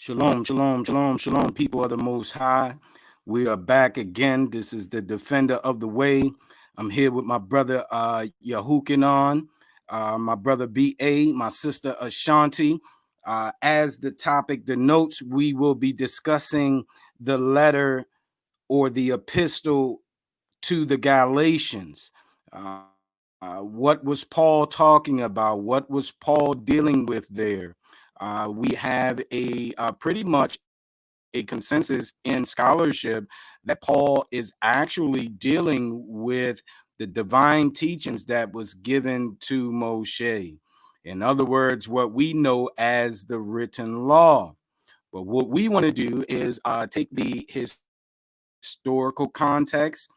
Shalom, shalom, shalom, shalom, people of the Most High. We are back again. This is the Defender of the Way. I'm here with my brother Yahukanon, my brother B.A., my sister Ashanti. As the topic denotes, we will be discussing the letter or the epistle to the Galatians. What was Paul talking about? What was Paul dealing with there? We have a pretty much a consensus in scholarship that Paul is actually dealing with the divine teachings that was given to Moshe. In other words, what we know as the written law. But what we want to do is take the historical context,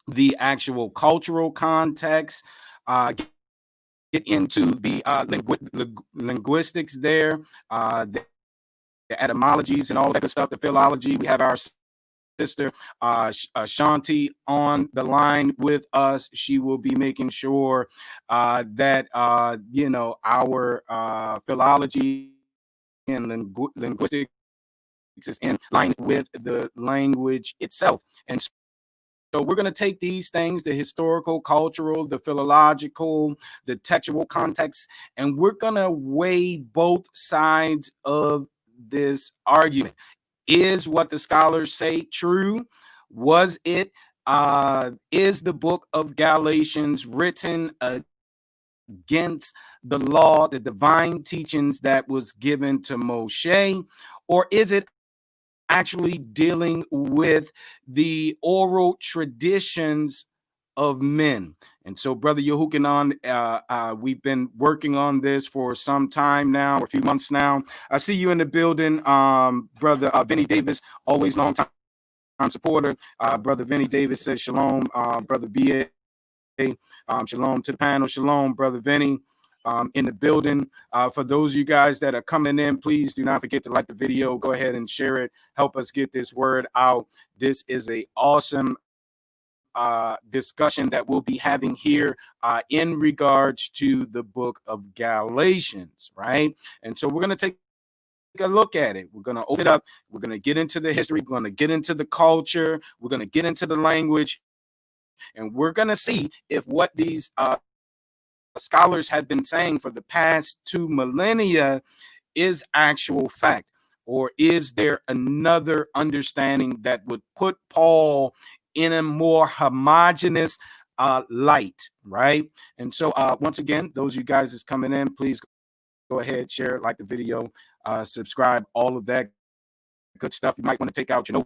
the actual cultural context, get into the linguistics there, the etymologies and all that good stuff, the philology. We have our sister Shanti on the line with us. She will be making sure that our philology and linguistics is in line with the language itself. And so we're going to take these things, the historical, cultural, the philological, the textual context, and we're going to weigh both sides of this argument. Is what the scholars say true? Was it? Is the book of Galatians written against the law, the divine teachings that was given to Moshe? Or is it actually dealing with the oral traditions of men? And so, Brother Yahukanon, we've been working on this for some time now, or a few months now. I see you in the building, Brother Vinny Davis, always long time supporter. Brother Vinny Davis says shalom, Brother B.A. Shalom to the panel. Shalom, Brother Vinny. In the building. For those of you guys that are coming in, please do not forget to like the video. Go ahead and share it. Help us get this word out. This is an awesome discussion that we'll be having here in regards to the book of Galatians, right? And so we're going to take a look at it. We're going to open it up. We're going to get into the history. We're going to get into the culture. We're going to get into the language. And we're going to see if what these scholars have been saying for the past 2 millennia is actual fact, or is there another understanding that would put Paul in a more homogeneous light, right? And so once again, those of you guys that's coming in, please go ahead, share, like the video, subscribe, all of that good stuff. You might want to take out your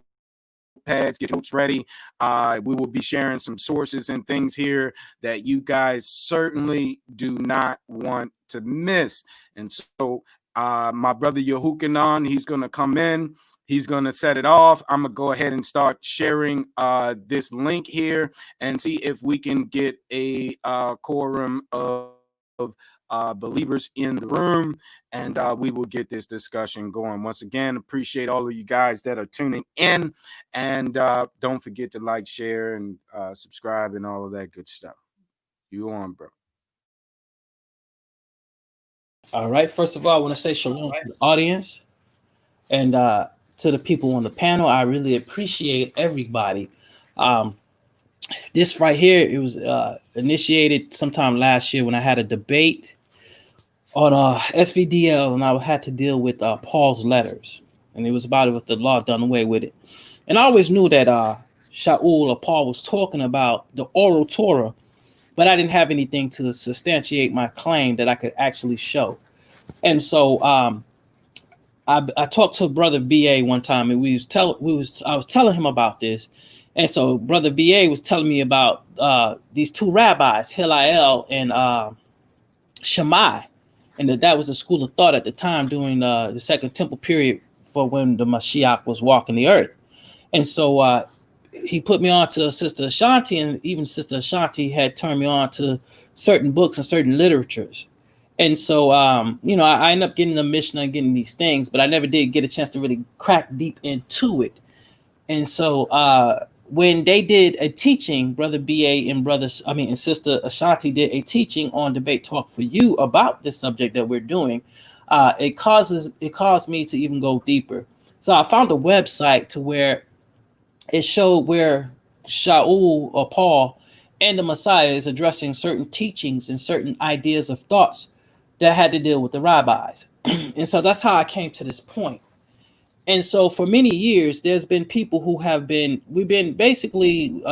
notepads, get your notes ready. We will be sharing some sources and things here that you guys certainly do not want to miss. And so my brother Yahukanon, he's going to come in. He's going to set it off. I'm going to go ahead and start sharing this link here and see if we can get a quorum of believers in the room, and we will get this discussion going. Once again, appreciate all of you guys that are tuning in, and don't forget to like, share, and subscribe, and all of that good stuff. You on, bro. All right. First of all, I want to say shalom to the audience and to the people on the panel. I really appreciate everybody. This right here, it was initiated sometime last year when I had a debate on SVDL, and I had to deal with Paul's letters, and it was about it with the law done away with it. And I always knew that Shaul or Paul was talking about the oral Torah, but I didn't have anything to substantiate my claim that I could actually show. And so I talked to Brother BA one time, and I was telling him about this. And so Brother BA was telling me about these 2 rabbis, Hillel and Shammai, and that was the school of thought at the time during the Second Temple period for when the Mashiach was walking the earth. And so he put me on to Sister Ashanti, and even Sister Ashanti had turned me on to certain books and certain literatures. And so, I ended up getting the Mishnah and getting these things, but I never did get a chance to really crack deep into it. And so when they did a teaching, Brother BA and Sister Ashanti did a teaching on Debate Talk for You about this subject that we're doing. it caused me to even go deeper. So I found a website to where it showed where Shaul or Paul and the Messiah is addressing certain teachings and certain ideas of thoughts that had to deal with the rabbis. And so that's how I came to this point. And so for many years, there's been people who we've been basically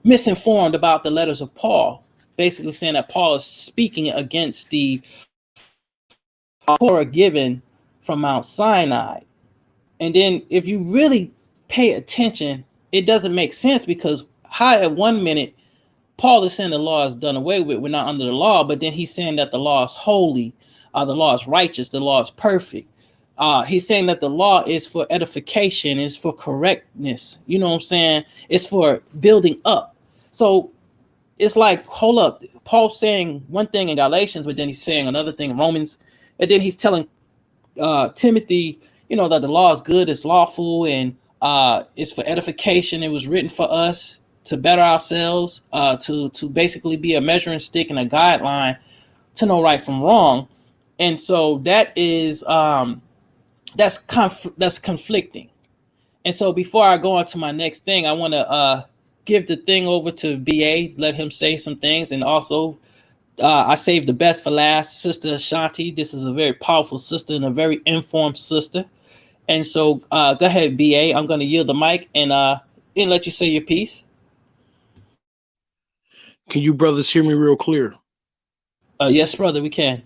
misinformed about the letters of Paul, basically saying that Paul is speaking against the Torah given from Mount Sinai. And then if you really pay attention, it doesn't make sense, because how at one minute Paul is saying the law is done away with, we're not under the law, but then he's saying that the law is holy, the law is righteous, the law is perfect. He's saying that the law is for edification, is for correctness. You know what I'm saying? It's for building up. So it's like, hold up, Paul's saying one thing in Galatians, but then he's saying another thing in Romans, and then he's telling Timothy, that the law is good, it's lawful, and it's for edification. It was written for us to better ourselves, to basically be a measuring stick and a guideline to know right from wrong. And so that is that's conflicting. And so before I go on to my next thing, I want to give the thing over to BA, let him say some things, and also I saved the best for last, Sister Ashanti. This is a very powerful sister and a very informed sister. And so go ahead, BA. I'm going to yield the mic and let you say your piece. Can you brothers hear me real clear? Yes, brother, we can.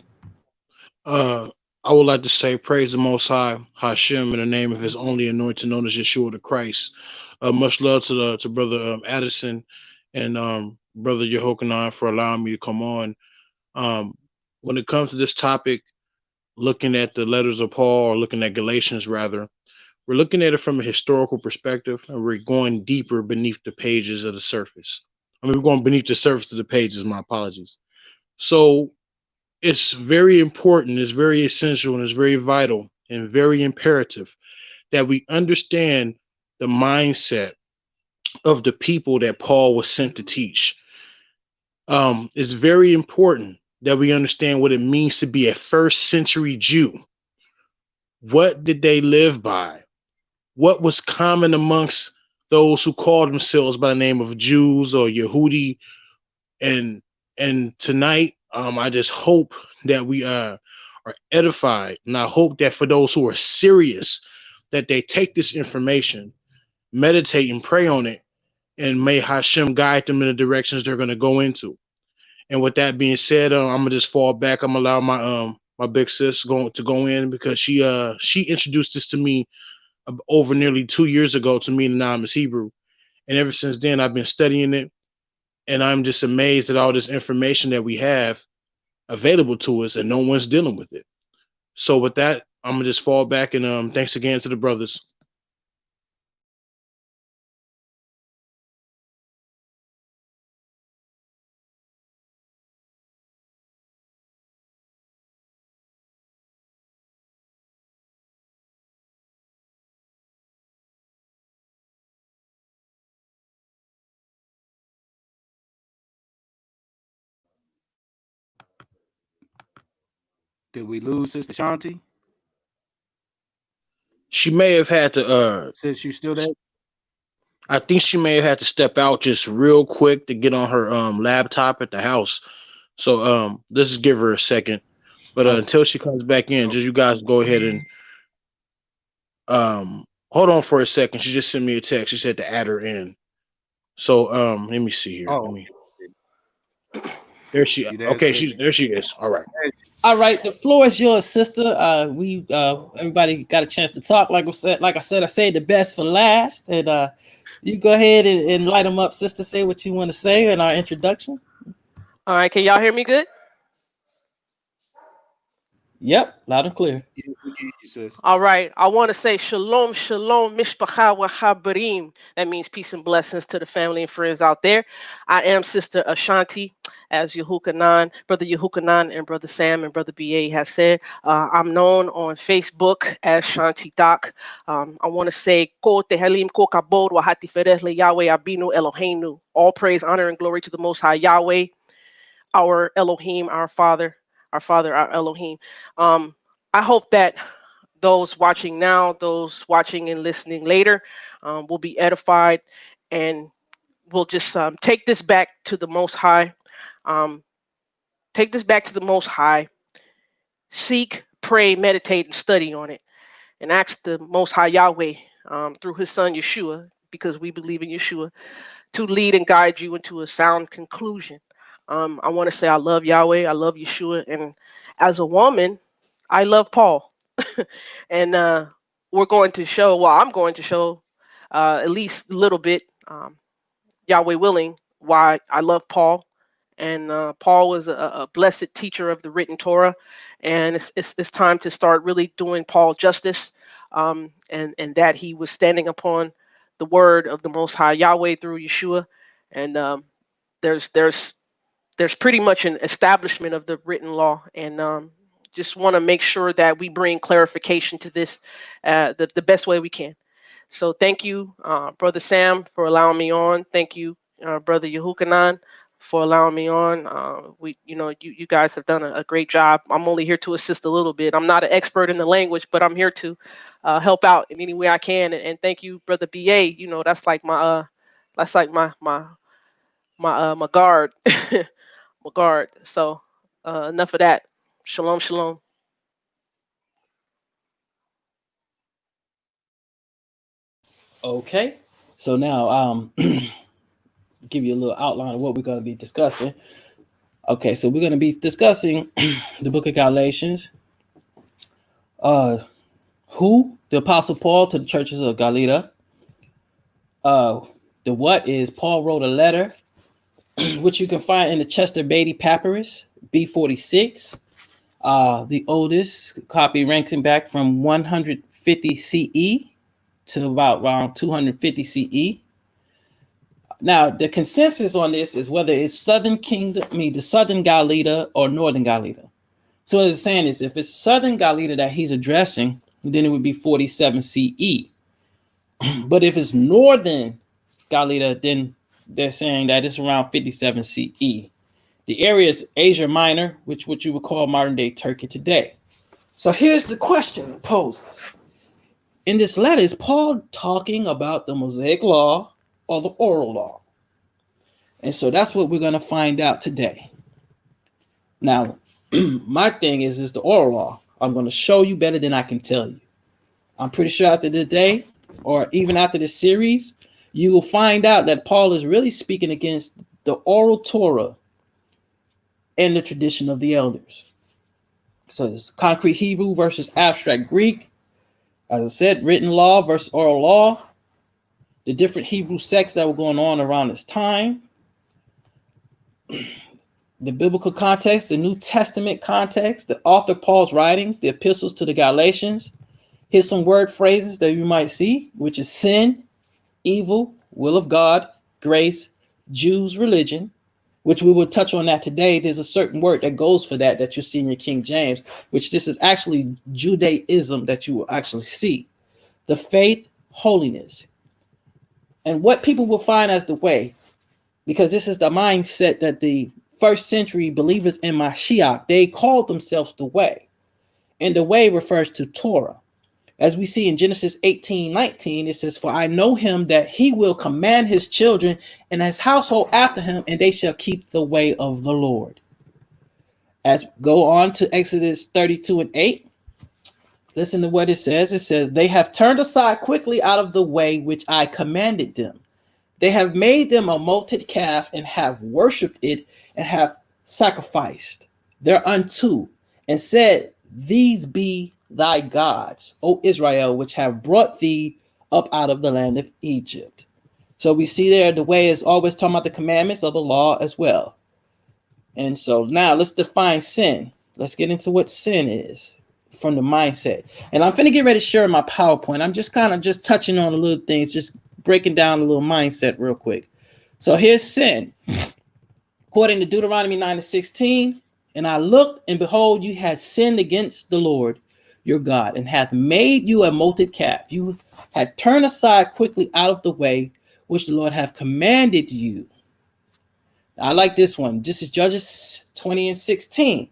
I would like to say praise the Most High, Hashem, in the name of His only anointed, known as Yeshua the Christ. Much love to Brother Addison and Brother Yehochanan for allowing me to come on. When it comes to this topic, looking at the letters of Paul, or looking at Galatians rather, we're looking at it from a historical perspective, and we're going deeper beneath the pages of the surface. We're going beneath the surface of the pages, my apologies. So it's very important, it's very essential, and it's very vital and very imperative that we understand the mindset of the people that Paul was sent to teach. It's very important that we understand what it means to be a first century Jew. What did they live by? What was common amongst those who called themselves by the name of Jews or Yehudi? And tonight, I just hope that we are edified, and I hope that for those who are serious, that they take this information, meditate and pray on it, and may Hashem guide them in the directions they're going to go into. And with that being said, I'm gonna just fall back. I'm gonna allow my big sis to go in, because she introduced this to me over nearly 2 years ago to me in Anonymous Hebrew, and ever since then I've been studying it, and I'm just amazed at all this information that we have available to us, and no one's dealing with it. So with that, I'm gonna just fall back, and thanks again to the brothers. Did we lose Sister Shanti? She may have had to Sis, you still there? I think she may have had to step out just real quick to get on her laptop at the house. So let's just give her a second. But until she comes back in, just you guys go ahead and hold on for a second. She just sent me a text. She said to add her in. So let me see here. Oh, there she there, okay, sis? there she is. All right. All right, the floor is yours, sister. We everybody got a chance to talk. Like I said, I saved the best for last. And you go ahead and light them up, sister. Say what you want to say in our introduction. All right, can y'all hear me good? Yep, loud and clear. Yeah, we can hear you, sis. All right, I want to say shalom, shalom, mishpacha wa chabarim. That means peace and blessings to the family and friends out there. I am Sister Ashanti, as Yehochanan, Brother Yehochanan and Brother Sam and Brother BA has said. I'm known on Facebook as Shanti Doc. I want to say, Ko tehelim ko kabod wa hatifereh le Yahweh Abinu Eloheinu. All praise, honor, and glory to the Most High Yahweh, our Elohim, our Father, our Elohim. I hope that those watching now, those watching and listening later, will be edified, and will just take this back to the Most High. Um, take this back to the Most High. Seek, pray, meditate, and study on it, and ask the Most High Yahweh, through His Son Yeshua, because we believe in Yeshua, to lead and guide you into a sound conclusion. I want to say I love Yahweh, I love Yeshua, and as a woman, I love Paul. And we're going to show, well, I'm going to show at least a little bit, Yahweh willing, why I love Paul. And Paul was a blessed teacher of the written Torah, and it's time to start really doing Paul justice, and that he was standing upon the word of the Most High Yahweh through Yeshua, and there's pretty much an establishment of the written law, and just want to make sure that we bring clarification to this the best way we can. So thank you, Brother Sam, for allowing me on. Thank you, Brother Yehukanan, for allowing me on. You guys have done a great job. I'm only here to assist a little bit. I'm not an expert in the language, but I'm here to help out in any way I can. And thank you, Brother BA. That's like my guard, my guard. So enough of that. Shalom, shalom. Okay, so now give you a little outline of what we're going to be discussing. Okay, so we're going to be discussing the book of Galatians. Who? The Apostle Paul to the churches of Galata. The what is Paul wrote a letter, which you can find in the Chester Beatty Papyrus, B46. The oldest copy ranking back from 150 CE to about around 250 CE. Now, the consensus on this is whether it's Southern Kingdom, the Southern Galata or Northern Galata. So what it's saying is if it's Southern Galata that he's addressing, then it would be 47 CE. But if it's Northern Galata, then they're saying that it's around 57 CE. The area is Asia Minor, which what you would call modern day Turkey today. So here's the question it poses. In this letter, is Paul talking about the Mosaic law or the oral law? And so that's what we're going to find out today. Now, my thing is the oral law. I'm going to show you better than I can tell you. I'm pretty sure after today, or even after this series, you will find out that Paul is really speaking against the oral Torah and the tradition of the elders. So it's concrete Hebrew versus abstract Greek. As I said, written law versus oral law. The different Hebrew sects that were going on around this time. The biblical context, the New Testament context, the author Paul's writings, the epistles to the Galatians. Here's some word phrases that you might see, which is sin, evil, will of God, grace, Jews, religion, which we will touch on that today. There's a certain word that goes for that you see in your King James, which this is actually Judaism that you will actually see. The faith, holiness, and what people will find as the way, because this is the mindset that the first century believers in Mashiach, they called themselves the way. And the way refers to Torah. As we see in Genesis 18:19, it says, for I know him that he will command his children and his household after him, and they shall keep the way of the Lord. As go on to Exodus 32:8, listen to what it says. It says, they have turned aside quickly out of the way which I commanded them. They have made them a molten calf and have worshipped it and have sacrificed thereunto and said, these be thy gods, O Israel, which have brought thee up out of the land of Egypt. So we see there the way is always talking about the commandments of the law as well. And so now let's define sin. Let's get into what sin is from the mindset. And I'm finna get ready to share my PowerPoint. I'm just kind of just touching on a little things, just breaking down a little mindset real quick. So here's sin. According to Deuteronomy 9:16, and I looked, and behold, you had sinned against the Lord your God, and hath made you a molten calf. You had turned aside quickly out of the way which the Lord hath commanded you. I like this one. This is Judges 20:16.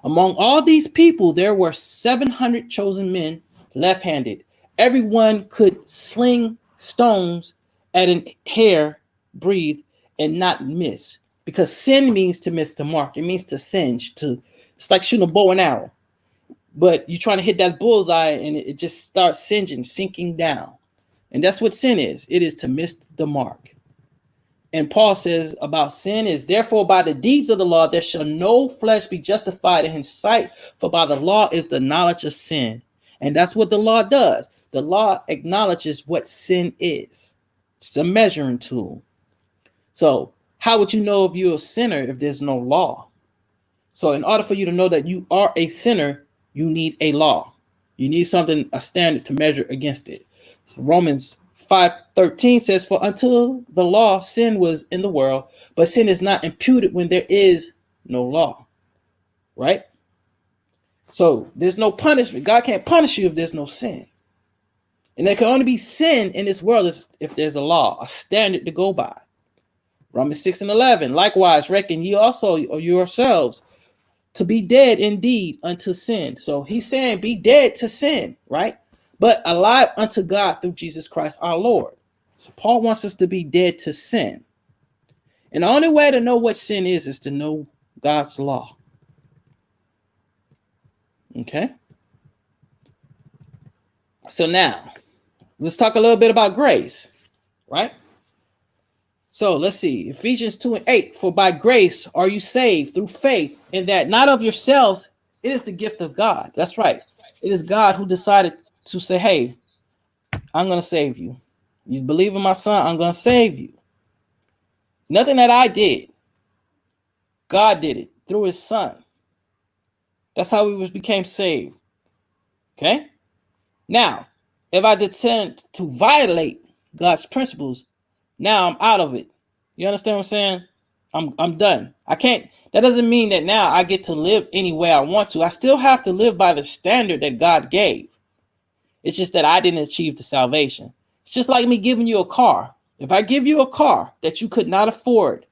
Among all these people, there were 700 chosen men, left-handed. Everyone could sling stones at an hair breadth and not miss. Because sin means to miss the mark. It means to singe. It's like shooting a bow and arrow. But you're trying to hit that bullseye and it just starts singeing, sinking down. And that's what sin is. It is to miss the mark. And Paul says about sin is, therefore, by the deeds of the law, there shall no flesh be justified in his sight, for by the law is the knowledge of sin. And that's what the law does. The law acknowledges what sin is. It's a measuring tool. So how would you know if you're a sinner if there's no law? So in order for you to know that you are a sinner, you need a law. You need something, a standard to measure against it. So Romans 5:13 says, for until the law, sin was in the world, but sin is not imputed when there is no law. Right? So there's no punishment. God can't punish you if there's no sin. And there can only be sin in this world if there's a law, a standard to go by. Romans 6:11, likewise reckon ye also yourselves to be dead indeed unto sin. So he's saying be dead to sin, right? But alive unto God through Jesus Christ our Lord. So Paul wants us to be dead to sin. And the only way to know what sin is to know God's law. Okay? So now, let's talk a little bit about grace, right? So let's see, Ephesians 2:8, for by grace are you saved through faith, in that not of yourselves, it is the gift of God. That's right. It is God who decided to say, hey, I'm going to save you. You believe in my son, I'm going to save you. Nothing that I did. God did it through his son. That's how we became saved. Okay? Now, if I tend to violate God's principles, now I'm out of it. You understand what I'm saying? I'm done. I can't. That doesn't mean that now I get to live any way I want to. I still have to live by the standard that God gave. It's just that I didn't achieve the salvation. It's just like me giving you a car. If I give you a car that you could not afford,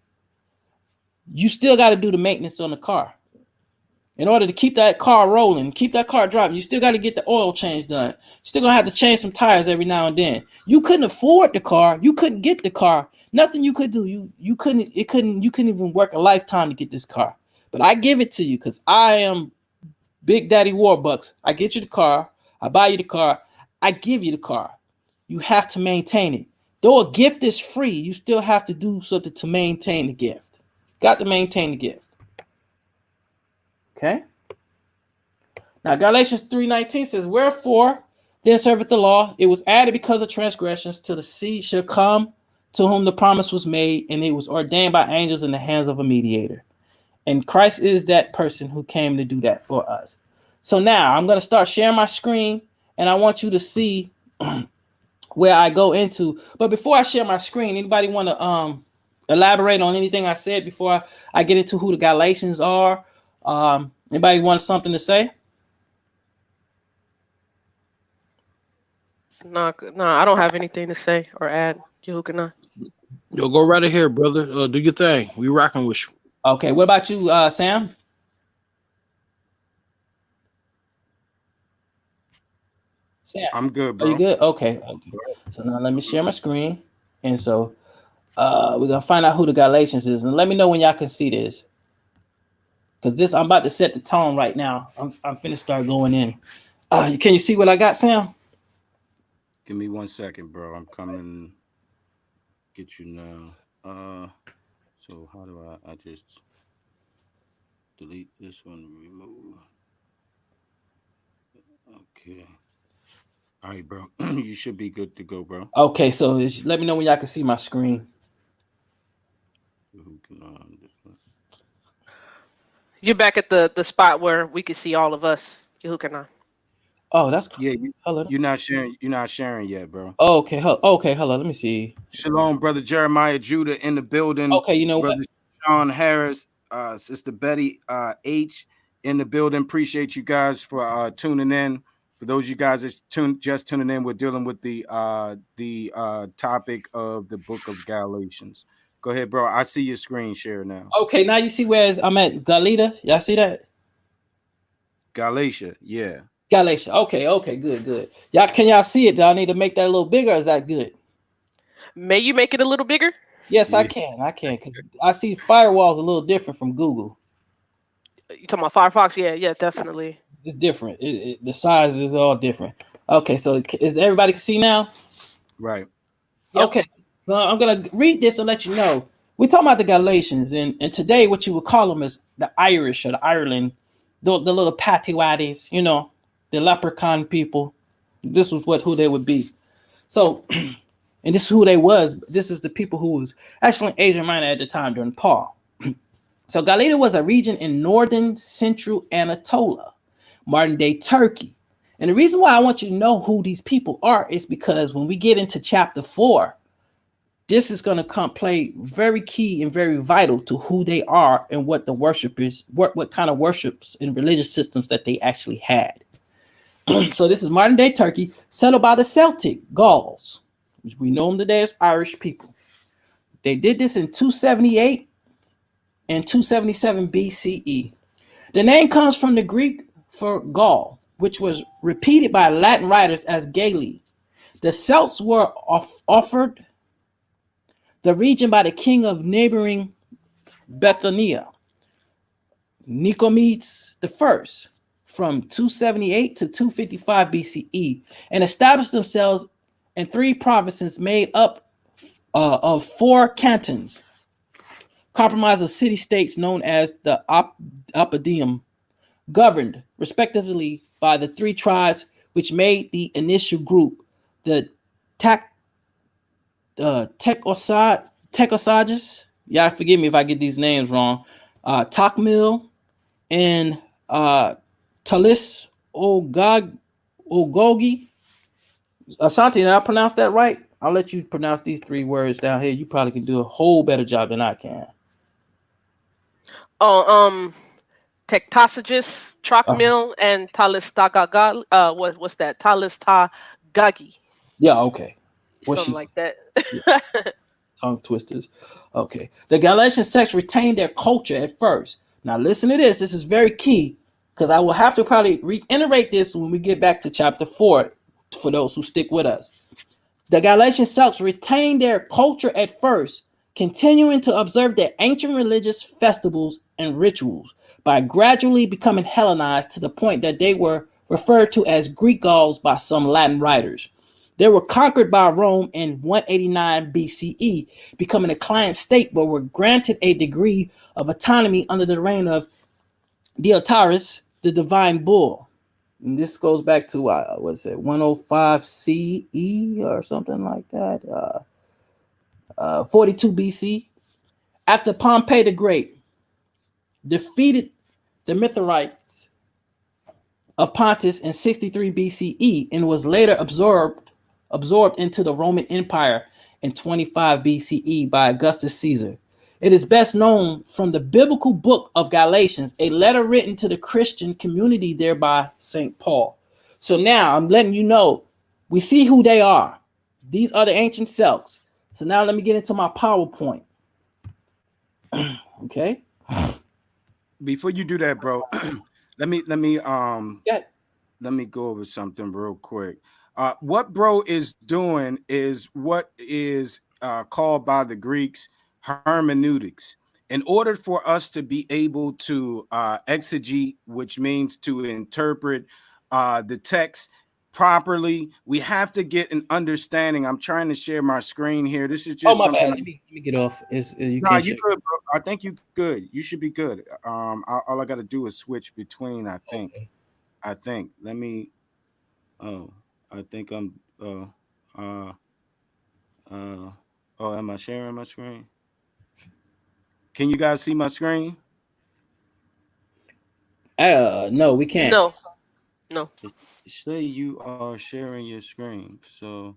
you still got to do the maintenance on the car. In order to keep that car rolling, keep that car driving, you still got to get the oil change done. You're still going to have to change some tires every now and then. You couldn't afford the car. You couldn't get the car. Nothing you could do. You couldn't even work a lifetime to get this car. But I give it to you because I am Big Daddy Warbucks. I get you the car. I buy you the car. I give you the car. You have to maintain it. Though a gift is free, you still have to do something to maintain the gift. Got to maintain the gift. Okay. Now Galatians 3:19 says, wherefore then serveth the law, it was added because of transgressions, till the seed shall come to whom the promise was made, and it was ordained by angels in the hands of a mediator. And Christ is that person who came to do that for us. So now I'm going to start sharing my screen, and I want you to see where I go into. But before I share my screen, anybody want to elaborate on anything I said before I get into who the Galatians are? Anybody want something to say? No, I don't have anything to say or add. Yehukanan. Yo, go right ahead, brother. Do your thing. We rocking with you. Okay, what about you, Sam? Sam, I'm good, bro. are you good? Okay. So now let me share my screen. And so we're going to find out who the Galatians is. And let me know when y'all can see this. Because I'm about to set the tone right now. I'm finna start going in. Can you see what I got, Sam? Give me 1 second, bro. I'm coming. Get you now. So how do I just delete this one, remove. Okay. All right, bro. You should be good to go, bro. Okay, so let me know when y'all can see my screen. You're back at the spot where we can see all of us. Yehukanan. Oh, that's cool. Yeah, hello. You're not sharing yet, bro. Oh, okay. Okay, hello. Let me see. Shalom, brother Jeremiah Judah in the building. Okay, you know brother what? Sean Harris, sister Betty H in the building. Appreciate you guys for tuning in. For those of you guys that just tuning in, we're dealing with the topic of the book of Galatians. Go ahead, bro. I see your screen share now. Okay, now you see where I'm at Galita. Y'all see that? Galatia, yeah. Galatia. Okay, good. Can y'all see it? Do I need to make that a little bigger? Or is that good? May you make it a little bigger? Yes, I Yeah. can. Because I see firewall's a little different from Google. You talking about Firefox? Yeah, definitely. It's different. The size is all different. Okay, so is everybody can see now? Right. Yep. Okay, so I'm gonna read this and let you know. We're talking about the Galatians, and today what you would call them is the Irish or the Ireland, the little patty-waddies, the leprechaun people. This was who they would be. So, and this is who they was. This is the people who was actually Asia Minor at the time during Paul. So Galatia was a region in northern central Anatolia, modern day Turkey. And the reason why I want you to know who these people are is because when we get into chapter 4, this is going to play very key and very vital to who they are and what the worshipers, what kind of worships and religious systems that they actually had. So this is modern day Turkey, settled by the Celtic Gauls, which we know them today as Irish people. They did this in 278 and 277 BCE. The name comes from the Greek for Gaul, which was repeated by Latin writers as Gaeli. The Celts were offered the region by the king of neighboring Bithynia, Nicomedes I, from 278 to 255 BCE, and established themselves in 3 provinces made up of 4 cantons, comprised of city-states known as the Oppidum, governed respectively by the 3 tribes which made the initial group, the Tecosages. Yeah, forgive me if I get these names wrong. Tokmil and Talis Ogogi. Ashanti, did I pronounce that right? I'll let you pronounce these 3 words down here. You probably can do a whole better job than I can. Oh, Tectosagus, Trocmil, and Talistagagal. What's that? Talistagagi. Yeah, okay. Something like that. Yeah. Tongue twisters. Okay. The Galatian sects retained their culture at first. Now listen to this. This is very key because I will have to probably reiterate this when we get back to chapter 4 for those who stick with us. The Galatian sects retained their culture at first, continuing to observe their ancient religious festivals and rituals by gradually becoming Hellenized to the point that they were referred to as Greek Gauls by some Latin writers. They were conquered by Rome in 189 BCE, becoming a client state, but were granted a degree of autonomy under the reign of Deiotarus, the divine bull. And this goes back to, 105 CE or something like that, 42 BC. After Pompey the Great defeated the Mithridates of Pontus in 63 BCE and was later absorbed into the Roman Empire in 25 BCE by Augustus Caesar. It is best known from the biblical book of Galatians, a letter written to the Christian community there by St. Paul. So now I'm letting you know, we see who they are. These are the ancient selves. So now let me get into my PowerPoint. Okay. Before you do that, bro, let me Yeah. let me go over something real quick. What bro is doing is what is called by the Greeks hermeneutics. In order for us to be able to exegete, which means to interpret the text properly, we have to get an understanding. I'm trying to share my screen here. This is just My something. bad. Let me get off. You No, can't you share. good, bro. I think you good. You should be good. All I got to do is switch between. I think. Okay. I think. Let me. Oh, I think I'm. Oh, am I sharing my screen? Can you guys see my screen? No, we can't. No. Say you are sharing your screen. So,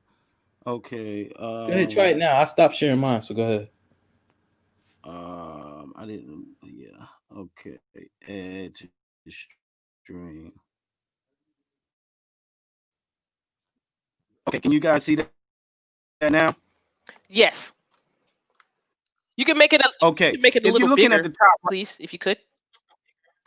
okay. Go ahead, try it now. I stopped sharing mine, so go ahead. I didn't. Yeah. Okay. Add to stream. Okay. Can you guys see that now? Yes. You can make it. You Okay. can make it a If you're little looking bigger, at the top, please, if you could.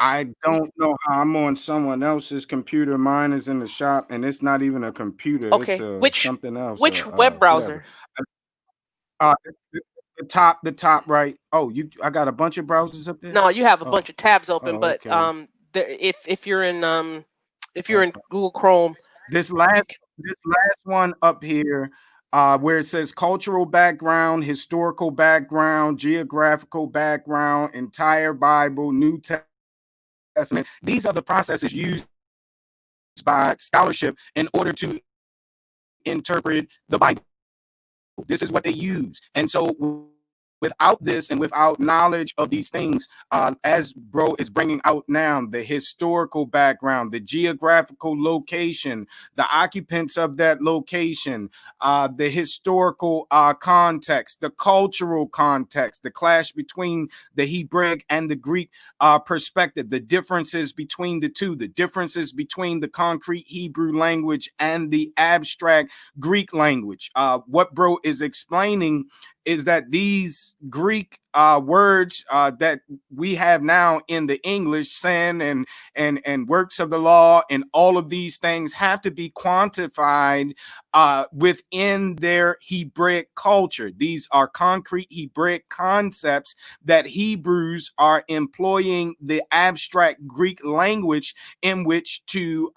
I don't know how I'm on someone else's computer. Mine is in the shop, and it's not even a computer. It's Okay. a something else. Which web Whatever. browser? Uh, the top right. Oh, I got a bunch of browsers up there. No, you have a Oh, bunch of tabs open, oh, but okay. if you're in Okay. Google Chrome, This you last can, this last one up here, where it says cultural background, historical background, geographical background, entire Bible, New Testament. These are the processes used by scholarship in order to interpret the Bible. This is what they use. And so without this and without knowledge of these things, as bro is bringing out now, the historical background, the geographical location, the occupants of that location, the historical context, the cultural context, the clash between the Hebraic and the Greek perspective, the differences between the two, the differences between the concrete Hebrew language and the abstract Greek language. What bro is explaining is that these Greek words that we have now in the English, sin and works of the law, and all of these things have to be quantified within their Hebraic culture. These are concrete Hebraic concepts that Hebrews are employing the abstract Greek language in which to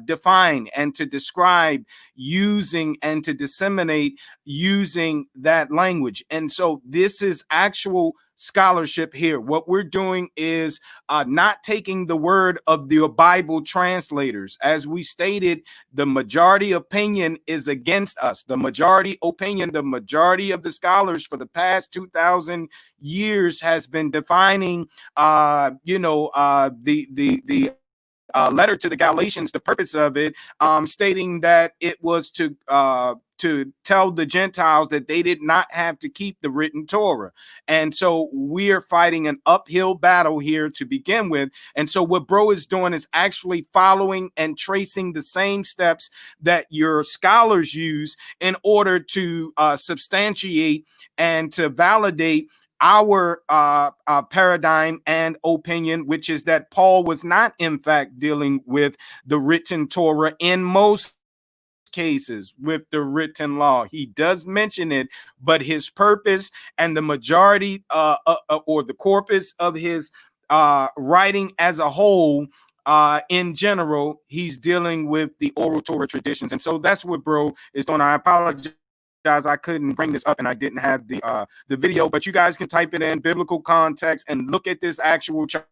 define and to describe, using and to disseminate using that language. And so this is actual scholarship here. What we're doing is not taking the word of the Bible translators. As we stated, the majority opinion is against us. The majority opinion, the majority of the scholars for the past 2,000 years has been defining, the letter to the Galatians, the purpose of it, stating that it was to tell the Gentiles that they did not have to keep the written Torah. And so we're fighting an uphill battle here to begin with. And so what bro is doing is actually following and tracing the same steps that your scholars use in order to substantiate and to validate our paradigm and opinion, which is that Paul was not, in fact, dealing with the written Torah in most cases with the written law. He does mention it, but his purpose and the majority or the corpus of his writing as a whole, in general, he's dealing with the oral Torah traditions. And so that's what bro is doing. I apologize, I couldn't bring this up and I didn't have the video, but you guys can type it in biblical context and look at this actual chart,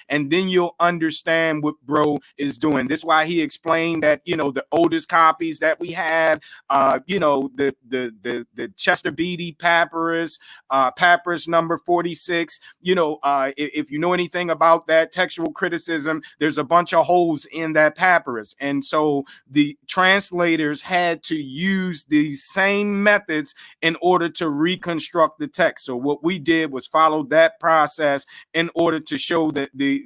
and then you'll understand what bro is doing. This is why he explained that, the oldest copies that we have, the Chester Beatty papyrus, papyrus number 46, if you know anything about that textual criticism, there's a bunch of holes in that papyrus. And so the translators had to use these same methods in order to reconstruct the text. So what we did was follow that process in order to show that the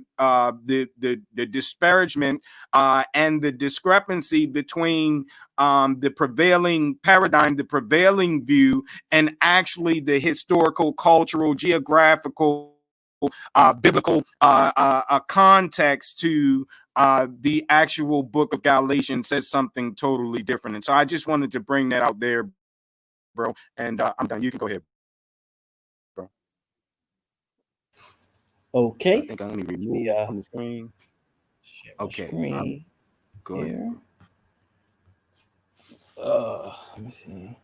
disparagement and the discrepancy between the prevailing paradigm, the prevailing view, and actually the historical, cultural, geographical, biblical context to the actual book of Galatians says something totally different. And so I just wanted to bring that out there, bro. And I'm done. You can go ahead, bro. Okay. I think I only removed from the screen. Okay. Screen Good. here. Let me see.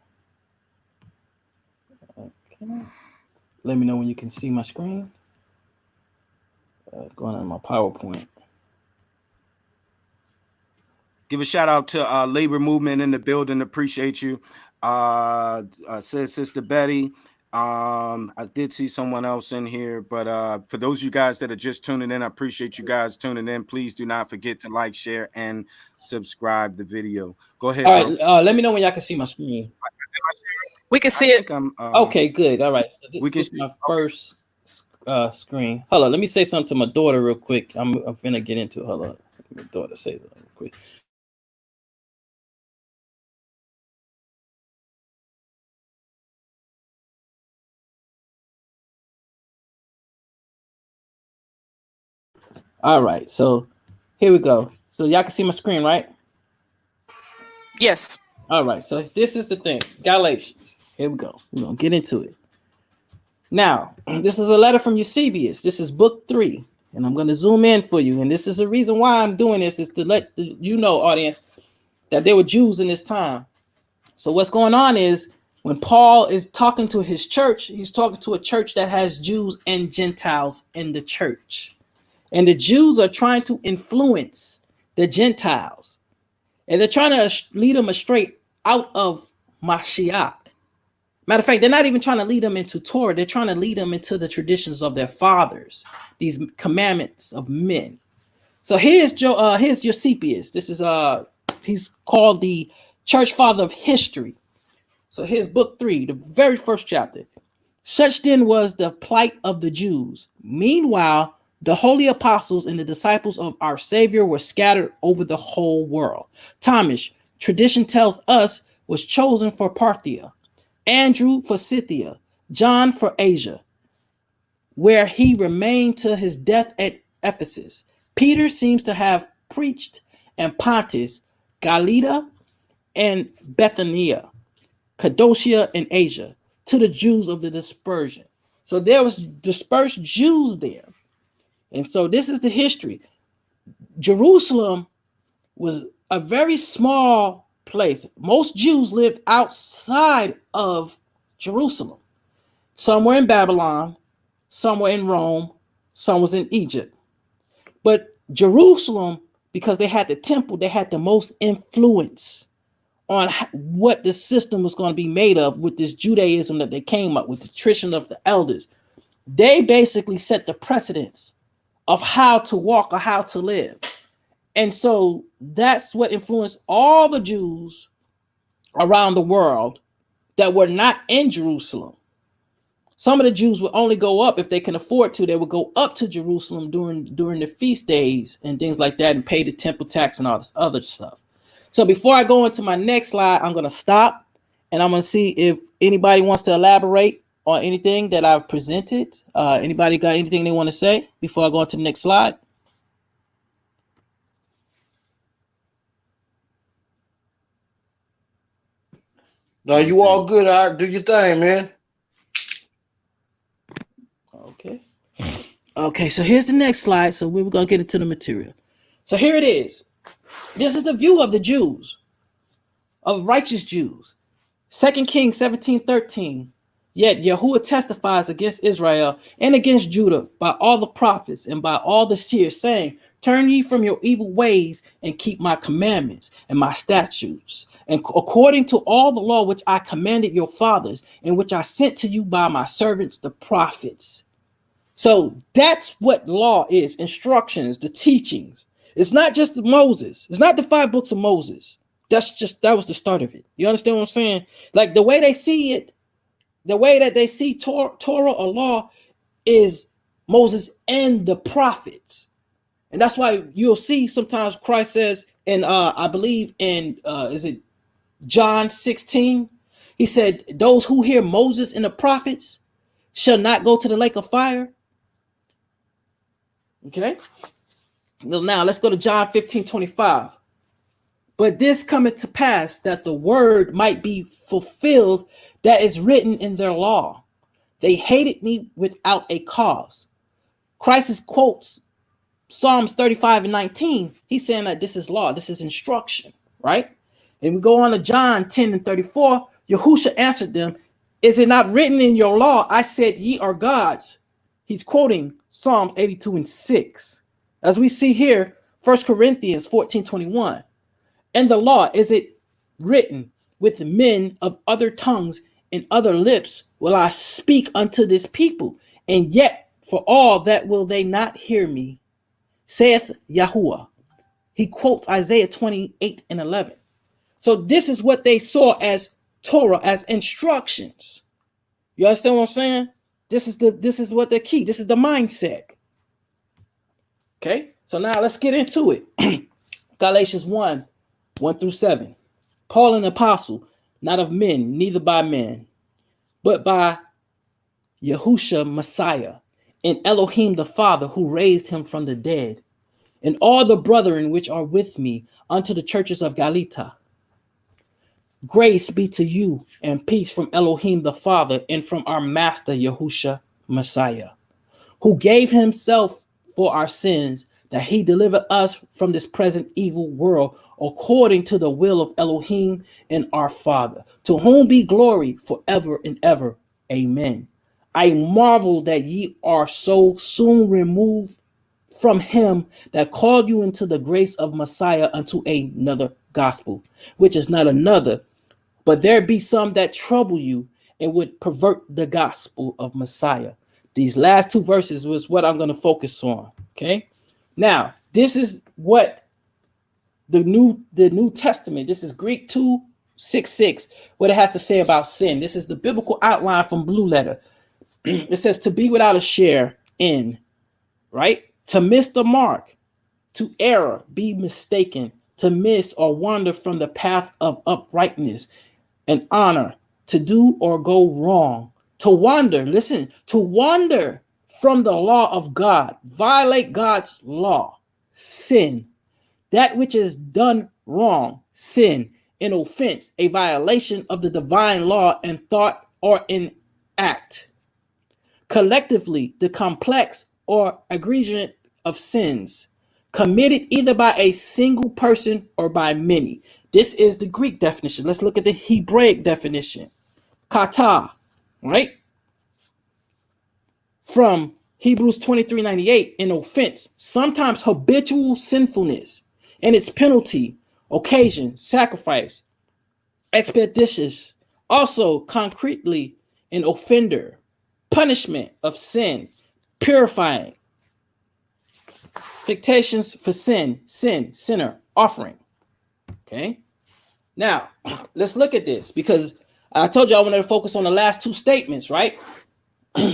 Okay. Let me know when you can see my screen. Going on my PowerPoint. Give a shout out to Labor Movement in the building. Appreciate you. Says Sister Betty. I did see someone else in here, but for those of you guys that are just tuning in, I appreciate you guys tuning in. Please do not forget to like, share, and subscribe the video. Go ahead. All right, let me know when y'all can see my screen. we can see it. Okay, good. All right, so this is my first screen. Hold on, let me say something to my daughter real quick. I'm finna get into it. Hold on, my daughter say something real quick. All right, so here we go. So y'all can see my screen, right? Yes. All right, so this is the thing. Galatians. Here we go. We're going to get into it. Now, this is a letter from Eusebius. This is book 3, and I'm going to zoom in for you. And this is the reason why I'm doing this, is to let you know, audience, that there were Jews in this time. So what's going on is, when Paul is talking to his church, he's talking to a church that has Jews and Gentiles in the church. And the Jews are trying to influence the Gentiles. And they're trying to lead them astray out of Mashiach. Matter of fact, they're not even trying to lead them into Torah. They're trying to lead them into the traditions of their fathers, these commandments of men. So here's Eusebius. This is he's called the church father of history. So here's book 3, the very first chapter. Such then was the plight of the Jews. Meanwhile, the holy apostles and the disciples of our Savior were scattered over the whole world. Thomas, tradition tells us, was chosen for Parthia, Andrew for Scythia, John for Asia, where he remained till his death at Ephesus. Peter seems to have preached in Pontus, Galatia, and Bithynia, Cappadocia, and Asia, to the Jews of the dispersion. So there was dispersed Jews there. And so this is the history. Jerusalem was a very small place. Most Jews lived outside of Jerusalem. Some were in Babylon, some were in Rome, some was in Egypt. But Jerusalem, because they had the temple, they had the most influence on what the system was going to be made of with this Judaism that they came up with, the tradition of the elders. They basically set the precedence of how to walk or how to live. And so that's what influenced all the Jews around the world that were not in Jerusalem. Some of the Jews would only go up if they can afford to. They would go up to Jerusalem during the feast days and things like that and pay the temple tax and all this other stuff. So before I go into my next slide, I'm going to stop and I'm going to see if anybody wants to elaborate on anything that I've presented. Anybody got anything they want to say before I go on to the next slide? No, you all good. All right, do your thing, man. Okay. Okay, so here's the next slide. So we're going to get into the material. So here it is. This is the view of the Jews, of righteous Jews. 2 Kings 17:13. Yet Yahuwah testifies against Israel and against Judah by all the prophets and by all the seers, saying, turn ye from your evil ways and keep my commandments and my statutes, and according to all the law which I commanded your fathers, and which I sent to you by my servants, the prophets. So that's what law is, instructions, the teachings. It's not just Moses. It's not the 5 books of Moses. That was the start of it. You understand what I'm saying? Like the way they see it, the way that they see Torah or law is Moses and the prophets. And that's why you'll see sometimes Christ says, and I believe in, is it John 16? He said, those who hear Moses and the prophets shall not go to the lake of fire. Okay. Well, now let's go to John 15:25. But this cometh to pass that the word might be fulfilled that is written in their law. They hated me without a cause. Christ quotes Psalms 35:19. He's saying that this is law, this is instruction, right? And we go on to John 10:34. Yahusha answered them, is it not written in your law, I said ye are gods? He's quoting Psalms 82:6. As we see here, 1 Corinthians 14:21. And the law, is it written with men of other tongues and other lips will I speak unto this people, and yet for all that will they not hear me, saith Yahuwah. He quotes Isaiah 28:11. So this is what they saw as Torah, as instructions. You understand what I'm saying? This is what the key. This is the mindset. Okay, so now let's get into it. Galatians 1:1-7. Paul, an apostle, not of men, neither by men, but by Yahusha Messiah, and Elohim the Father, who raised him from the dead, and all the brethren which are with me unto the churches of Galata. Grace be to you and peace from Elohim the Father and from our Master Yahusha Messiah, who gave himself for our sins, that he delivered us from this present evil world, according to the will of Elohim and our Father, to whom be glory forever and ever. Amen. I marvel that ye are so soon removed from him that called you into the grace of Messiah unto another gospel, which is not another, but there be some that trouble you and would pervert the gospel of Messiah. These last two verses was what I'm going to focus on. Okay. Now, this is what the New Testament, this is Greek 2:6:6, what it has to say about sin. This is the biblical outline from Blue Letter. It says to be without a share in, right? To miss the mark, to err, be mistaken, to miss or wander from the path of uprightness and honor, to do or go wrong, to wander, listen, to wander from the law of God, violate God's law, sin, that which is done wrong, sin, an offense, a violation of the divine law in thought or in act. Collectively, the complex or aggregate of sins committed either by a single person or by many. This is the Greek definition. Let's look at the Hebraic definition. Kata, right? From Hebrews 23:98, an offense, sometimes habitual sinfulness, and its penalty, occasion, sacrifice, expeditious, also concretely an offender, punishment of sin, purifying, fictitious for sin, sinner, offering. Okay. Now, let's look at this, because I told you I wanted to focus on the last two statements, right?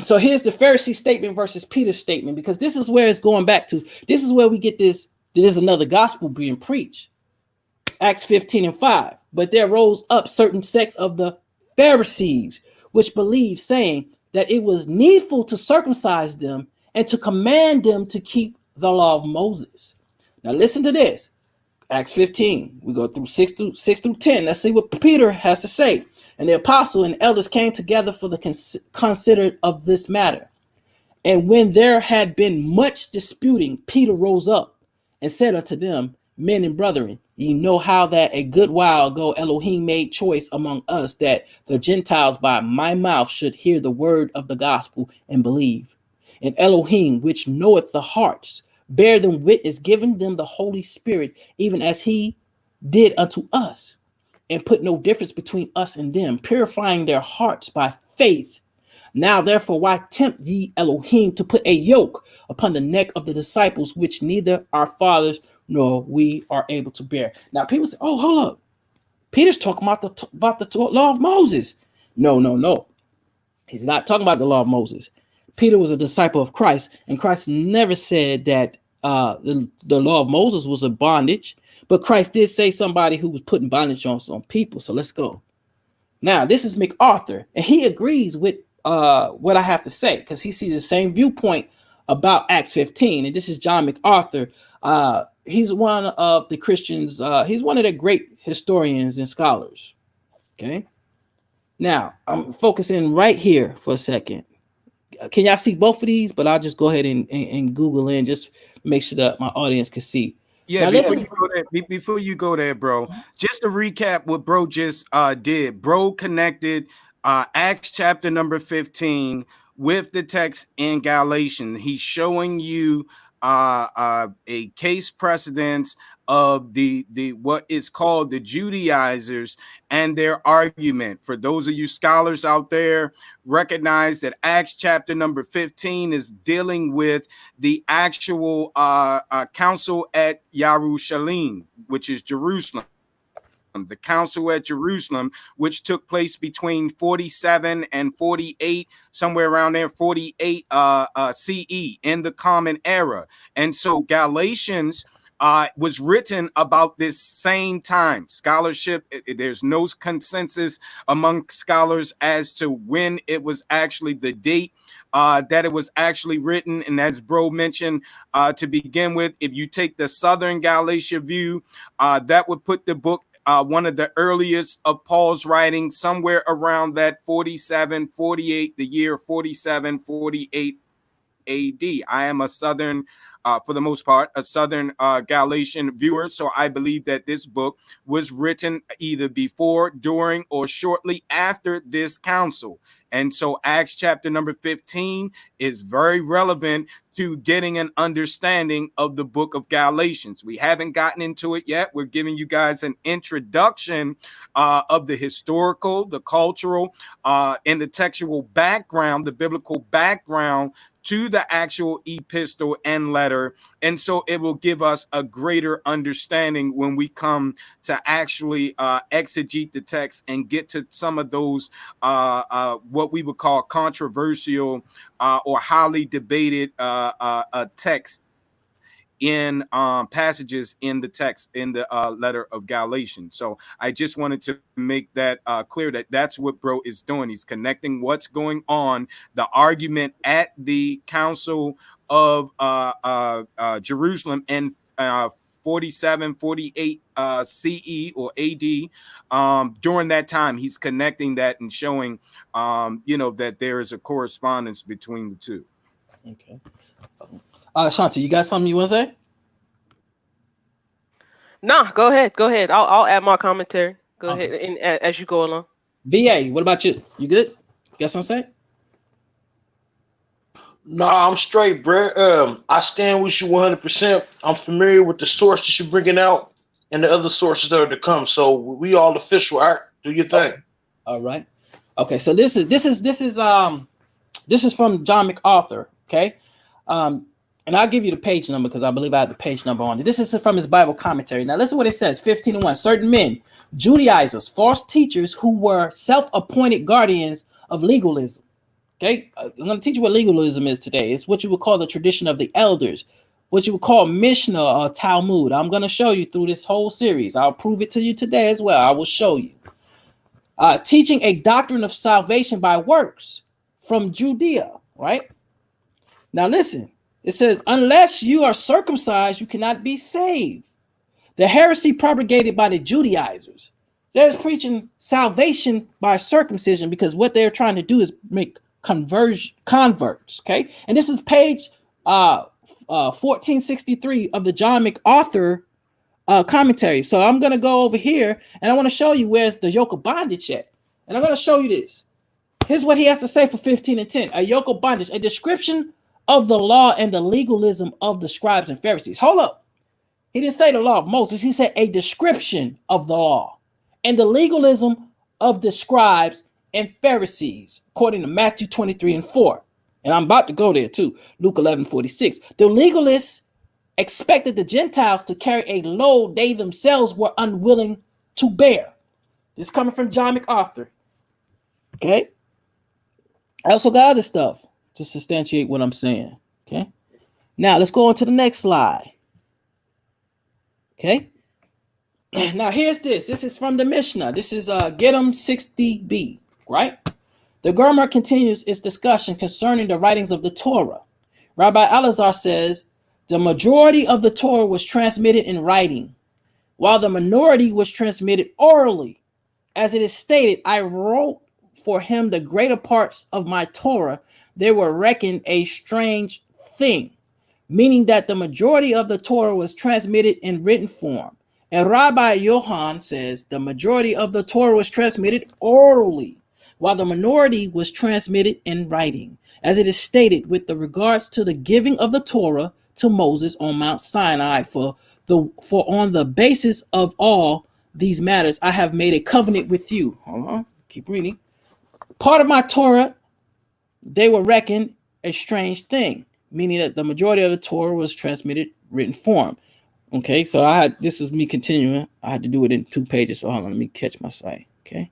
So here's the Pharisee statement versus Peter's statement, because this is where it's going back to. This is where we get this. There's another gospel being preached. Acts 15:5. But there rose up certain sects of the Pharisees, which believed, saying that it was needful to circumcise them and to command them to keep the law of Moses. Now listen to this. Acts 15. We go through 6 through 10. Let's see what Peter has to say. And the apostle and elders came together for the considered of this matter. And when there had been much disputing, Peter rose up and said unto them, men and brethren, ye know how that a good while ago Elohim made choice among us that the Gentiles by my mouth should hear the word of the gospel and believe. And Elohim, which knoweth the hearts, bear them witness, giving them the Holy Spirit, even as he did unto us, and put no difference between us and them, purifying their hearts by faith. Now, therefore, why tempt ye Elohim to put a yoke upon the neck of the disciples, which neither our fathers nor we are able to bear? Now, people say, oh, hold up. Peter's talking about the law of Moses. No. He's not talking about the law of Moses. Peter was a disciple of Christ, and Christ never said that the law of Moses was a bondage, but Christ did say somebody who was putting bondage on some people. So let's go. Now, this is MacArthur, and he agrees with what I have to say, because he sees the same viewpoint about Acts 15. And this is John MacArthur. He's one of the Christians. He's one of the great historians and scholars. Okay. Now, I'm focusing right here for a second. Can y'all see both of these? But I'll just go ahead and Google in, just make sure that my audience can see. Yeah, before you go there, bro, just to recap what bro just did. Bro connected Acts chapter number 15 with the text in Galatians. He's showing you a case precedence of the what is called the Judaizers and their argument. For those of you scholars out there, recognize that Acts chapter number 15 is dealing with the actual council at Yerushalayim, which is Jerusalem. The council at Jerusalem, which took place between 47 and 48, somewhere around there, 48 CE, in the Common Era. And so Galatians was written about this same time. Scholarship, there's no consensus among scholars as to when it was actually the date that it was actually written. And as bro mentioned, to begin with, if you take the Southern Galatia view, that would put the book one of the earliest of Paul's writing somewhere around that 47, 48, the year 47, 48 AD. I am a Southern, for the most part, a Southern Galatian viewer. So I believe that this book was written either before, during, or shortly after this council. And so Acts chapter number 15 is very relevant to getting an understanding of the book of Galatians. We haven't gotten into it yet. We're giving you guys an introduction of the historical, the cultural, and the textual background, the biblical background to the actual epistle and letter. And so it will give us a greater understanding when we come to actually exegete the text and get to some of those what we would call controversial or highly debated texts in passages in the text in the letter of Galatians. So I just wanted to make that clear that that's what bro is doing. He's connecting what's going on, the argument at the Council of Jerusalem in 47, 48 CE or AD. During that time, he's connecting that and showing, that there is a correspondence between the two. Okay. Shanti, you got something you want to say? Nah, go ahead. I'll add my commentary. Go ahead, and as you go along. VA, what about you? You good? You got something to say? No, I'm straight, bro. I stand with you 100%. I'm familiar with the sources you're bringing out and the other sources that are to come. So we all official. All right, do your thing. All right. Okay. So this is from John MacArthur. Okay. And I'll give you the page number because I believe I have the page number on it. This is from his Bible commentary. Now listen what it says. 15:1. Certain men, Judaizers, false teachers who were self-appointed guardians of legalism. Okay, I'm going to teach you what legalism is today. It's what you would call the tradition of the elders, what you would call Mishnah or Talmud. I'm going to show you through this whole series. I'll prove it to you today as well. I will show you. Teaching a doctrine of salvation by works from Judea, right? Now listen, it says, unless you are circumcised, you cannot be saved. The heresy propagated by the Judaizers. They're preaching salvation by circumcision because what they're trying to do is make converts, okay? And this is page 1463 of the John MacArthur commentary. So I'm going to go over here and I want to show you where's the yoke of bondage at. And I'm going to show you this. Here's what he has to say for 15:10. A yoke of bondage, a description of the law and the legalism of the scribes and Pharisees. Hold up. He didn't say the law of Moses. He said a description of the law and the legalism of the scribes and Pharisees, according to Matthew 23:4. And I'm about to go there too. Luke 11:46. The legalists expected the Gentiles to carry a load they themselves were unwilling to bear. This is coming from John MacArthur. Okay. I also got other stuff to substantiate what I'm saying. Okay. Now let's go on to the next slide. Okay. Now here's this. This is from the Mishnah. This is Getum 60b, right? The Gemara continues its discussion concerning the writings of the Torah. Rabbi Elazar says the majority of the Torah was transmitted in writing, while the minority was transmitted orally. As it is stated, I wrote for him the greater parts of my Torah. They were reckoned a strange thing, meaning that the majority of the Torah was transmitted in written form. And Rabbi Yohan says the majority of the Torah was transmitted orally, while the minority was transmitted in writing, as it is stated with the regards to the giving of the Torah to Moses on Mount Sinai. For on the basis of all these matters, I have made a covenant with you. Hold on, keep reading. Part of my Torah, they were reckoned a strange thing, meaning that the majority of the Torah was transmitted written form. Okay, so this is me continuing. I had to do it in 2 pages. So hold on, let me catch my sight. Okay.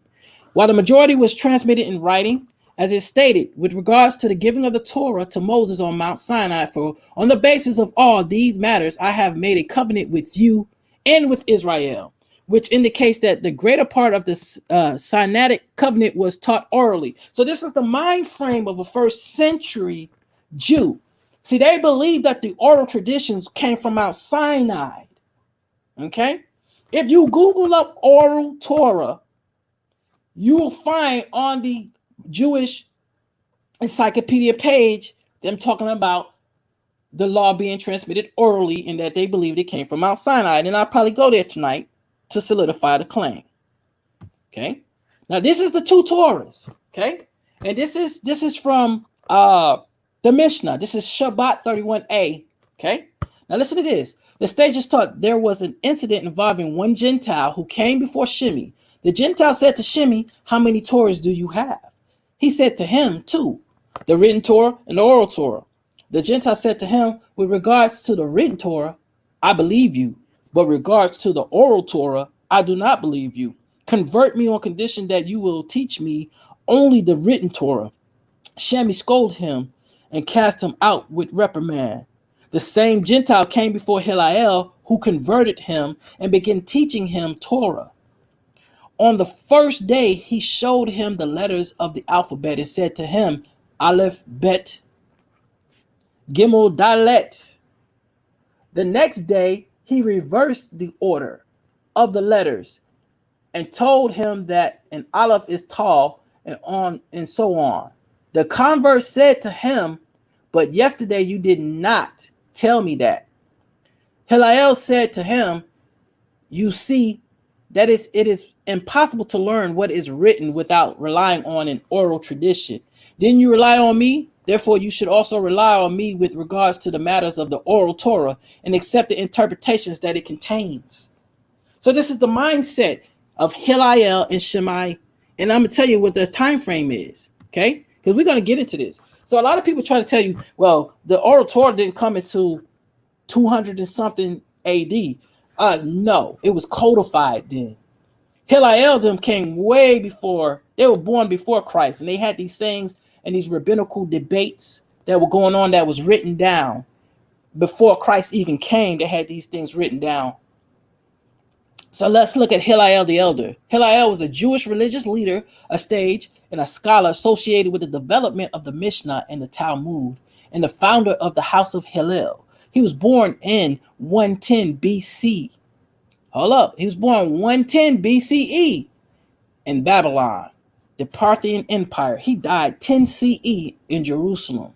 While the majority was transmitted in writing, as it stated with regards to the giving of the Torah to Moses on Mount Sinai, for on the basis of all these matters, I have made a covenant with you and with Israel, which indicates that the greater part of the Sinaitic covenant was taught orally. So this is the mind frame of a first century Jew. See, they believe that the oral traditions came from Mount Sinai. Okay? If you Google up oral Torah, you will find on the Jewish encyclopedia page them talking about the law being transmitted orally and that they believed it came from Mount Sinai. And I'll probably go there tonight to solidify the claim. Okay. Now this is the two Torahs. Okay. And this is from the Mishnah. This is Shabbat 31a. Okay. Now listen to this. The sages taught there was an incident involving one Gentile who came before Shimei. The Gentile said to Shimei, how many Torahs do you have? He said to him, two, the written Torah and the oral Torah. The Gentile said to him, with regards to the written Torah, I believe you, but regards to the oral Torah, I do not believe you. Convert me on condition that you will teach me only the written Torah. Shimei scolded him and cast him out with reprimand. The same Gentile came before Hillel, who converted him and began teaching him Torah. On the first day, he showed him the letters of the alphabet and said to him, Aleph, Bet, Gimel, Dalet. The next day, he reversed the order of the letters and told him that an Aleph is tall and so on. The convert said to him, but yesterday you did not tell me that. Hillel said to him, you see that it is impossible to learn what is written without relying on an oral tradition. Didn't you rely on me? Therefore, you should also rely on me with regards to the matters of the oral Torah and accept the interpretations that it contains. So this is the mindset of Hillel and Shammai. And I'm going to tell you what the time frame is, okay? Because we're going to get into this. So a lot of people try to tell you, well, the oral Torah didn't come into 200 and something AD. No, it was codified then. Hillel them came way before. They were born before Christ, and they had these things and these rabbinical debates that were going on that was written down before Christ even came. They had these things written down. So let's look at Hillel the Elder. Hillel was a Jewish religious leader, a sage, and a scholar associated with the development of the Mishnah and the Talmud, and the founder of the house of Hillel. He was born in 110 BC. Hold up. He was born 110 BCE in Babylon, the Parthian Empire. He died 10 CE in Jerusalem.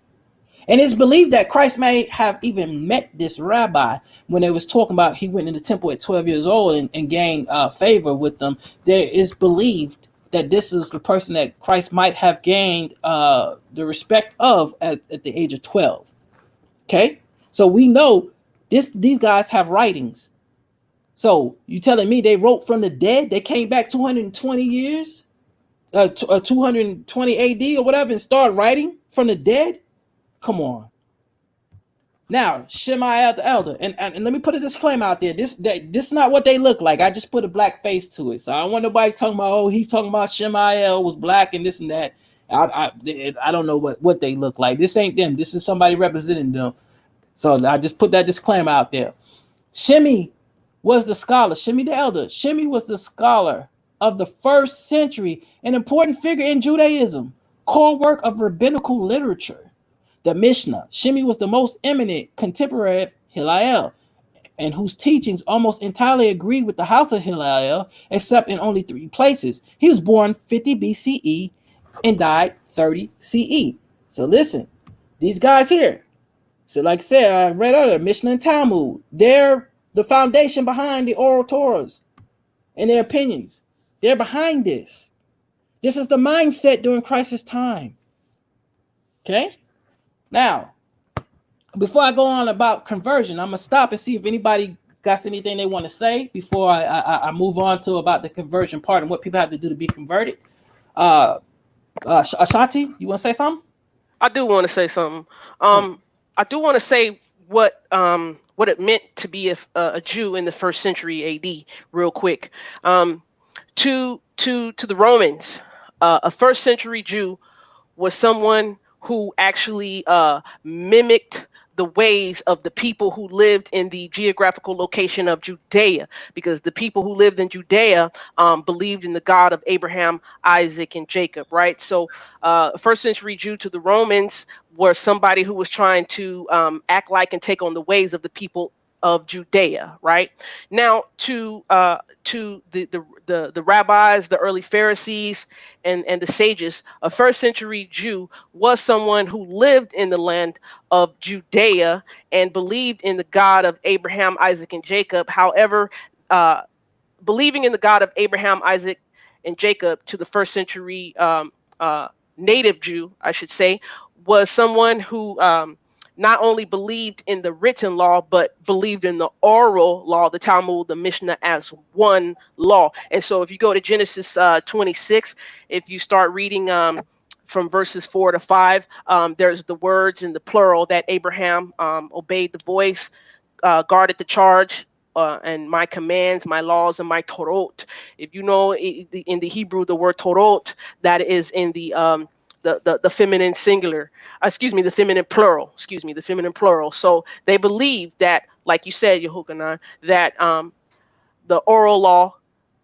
And it's believed that Christ may have even met this rabbi when they was talking about he went in the temple at 12 years old and gained favor with them. There is believed that this is the person that Christ might have gained the respect of at the age of 12. Okay? So we know these guys have writings. So you telling me they wrote from the dead? They came back 220 years, 220 AD or whatever, and started writing from the dead? Come on. Now, Shemaiah the elder, and let me put a disclaimer out there. This is not what they look like. I just put a black face to it. So I don't want nobody talking about, oh, he's talking about Shemaiah was black and this and that. I don't know what they look like. This ain't them. This is somebody representing them. So I just put that disclaimer out there. Shimei was the scholar. Shimei the elder. Shimei was the scholar of the first century, an important figure in Judaism, core work of rabbinical literature. The Mishnah. Shimei was the most eminent contemporary of Hillel, and whose teachings almost entirely agree with the house of Hillel, except in only 3 places. He was born 50 BCE and died 30 CE. So listen, these guys here. So like I said, I read earlier, Mishnah and Talmud. They're the foundation behind the oral Torahs and their opinions. They're behind this. This is the mindset during Christ's time. Okay? Now, before I go on about conversion, I'm going to stop and see if anybody got anything they want to say before I move on to about the conversion part and what people have to do to be converted. Ashanti, you want to say something? I do want to say something. I do want to say what it meant to be a Jew in the first century AD, real quick. To the Romans, a first century Jew was someone who actually mimicked the ways of the people who lived in the geographical location of Judea, because the people who lived in Judea believed in the God of Abraham, Isaac, and Jacob, right? So, first century Jew to the Romans were somebody who was trying to act like and take on the ways of the people of Judea, right? Now, to the rabbis, the early Pharisees, and the sages, a first century Jew was someone who lived in the land of Judea and believed in the God of Abraham, Isaac, and Jacob. However, believing in the God of Abraham, Isaac, and Jacob to the first century native Jew, I should say, was someone who not only believed in the written law, but believed in the oral law, the Talmud, the Mishnah, as one law. And so if you go to Genesis 26, if you start reading from verses 4 to 5, there's the words in the plural that Abraham obeyed the voice, guarded the charge, and my commands, my laws, and my Torot. If you know in the Hebrew, the word Torot, that is in the feminine singular, the feminine plural, the feminine plural. So they believe that, like you said, Yehukanan, that the oral law,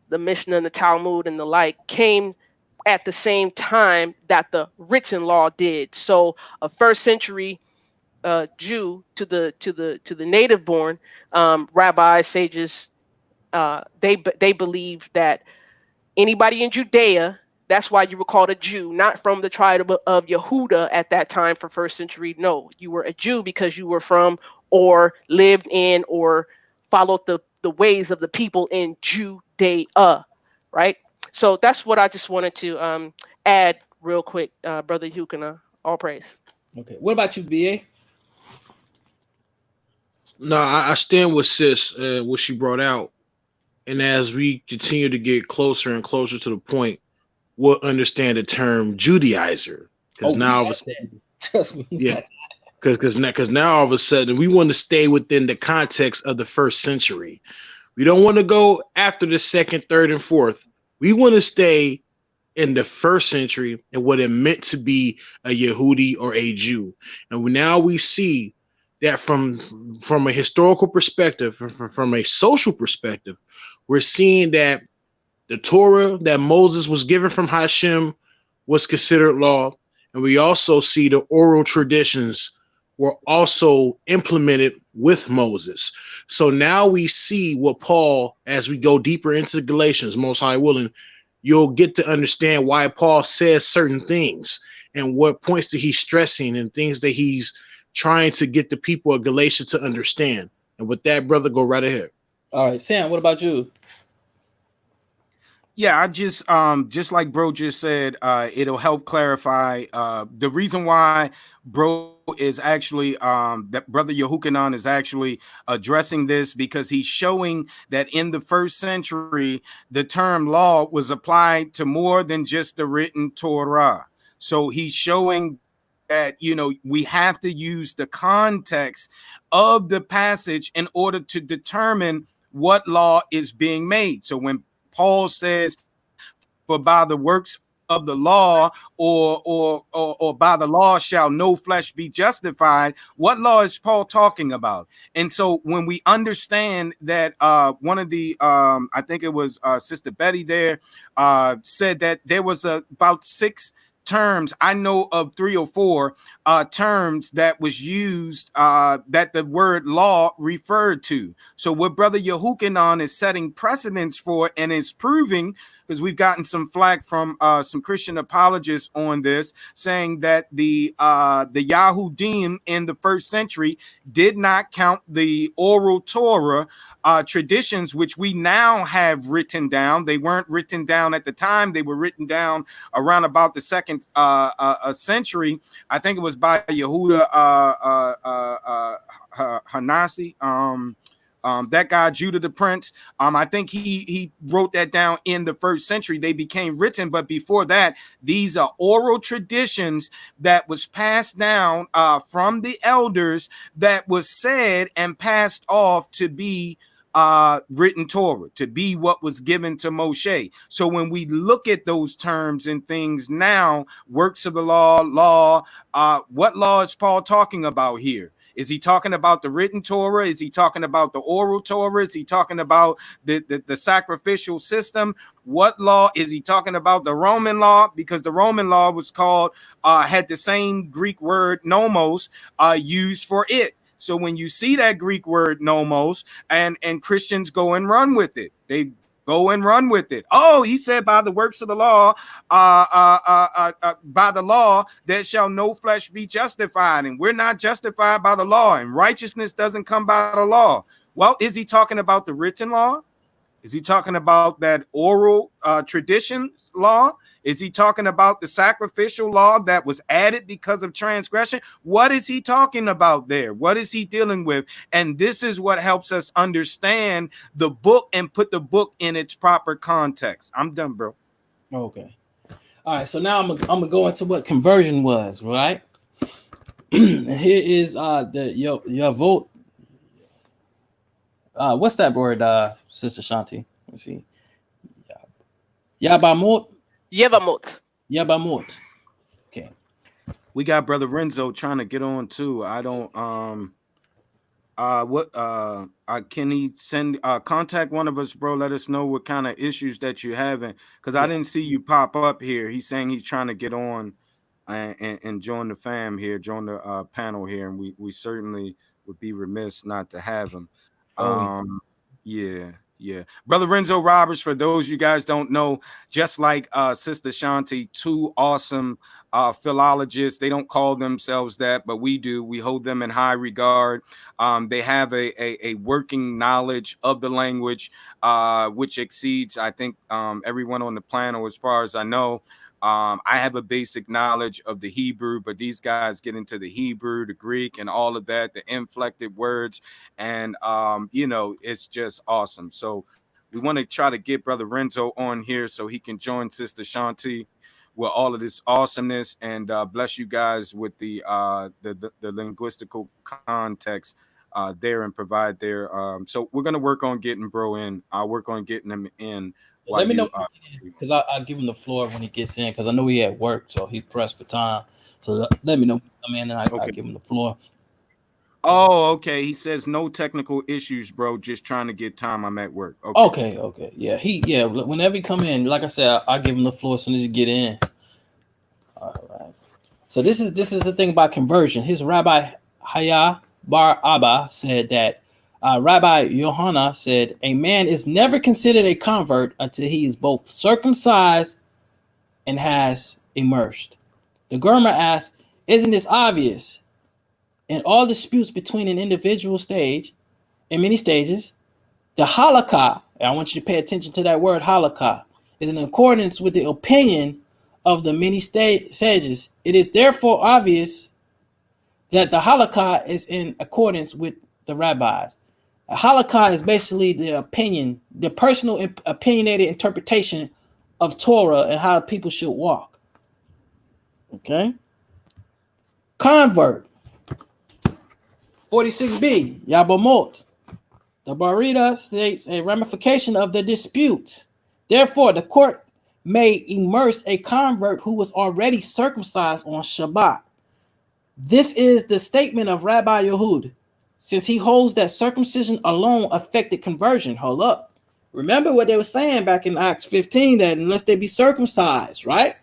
the Mishnah and the Talmud and the like came at the same time that the written law did. So a first century Jew to the native born rabbis, sages, they believe that anybody in Judea, that's why you were called a Jew, not from the tribe of Yehuda at that time for first century. No, you were a Jew because you were from or lived in or followed the ways of the people in Judea, right? So that's what I just wanted to add real quick, Brother Yukana. All praise. Okay. What about you, BA? No, I stand with sis, what she brought out. And as we continue to get closer and closer to the point, we'll understand the term Judaizer. Because now, yeah, because now all of a sudden we want to stay within the context of the first century. We don't want to go after the second, third, and fourth. We want to stay in the first century and what it meant to be a Yehudi or a Jew. And now we see that from a historical perspective, from a social perspective, we're seeing that the Torah that Moses was given from Hashem was considered law. And we also see the oral traditions were also implemented with Moses. So now we see what Paul, as we go deeper into Galatians, most high willing, you'll get to understand why Paul says certain things and what points that he's stressing and things that he's trying to get the people of Galatia to understand. And with that, brother, go right ahead. All right, Sam, what about you? Yeah, I just like bro just said, it'll help clarify the reason why bro is actually that brother Yehukanan is actually addressing this, because he's showing that in the first century the term law was applied to more than just the written Torah. So he's showing that, you know, we have to use the context of the passage in order to determine what law is being made. So when Paul says, for by the works of the law or by the law shall no flesh be justified, what law is Paul talking about? And so when we understand that one of the I think it was Sister Betty there said that there was about 6 terms, I know of 3 or 4 terms that was used that the word law referred to. So what brother Yehukanan is setting precedence for and is proving, because we've gotten some flack from some Christian apologists on this, saying that the Yahudim in the first century did not count the oral Torah traditions, which we now have written down. They weren't written down at the time. They were written down around about the second century. I think it was by Yehuda Hanasi. That guy, Judah the Prince, I think he wrote that down in the first century. They became written, but before that, these are oral traditions that was passed down from the elders, that was said and passed off to be written Torah, to be what was given to Moshe. So when we look at those terms and things now, works of the law, what law is Paul talking about here? Is he talking about the written Torah? Is he talking about the oral Torah? Is he talking about the sacrificial system? What law is he talking about? The Roman law, because the Roman law was called, had the same Greek word nomos used for it. So when you see that Greek word nomos, and Christians go and run with it, they go and run with it. Oh, he said, by the works of the law, by the law, there shall no flesh be justified. And we're not justified by the law, and righteousness doesn't come by the law. Well, is he talking about the written law? Is he talking about that oral tradition law? Is he talking about the sacrificial law that was added because of transgression? What is he talking about there? What is he dealing with? And this is what helps us understand the book and put the book in its proper context. I'm done, bro. Okay. All right. So now I'm gonna go into what conversion was, right? And here is your vote. What's that word, Sister Shanti? Let's see. Yabamot. Yabamot. Okay. We got Brother Renzo trying to get on too. I don't can he send contact one of us, bro? Let us know what kind of issues that you're having, because I didn't see you pop up here. He's saying he's trying to get on and join the fam here, join the panel here, and we certainly would be remiss not to have him. Yeah. Brother Renzo Roberts, for those you guys don't know, just like Sister Shanti, two awesome philologists. They don't call themselves that, but we do. We hold them in high regard. They have a working knowledge of the language, which exceeds, I think, everyone on the panel, as far as I know. I have a basic knowledge of the Hebrew, but these guys get into the Hebrew, the Greek, and all of that, the inflected words. And, it's just awesome. So we want to try to get Brother Renzo on here so he can join Sister Shanti with all of this awesomeness, and bless you guys with the linguistical context there, and provide there. So we're going to work on getting bro in. I'll work on getting him in. Let me know, because I'll give him the floor when he gets in, because I know he at work, so he's pressed for time. So let me know when I come in, and I'll give him the floor. Oh, okay. He says no technical issues, bro. Just trying to get time. I'm at work. Okay. Yeah. Whenever he come in, like I said, I'll give him the floor as soon as you get in. All right. So this is the thing about conversion. His Rabbi Haya Bar Abba said that. Rabbi Yohanan said, a man is never considered a convert until he is both circumcised and has immersed. The Gemara asked, isn't this obvious? In all disputes between an individual stage and many stages, the halakha, and I want you to pay attention to that word halakha, is in accordance with the opinion of the many sages. It is therefore obvious that the halakha is in accordance with the rabbis. A halakha is basically the personal opinionated interpretation of Torah and how people should walk. Okay. Convert. 46b, Yabamot. The Barita states a ramification of the dispute. Therefore, the court may immerse a convert who was already circumcised on Shabbat. This is the statement of Rabbi Yehud, since he holds that circumcision alone affected conversion. Hold up. Remember what they were saying back in Acts 15, that unless they be circumcised, right?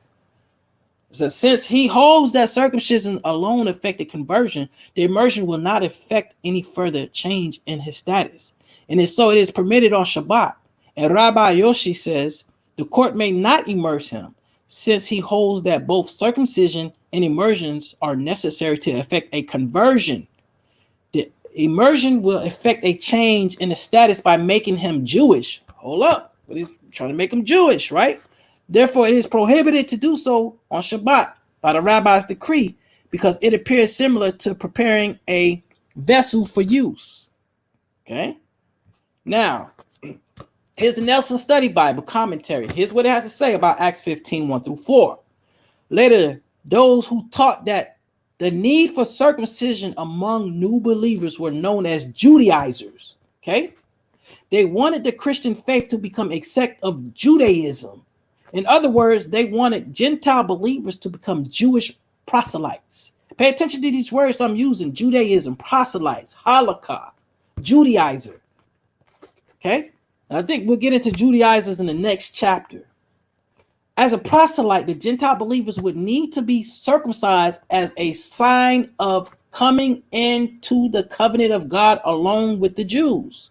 So since he holds that circumcision alone affected conversion, the immersion will not affect any further change in his status. And so it is permitted on Shabbat. And Rabbi Yoshi says the court may not immerse him, since he holds that both circumcision and immersions are necessary to effect a conversion. The immersion will affect a change in the status by making him Jewish. Hold up. But he's trying to make him Jewish, right? Therefore, it is prohibited to do so on Shabbat by the rabbi's decree, because it appears similar to preparing a vessel for use. Okay. Now, here's the Nelson Study Bible commentary. Here's what it has to say about Acts 15, 1-4. Later, those who taught that the need for circumcision among new believers were known as Judaizers. Okay. They wanted the Christian faith to become a sect of Judaism. In other words, they wanted Gentile believers to become Jewish proselytes. Pay attention to these words I'm using: Judaism, proselytes, halakha, Judaizer. Okay? And I think we'll get into Judaizers in the next chapter. As a proselyte, the Gentile believers would need to be circumcised as a sign of coming into the covenant of God along with the Jews.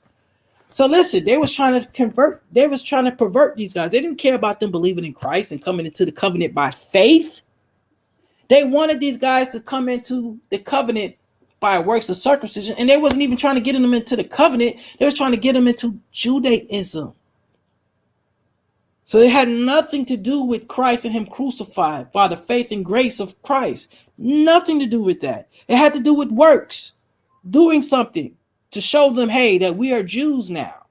So listen, they was trying to pervert these guys. They didn't care about them believing in Christ and coming into the covenant by faith. They wanted these guys to come into the covenant by works of circumcision, and they wasn't even trying to get them into the covenant. They was trying to get them into Judaism. So it had nothing to do with Christ and him crucified by the faith and grace of Christ. Nothing to do with that. It had to do with works, doing something to show them, hey, that we are Jews now.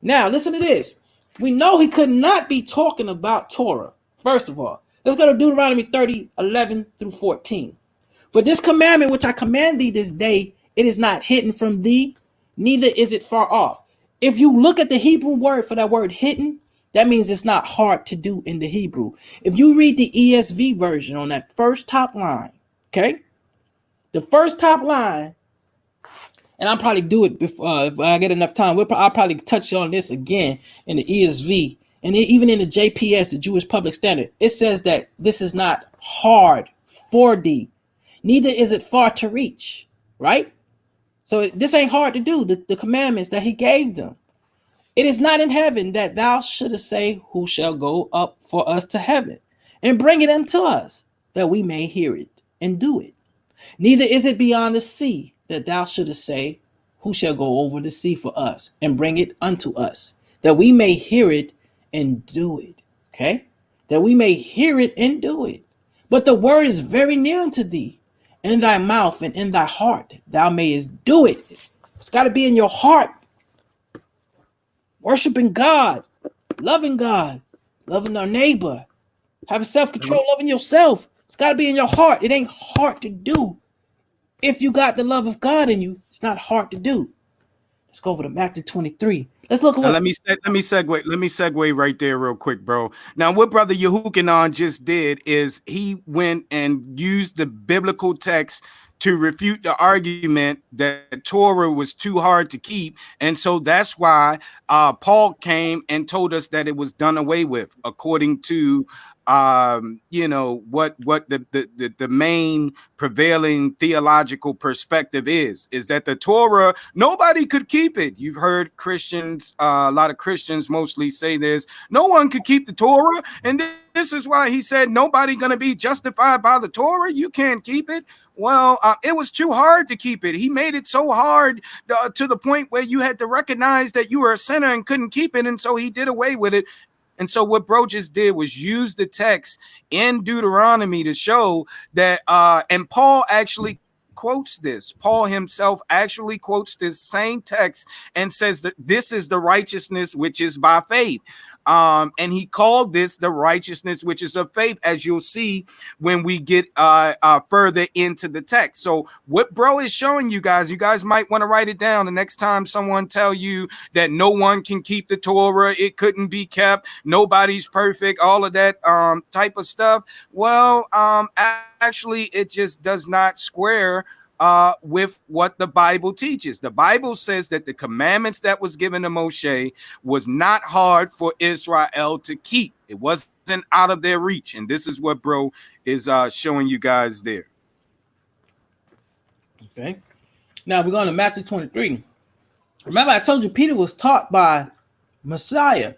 Now, listen to this. We know he could not be talking about Torah. First of all, let's go to Deuteronomy 30, 11 through 14. For this commandment which I command thee this day, it is not hidden from thee, neither is it far off. If you look at the Hebrew word for that word hidden, that means it's not hard to do in the Hebrew. If you read the ESV version on that first top line, okay? The first top line, and I'll probably do it before if I get enough time. I'll probably touch on this again in the ESV and even in the JPS, the Jewish Public Standard. It says that this is not hard for thee, neither is it far to reach, right? So this ain't hard to do, the commandments that he gave them. It is not in heaven that thou shouldest say, who shall go up for us to heaven and bring it unto us, that we may hear it and do it. Neither is it beyond the sea that thou shouldest say, who shall go over the sea for us and bring it unto us, that we may hear it and do it. Okay? That we may hear it and do it. But the word is very near unto thee, in thy mouth and in thy heart, thou mayest do it. It's got to be in your heart. Worshiping God, loving our neighbor, having self-control, loving yourself. It's got to be in your heart. It ain't hard to do. If you got the love of God in you, it's not hard to do. Let's go over to Matthew 23. Let's look at what. Let me segue right there real quick, bro. Now, what Brother Yehukanan just did is he went and used the biblical text to refute the argument that Torah was too hard to keep. And so that's why Paul came and told us that it was done away with, according to what the main prevailing theological perspective is that the Torah, nobody could keep it. You've heard Christians, a lot of Christians mostly say this: no one could keep the Torah, and this is why he said nobody gonna be justified by the Torah. You can't keep it. Well, it was too hard to keep it. He made it so hard to the point where you had to recognize that you were a sinner and couldn't keep it, and so he did away with it. And so what bro just did was use the text in Deuteronomy to show that, and Paul actually quotes this. Paul himself actually quotes this same text and says that this is the righteousness which is by faith. And he called this the righteousness which is of faith, as you'll see when we get further into the text. So what bro is showing you guys might want to write it down the next time someone tell you that no one can keep the Torah, it couldn't be kept, nobody's perfect, all of that type of stuff. Well, actually, it just does not square with what the Bible teaches. The Bible says that the commandments that was given to Moshe was not hard for Israel to keep. It wasn't out of their reach. And this is what bro is showing you guys there. Okay. Now we're going to Matthew 23. Remember, I told you Peter was taught by Messiah.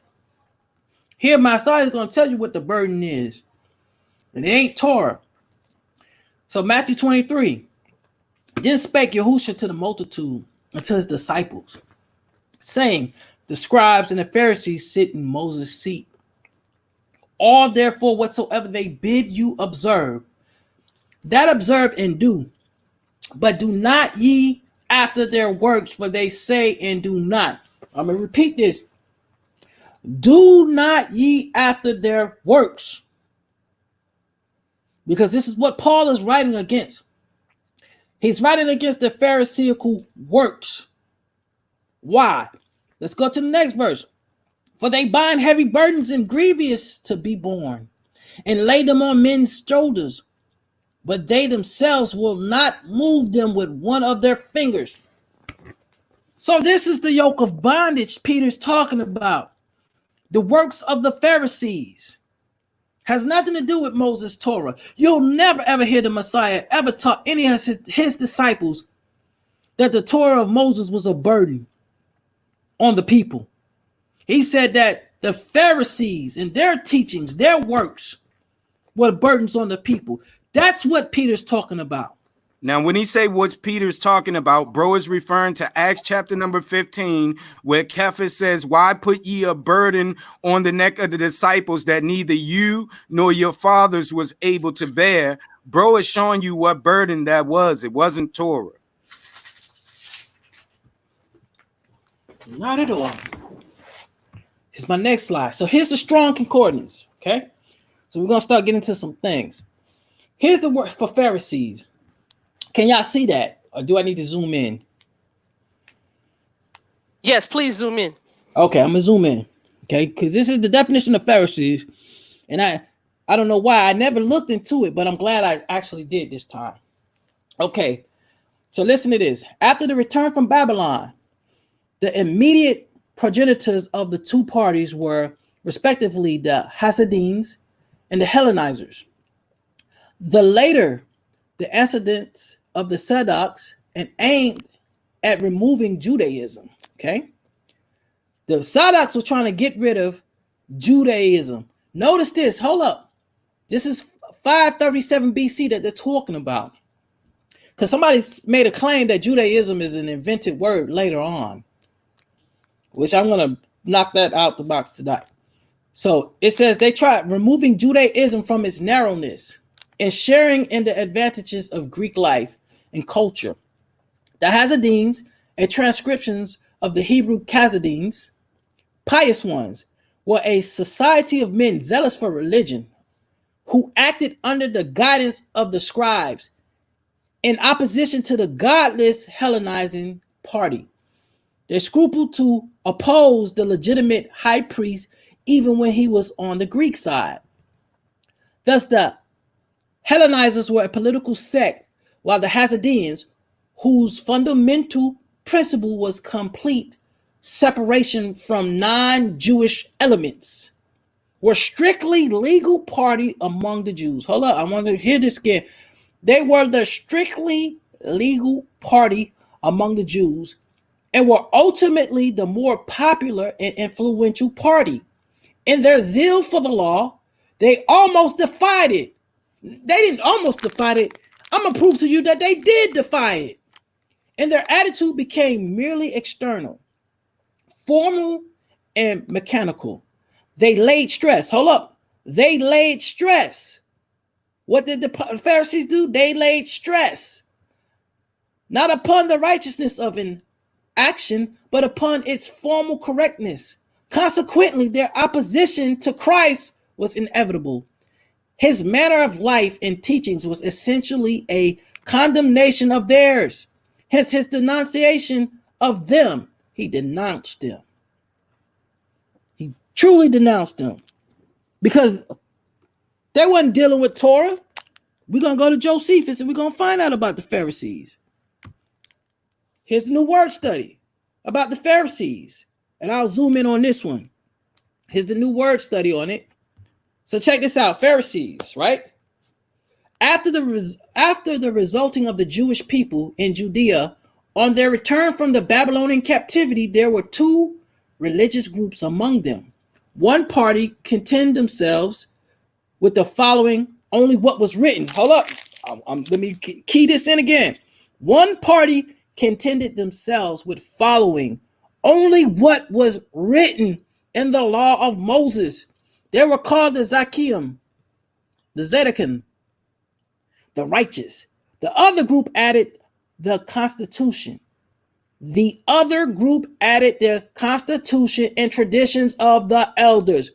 Here, Messiah is going to tell you what the burden is. And it ain't Torah. So Matthew 23. Then spake Yahusha to the multitude and to his disciples, saying, the scribes and the Pharisees sit in Moses' seat. All therefore whatsoever they bid you observe, that observe and do. But do not ye after their works, for they say and do not. I'm going to repeat this. Do not ye after their works. Because this is what Paul is writing against. He's writing against the Pharisaical works. Why? Let's go to the next verse. For they bind heavy burdens and grievous to be borne, and lay them on men's shoulders, but they themselves will not move them with one of their fingers. So this is the yoke of bondage Peter's talking about. The works of the Pharisees has nothing to do with Moses' Torah. You'll never ever hear the Messiah ever taught any of his disciples that the Torah of Moses was a burden on the people. He said that the Pharisees and their teachings, their works, were burdens on the people. That's what Peter's talking about. Now, when he say what Peter's talking about, bro is referring to Acts chapter number 15, where Cephas says, why put ye a burden on the neck of the disciples that neither you nor your fathers was able to bear? Bro is showing you what burden that was. It wasn't Torah. Not at all. Here's my next slide. So here's the strong concordance, okay? So we're going to start getting into some things. Here's the word for Pharisees. Can y'all see that? Or do I need to zoom in? Yes, please zoom in. Okay, I'm going to zoom in, okay? Because this is the definition of Pharisees. And I don't know why. I never looked into it, but I'm glad I actually did this time. Okay, so listen to this. After the return from Babylon, the immediate progenitors of the two parties were respectively the Hasidim and the Hellenizers. The later, the antecedents of the Sadocs, and aimed at removing Judaism. Okay, the Sadocs were trying to get rid of Judaism. Notice this. Hold up. This is 537 BC that they're talking about. Because somebody made a claim that Judaism is an invented word later on, which I'm going to knock that out the box tonight. So it says they tried removing Judaism from its narrowness and sharing in the advantages of Greek life and culture. The Hasidim, and transcriptions of the Hebrew Chassidim, pious ones, were a society of men zealous for religion who acted under the guidance of the scribes in opposition to the godless Hellenizing party. They scrupled to oppose the legitimate high priest even when he was on the Greek side. Thus, the Hellenizers were a political sect, while the Hasidim, whose fundamental principle was complete separation from non-Jewish elements, were strictly legal party among the Jews. Hold up, I want to hear this again. They were the strictly legal party among the Jews and were ultimately the more popular and influential party. In their zeal for the law, they almost defied it. They didn't almost defy it. I'm going to prove to you that they did defy it. And their attitude became merely external, formal, and mechanical. They laid stress. Hold up. They laid stress. What did the Pharisees do? They laid stress, not upon the righteousness of an action, but upon its formal correctness. Consequently, their opposition to Christ was inevitable. His manner of life and teachings was essentially a condemnation of theirs. Hence his denunciation of them. He denounced them. He truly denounced them because they wasn't dealing with Torah. We're going to go to Josephus and we're going to find out about the Pharisees. Here's the new word study about the Pharisees. And I'll zoom in on this one. Here's the new word study on it. So check this out, Pharisees, right? After the resulting of the Jewish people in Judea, on their return from the Babylonian captivity, there were two religious groups among them. One party contend themselves with the following, only what was written. Hold up, let me key this in again. One party contended themselves with following only what was written in the law of Moses. They were called the Zakim, the Zedekim, the righteous. The other group added the Constitution. The other group added the Constitution and traditions of the elders.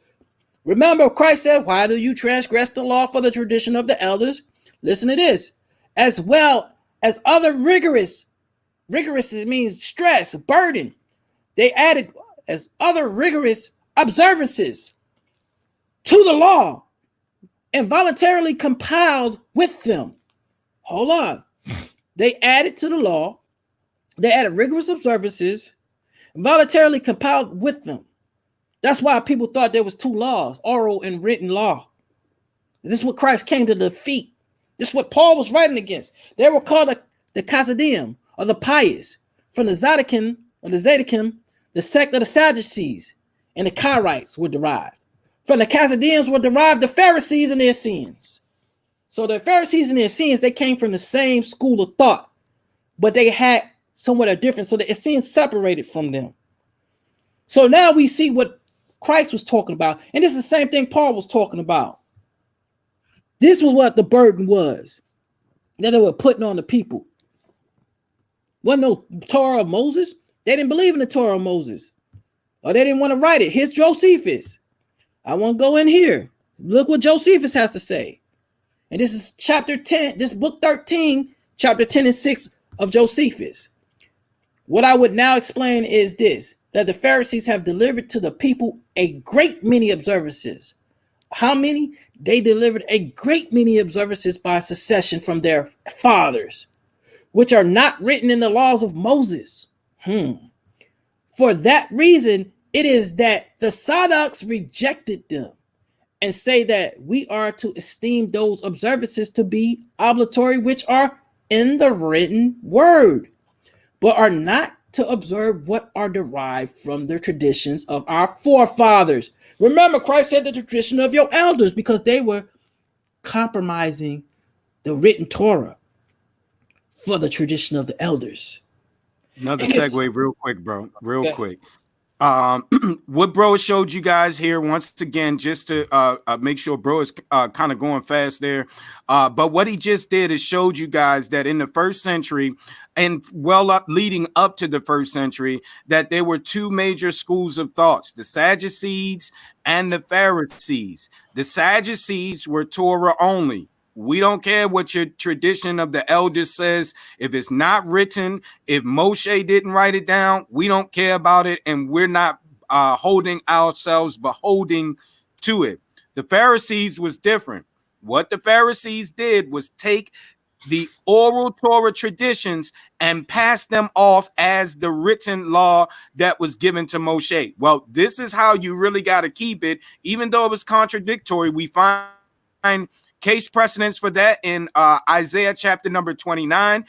Remember, Christ said, why do you transgress the law for the tradition of the elders? Listen to this. As well as other rigorous, it means stress, burden. They added as other rigorous observances to the law and voluntarily compiled with them. Hold on. They added to the law. They added rigorous observances, voluntarily compiled with them. That's why people thought there was two laws, oral and written law. This is what Christ came to defeat. This is what Paul was writing against. They were called the Chassidim, or the pious, from the Zadokim, the sect of the Sadducees, and the Karites were derived. From the Chassidims were derived the Pharisees and the Essenes. So the Pharisees and the Essenes, they came from the same school of thought, but they had somewhat a difference. So the Essenes separated from them. So now we see what Christ was talking about. And this is the same thing Paul was talking about. This was what the burden was that they were putting on the people. Wasn't no Torah of Moses. They didn't believe in the Torah of Moses, or they didn't want to write it. Here's Josephus. I want to go in here. Look what Josephus has to say. And this is chapter 10, this book 13, chapter 10 and 6 of Josephus. What I would now explain is this, that the Pharisees have delivered to the people a great many observances. How many? They delivered a great many observances by secession from their fathers, which are not written in the laws of Moses. For that reason, it is that the Sadoks rejected them and say that we are to esteem those observances to be obligatory, which are in the written word, but are not to observe what are derived from the traditions of our forefathers. Remember, Christ said the tradition of your elders, because they were compromising the written Torah for the tradition of the elders. Another segue real quick, bro. Real quick. What bro showed you guys here once again, just to make sure bro is kind of going fast there. But what he just did is showed you guys that in the first century and leading up to the first century, that there were two major schools of thoughts, the Sadducees and the Pharisees. The Sadducees were Torah only. We don't care what your tradition of the elders says. If it's not written, if Moshe didn't write it down, we don't care about it, and we're not holding ourselves beholding to it. The Pharisees was different. What the Pharisees did was take the oral Torah traditions and pass them off as the written law that was given to Moshe. Well, this is how you really got to keep it. Even though it was contradictory, we find case precedents for that in Isaiah chapter number 29,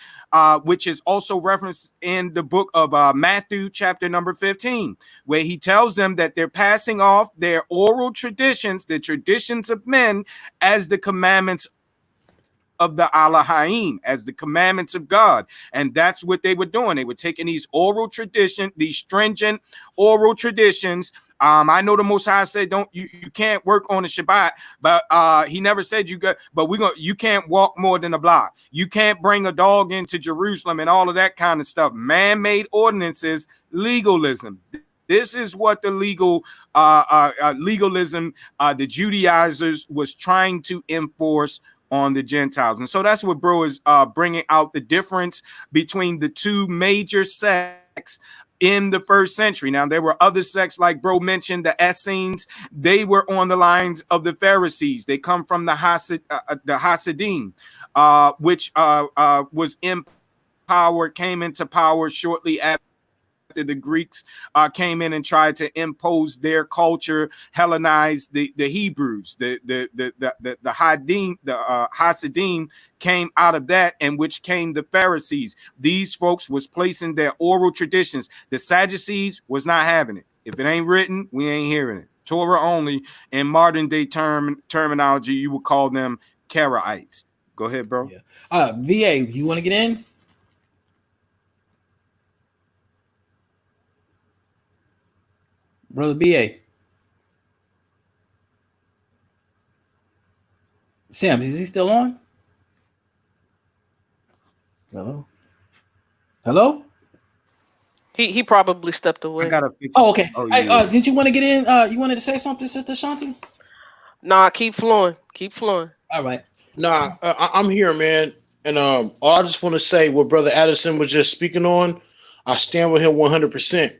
which is also referenced in the book of Matthew chapter number 15, where he tells them that they're passing off their oral traditions, the traditions of men, as the commandments of the Elohim, as the commandments of God. And that's what they were doing. They were taking these oral traditions, these stringent oral traditions. I know the Most High said, you can't work on the Shabbat, but he never said you can't walk more than a block. You can't bring a dog into Jerusalem and all of that kind of stuff. Man-made ordinances, legalism. This is what the legalism, the Judaizers was trying to enforce on the Gentiles. And so that's what bro is bringing out, the difference between the two major sects in the first century. Now, there were other sects, like bro mentioned, the Essenes. They were on the lines of the Pharisees. They come from the Hasidim, which was in power, came into power shortly after the Greeks came in and tried to impose their culture, Hellenize the Hebrews. The Hasidim came out of that, and which came the Pharisees. These folks was placing their oral traditions. The Sadducees was not having it. If it ain't written, we ain't hearing it. Torah only. In modern day terminology, you would call them Karaites. Go ahead, bro. Yeah. VA, you want to get in? Brother BA. Sam, is he still on? Hello? He probably stepped away. I gotta fix Oh, okay. Oh, yeah. Did you want to get in? You wanted to say something, Sister Shanti? Nah, keep flowing. Keep flowing. All right. Nah, I'm here, man. And all I just want to say, what Brother Addison was just speaking on, I stand with him 100%.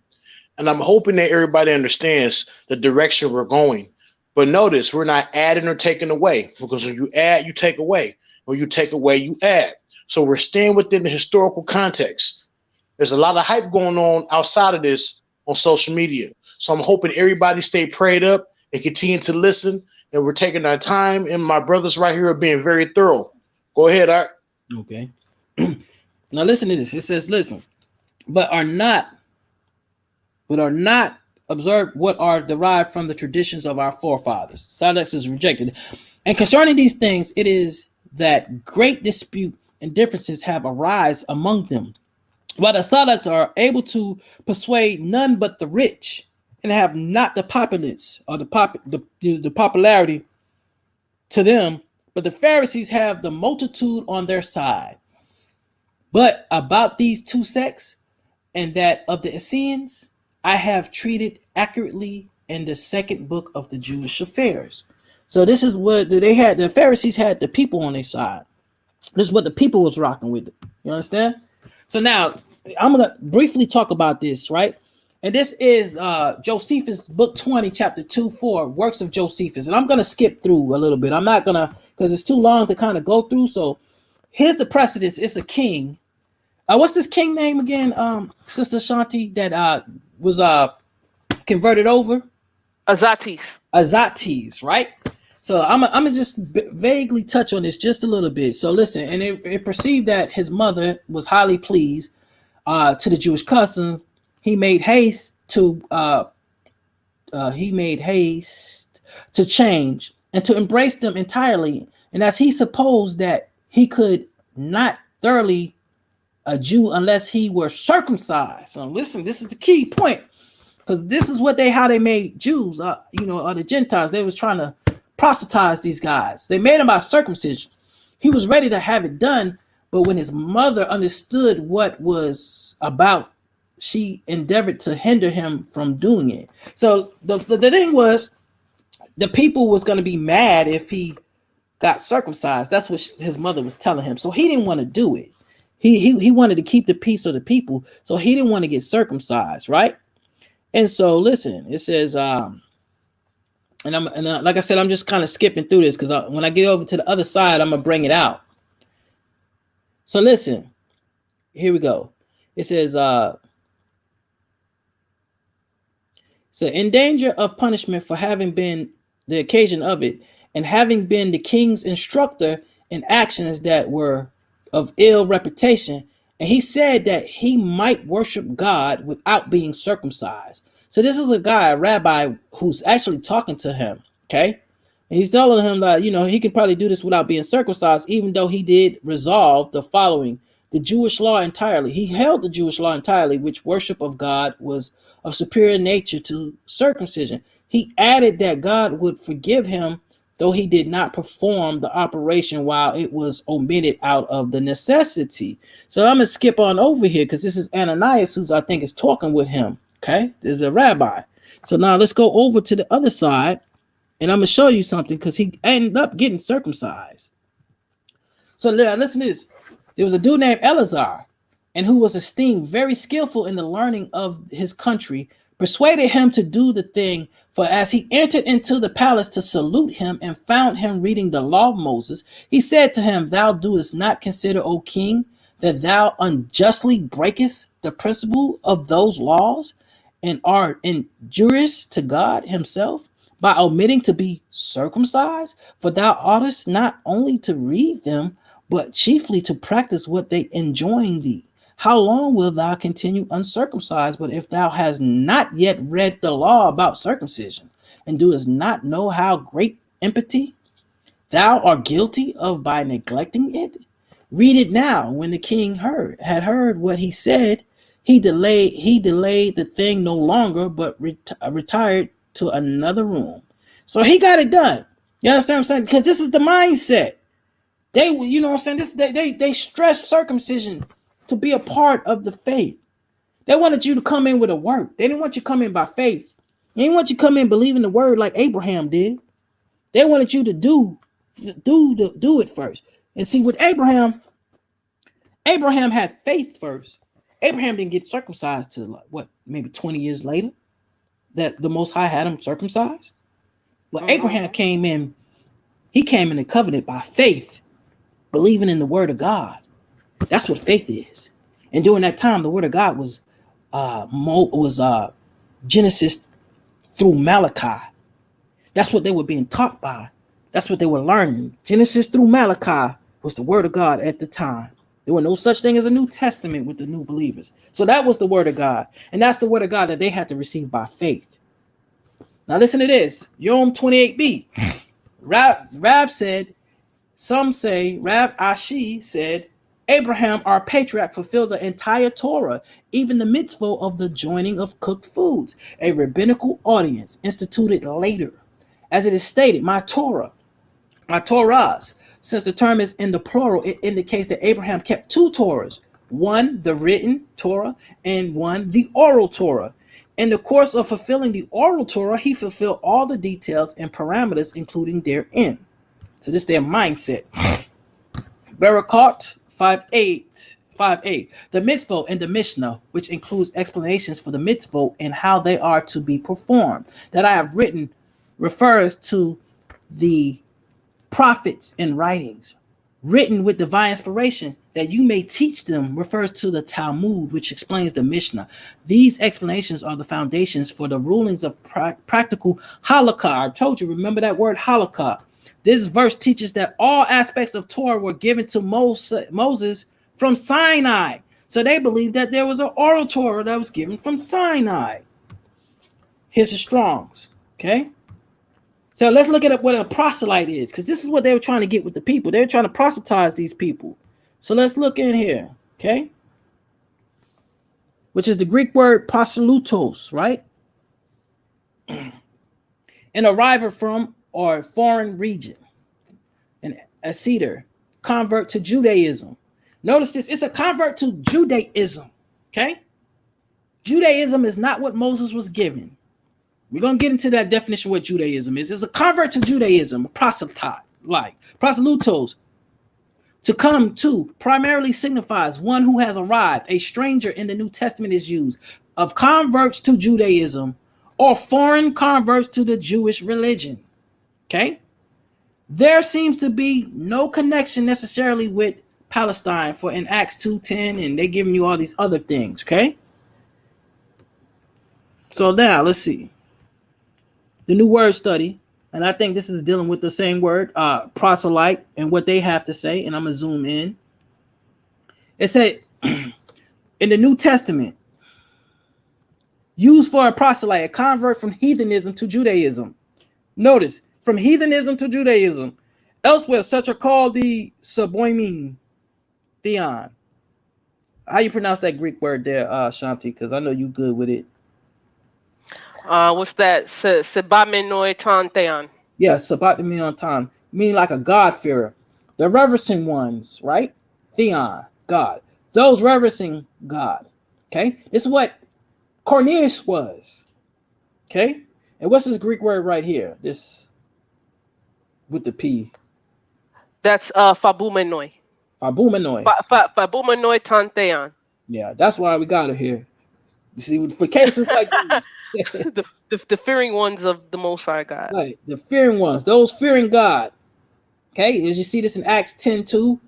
And I'm hoping that everybody understands the direction we're going. But notice we're not adding or taking away, because when you add, you take away. When you take away, you add. So we're staying within the historical context. There's a lot of hype going on outside of this on social media. So I'm hoping everybody stay prayed up and continue to listen. And we're taking our time. And my brothers right here are being very thorough. Go ahead, Art. Okay. Now listen to this. It says, listen, but are not observed what are derived from the traditions of our forefathers. Silex is rejected. And concerning these things, it is that great dispute and differences have arisen among them, while the Silex are able to persuade none but the rich, and have not the populace or the popularity to them, but the Pharisees have the multitude on their side. But about these two sects and that of the Essenes, I have treated accurately in the second book of the Jewish affairs. So this is what they had. The Pharisees had the people on their side. This is what the people was rocking with. You understand? So now I'm going to briefly talk about this, right? And this is Josephus, book 20, chapter 2-4, works of Josephus. And I'm going to skip through a little bit. I'm not going to, because it's too long to kind of go through. So here's the precedence. It's a king. What's this king name again, Sister Shanti, that was converted over? Azatis, right? So I'm gonna just vaguely touch on this just a little bit. So listen, and it perceived that his mother was highly pleased to the Jewish custom. He made haste to change and to embrace them entirely. And as he supposed that he could not thoroughly a Jew unless he were circumcised. So listen, this is the key point, because this is how they made Jews, or the Gentiles. They was trying to proselytize these guys. They made him by circumcision. He was ready to have it done, but when his mother understood what was about, she endeavored to hinder him from doing it. So the thing was, the people was going to be mad if he got circumcised. That's what his mother was telling him. So he didn't want to do it. He wanted to keep the peace of the people, so he didn't want to get circumcised, right? And so listen, it says, like I said, I'm just kind of skipping through this because when I get over to the other side, I'm gonna bring it out. So listen, here we go. It says, so in danger of punishment for having been the occasion of it, and having been the king's instructor in actions that were of ill reputation, and he said that he might worship God without being circumcised. So this is a guy, a rabbi, who's actually talking to him, okay? And he's telling him that, he can probably do this without being circumcised, even though he did resolve the following: the Jewish law entirely. He held the Jewish law entirely, which worship of God was of superior nature to circumcision. He added that God would forgive him though he did not perform the operation while it was omitted out of the necessity. So I'm going to skip on over here because this is Ananias, who's I think is talking with him. Okay, this is a rabbi. So now let's go over to the other side, and I'm going to show you something because he ended up getting circumcised. So listen to this. There was a dude named Eleazar, and who was esteemed very skillful in the learning of his country, persuaded him to do the thing. For as he entered into the palace to salute him and found him reading the law of Moses, he said to him, "Thou doest not consider, O king, that thou unjustly breakest the principle of those laws and art injurious to God himself by omitting to be circumcised? For thou oughtest not only to read them, but chiefly to practice what they enjoin thee. How long wilt thou continue uncircumcised? But if thou hast not yet read the law about circumcision, and doest not know how great impiety thou art guilty of by neglecting it? Read it now." When the king had heard what he said, he delayed the thing no longer, but retired to another room. So he got it done. You understand what I'm saying? Because this is the mindset. They, they stress circumcision to be a part of the faith. They wanted you to come in with a work. They didn't want you to come in by faith. They didn't want you to come in believing the word like Abraham did. They wanted you to do it first. And see, with Abraham had faith first, Abraham didn't get circumcised till like, what, maybe 20 years later that the Most High had him circumcised. But Abraham came in, he came in the covenant by faith, believing in the word of God. That's what faith is. And during that time, the word of God was Genesis through Malachi. That's what they were being taught by. That's what they were learning. Genesis through Malachi was the word of God at the time. There was no such thing as a New Testament with the new believers. So that was the word of God. And that's the word of God that they had to receive by faith. Now listen to this. Yom 28b. Rav said, some say, Rav Ashi said, Abraham, our patriarch, fulfilled the entire Torah, even the mitzvah of the joining of cooked foods, a rabbinical audience instituted later. As it is stated, my Torahs. Since the term is in the plural, it indicates that Abraham kept two Torahs, one the written Torah and one the oral Torah. In the course of fulfilling the oral Torah, he fulfilled all the details and parameters, including therein. So this is their mindset. Barakot 5:8. The mitzvah in the Mishnah, which includes explanations for the mitzvah and how they are to be performed, that I have written, refers to the prophets and writings written with divine inspiration that you may teach them, refers to the Talmud, which explains the Mishnah. These explanations are the foundations for the rulings of practical halakha. I told you, remember that word halakha. This verse teaches that all aspects of Torah were given to Moses from Sinai. So they believed that there was an oral Torah that was given from Sinai. Here's the Strong's, okay? So let's look at what a proselyte is, because this is what they were trying to get with the people. They were trying to proselytize these people. So let's look in here, okay? Which is the Greek word proselytos, right? An arrival from or foreign region. An asceter, convert to Judaism. Notice this, it's a convert to Judaism, okay? Judaism is not what Moses was given. We're going to get into that definition of what Judaism is. It's a convert to Judaism, a proselyte, like proselytos. To come to primarily signifies one who has arrived. A stranger in the New Testament is used of converts to Judaism or foreign converts to the Jewish religion. Okay? There seems to be no connection necessarily with Palestine for in Acts 2:10, and they're giving you all these other things. Okay? So now let's see. The new word study, and I think this is dealing with the same word, proselyte, and what they have to say, and I'm going to zoom in. It said, in the New Testament, used for a proselyte, a convert from heathenism to Judaism. Notice, from heathenism to Judaism. Elsewhere, such are called the Saboimim, Theon. How you pronounce that Greek word there, Shanti? Because I know you good with it. What's that? Sebamenoi Tantheon. Yeah, Sabat Tan, meaning like a God-fearer. The reverencing ones, right? Theon, God. Those reverencing God. Okay? This is what Cornelius was. Okay? And what's this Greek word right here? This with the P. That's Fabumenoi. Fabumenoi. Fabumenoi Tantheon. Yeah, that's why we got it here. You see, for cases like the fearing ones of the Most High God. Right, the fearing ones, those fearing God. Okay, as you see this in Acts 10:2,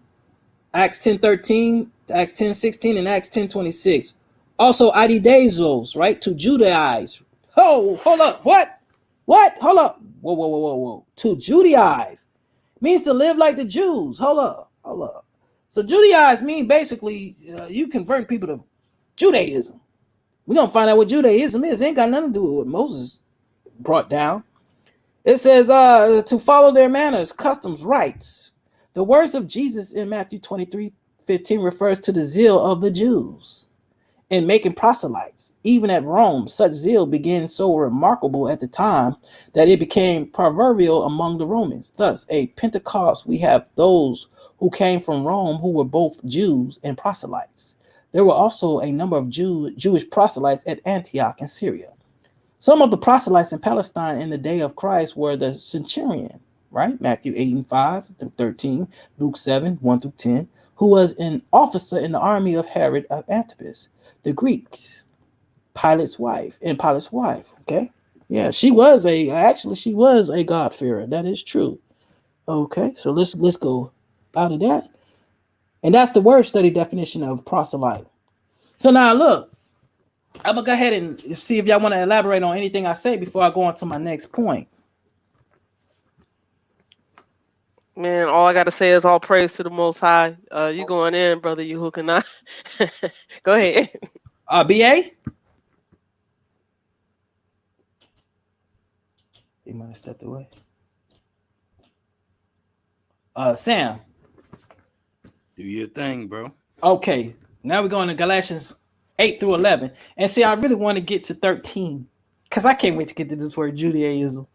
Acts 10:13, Acts 10:16, and Acts 10:26. Also, Adidazos, right, to Judaize. Oh, hold up, what? Hold up. Whoa. To Judaize means to live like the Jews. Hold up. So Judaize means basically you convert people to Judaism. We're going to find out what Judaism is. It ain't got nothing to do with what Moses brought down. It says to follow their manners, customs, rites. The words of Jesus in Matthew 23:15 refers to the zeal of the Jews in making proselytes. Even at Rome, such zeal began so remarkable at the time that it became proverbial among the Romans. Thus, at Pentecost, we have those who came from Rome who were both Jews and proselytes. There were also a number of Jewish proselytes at Antioch in Syria. Some of the proselytes in Palestine in the day of Christ were the centurion, right? Matthew 8:5-13, Luke 7:1-10, who was an officer in the army of Herod of Antipas, the Greeks, Pilate's wife, okay? Yeah, she was a God-fearer. That is true. Okay, so let's go out of that. And that's the word study definition of proselyte. So now look, I'm gonna go ahead and see if y'all want to elaborate on anything I say before I go on to my next point. Man, all I gotta say is all praise to the Most High. You going in, brother? You hooking up? Go ahead. BA? He might have stepped away. Sam. Do your thing, bro. Okay, now we're going to Galatians 8-11. And see, I really want to get to 13 because I can't wait to get to this word Judaism.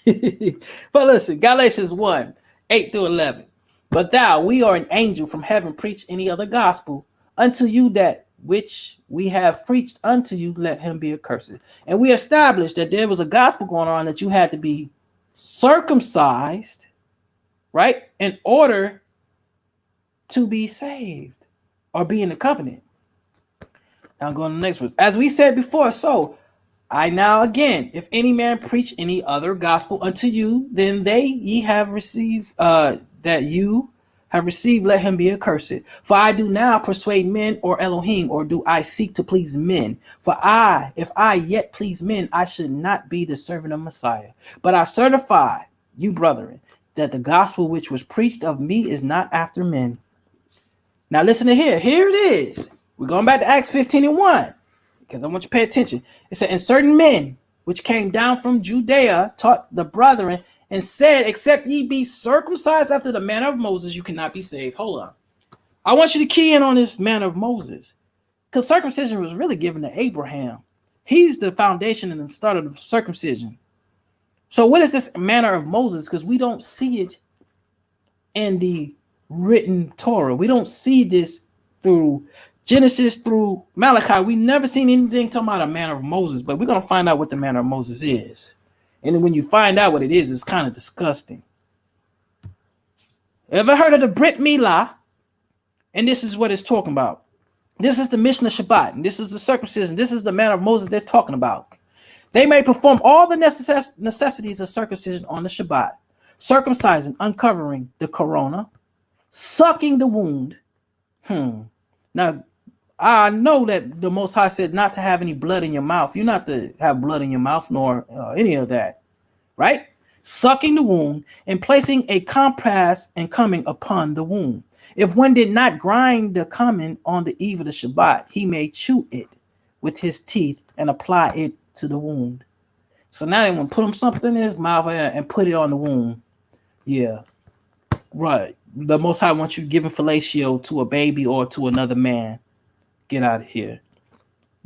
But listen, Galatians 1:8-11. But thou, we are an angel from heaven, preach any other gospel unto you that which we have preached unto you, let him be accursed. And we established that there was a gospel going on that you had to be circumcised, right, in order to be saved or be in the covenant. Now going to the next one. As we said before, so I now again, if any man preach any other gospel unto you, then ye have received, that you have received, let him be accursed. For I do now persuade men or Elohim, or do I seek to please men? For if I yet please men, I should not be the servant of Messiah. But I certify you, brethren, that the gospel which was preached of me is not after men. Now listen to here. Here it is. We're going back to Acts 15:1. Because I want you to pay attention. It said, and certain men which came down from Judea taught the brethren and said, except ye be circumcised after the manner of Moses, you cannot be saved. Hold on. I want you to key in on this manner of Moses. Because circumcision was really given to Abraham. He's the foundation and the start of the circumcision. So what is this manner of Moses? Because we don't see it in the written Torah. We don't see this through Genesis through Malachi. We never seen anything talking about a manner of Moses, but we're going to find out what the manner of Moses is. And then when you find out what it is, it's kind of disgusting. Ever heard of the Brit Milah? And this is what it's talking about. This is the Mishnah Shabbat, and this is the circumcision. This is the manner of Moses they're talking about. They may perform all the necessities of circumcision on the Shabbat, circumcising, uncovering the corona, sucking the wound. Now, I know that the Most High said not to have any blood in your mouth. You're not to have blood in your mouth nor any of that, right? Sucking the wound and placing a compress and coming upon the wound. If one did not grind the cumin on the eve of the Shabbat, he may chew it with his teeth and apply it to the wound. So now they want to put him something in his mouth and put it on the wound. Yeah, right. The Most High wants you giving fellatio to a baby or to another man. Get out of here.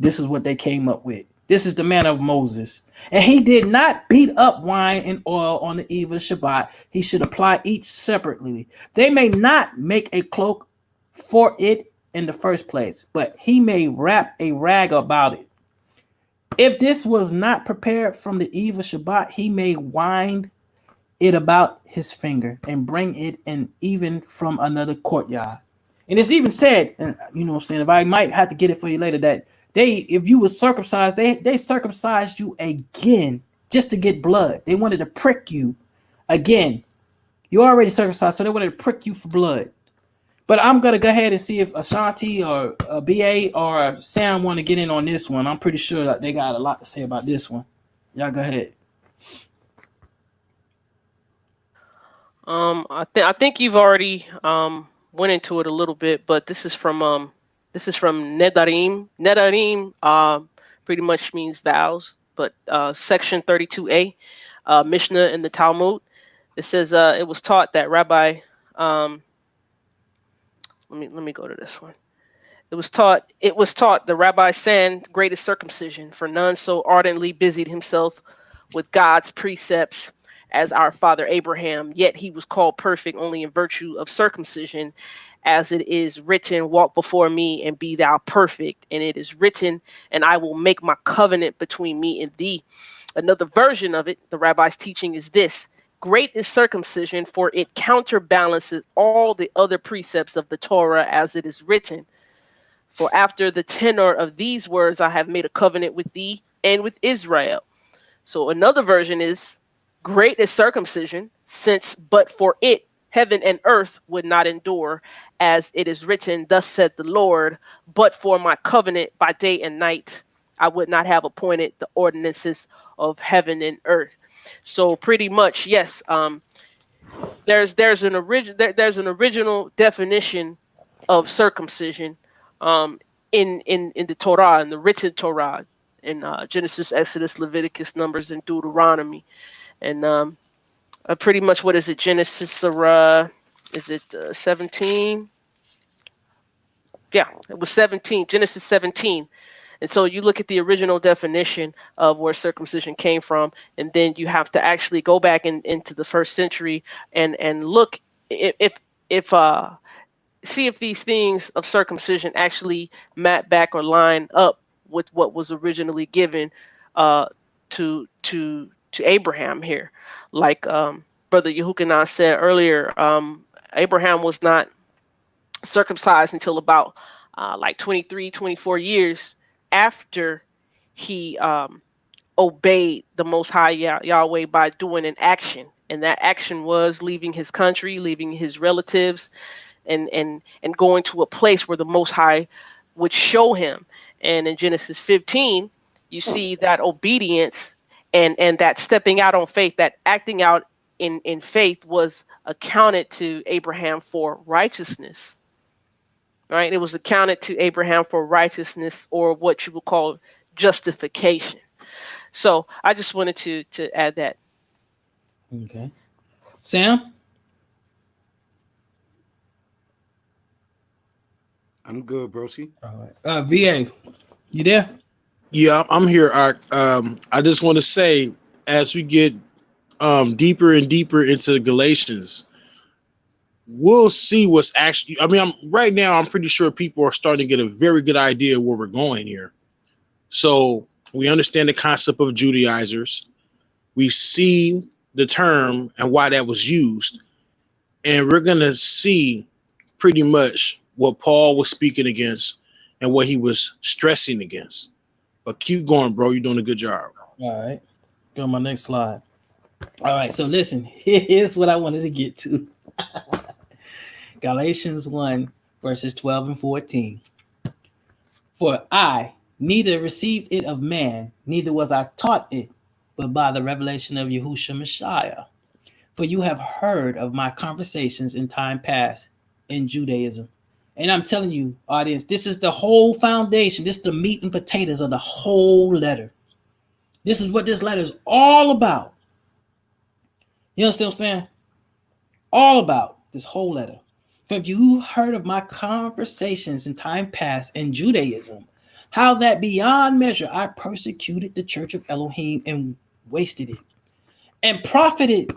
This is what they came up with. This is the manner of Moses. And he did not beat up wine and oil on the eve of the Shabbat. He should apply each separately. They may not make a cloak for it in the first place, but he may wrap a rag about it. If this was not prepared from the eve of Shabbat, he may wind it about his finger and bring it in even from another courtyard. And it's even said, and you know what I'm saying, if I might have to get it for you later, that if you were circumcised, they circumcised you again just to get blood. They wanted to prick you again. You already circumcised, so they wanted to prick you for blood. But I'm going to go ahead and see if Ashanti or BA or Sam want to get in on this one. I'm pretty sure that they got a lot to say about this one. Y'all go ahead. I think you've already went into it a little bit, but this is from Nedarim. Nedarim pretty much means vows, but section 32a, Mishnah in the Talmud. It says it was taught that Rabbi. Let me go to this one. It was taught the Rabbi San greatest circumcision, for none so ardently busied himself with God's precepts as our father Abraham, yet he was called perfect only in virtue of circumcision, as it is written, walk before me and be thou perfect. And it is written, and I will make my covenant between me and thee. Another version of it, the rabbi's teaching, is this: Great is circumcision, for it counterbalances all the other precepts of the Torah, as it is written. For after the tenor of these words, I have made a covenant with thee and with Israel. So another version is, great is circumcision, since but for it heaven and earth would not endure, as it is written, thus said the Lord, but for my covenant by day and night, I would not have appointed the ordinances of heaven and earth. So pretty much, yes, there's an original definition of circumcision in the Torah, in the written Torah, in Genesis, Exodus, Leviticus, Numbers, and Deuteronomy. And pretty much, what is it? Genesis, is it 17? Yeah, it was 17, Genesis 17. And so you look at the original definition of where circumcision came from, and then you have to actually go back into the first century and look if see if these things of circumcision actually map back or line up with what was originally given to Abraham here. Like Brother Yehukanan said earlier, Abraham was not circumcised until about like 23, 24 years after he obeyed the Most High Yahweh by doing an action. And that action was leaving his country, leaving his relatives, and going to a place where the Most High would show him. And in Genesis 15, you see that obedience and that stepping out on faith, that acting out in faith was accounted to Abraham for righteousness. Right? It was accounted to Abraham for righteousness, or what you would call justification. So I just wanted to add that. Okay. Sam? I'm good, broski. All right. VA, you there? Yeah, I'm here. I just want to say, as we get deeper and deeper into Galatians, we'll see what's actually. I mean, right now, I'm pretty sure people are starting to get a very good idea where we're going here. So we understand the concept of Judaizers. We see the term and why that was used, and we're gonna see pretty much what Paul was speaking against and what he was stressing against. But keep going, bro. You're doing a good job. All right. Go to my next slide. All right. So listen, here's what I wanted to get to. Galatians 1, verses 12 and 14. For I neither received it of man, neither was I taught it, but by the revelation of Yahushua Messiah. For you have heard of my conversations in time past in Judaism. And I'm telling you, audience, this is the whole foundation. This is the meat and potatoes of the whole letter. This is what this letter is all about. You understand what I'm saying? All about this whole letter. For if you heard of my conversations in time past in Judaism, how that beyond measure I persecuted the church of Elohim and wasted it, and profited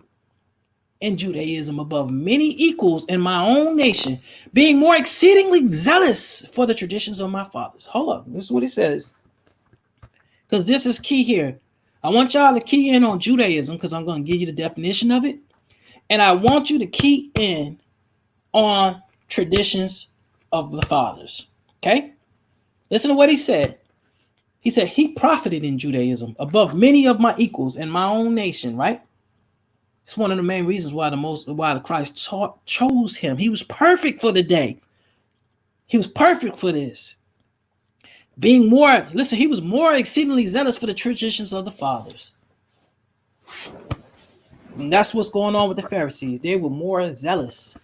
in Judaism above many equals in my own nation, being more exceedingly zealous for the traditions of my fathers. Hold up, this is what it says. Because this is key here. I want y'all to key in on Judaism, because I'm going to give you the definition of it. And I want you to key in on traditions of the fathers. Okay? Listen to what he said. He said he profited in Judaism above many of my equals in my own nation, right? It's one of the main reasons why the Christ chose him. He was perfect for the day. He was perfect for this. He was more exceedingly zealous for the traditions of the fathers. And that's what's going on with the Pharisees. They were more zealous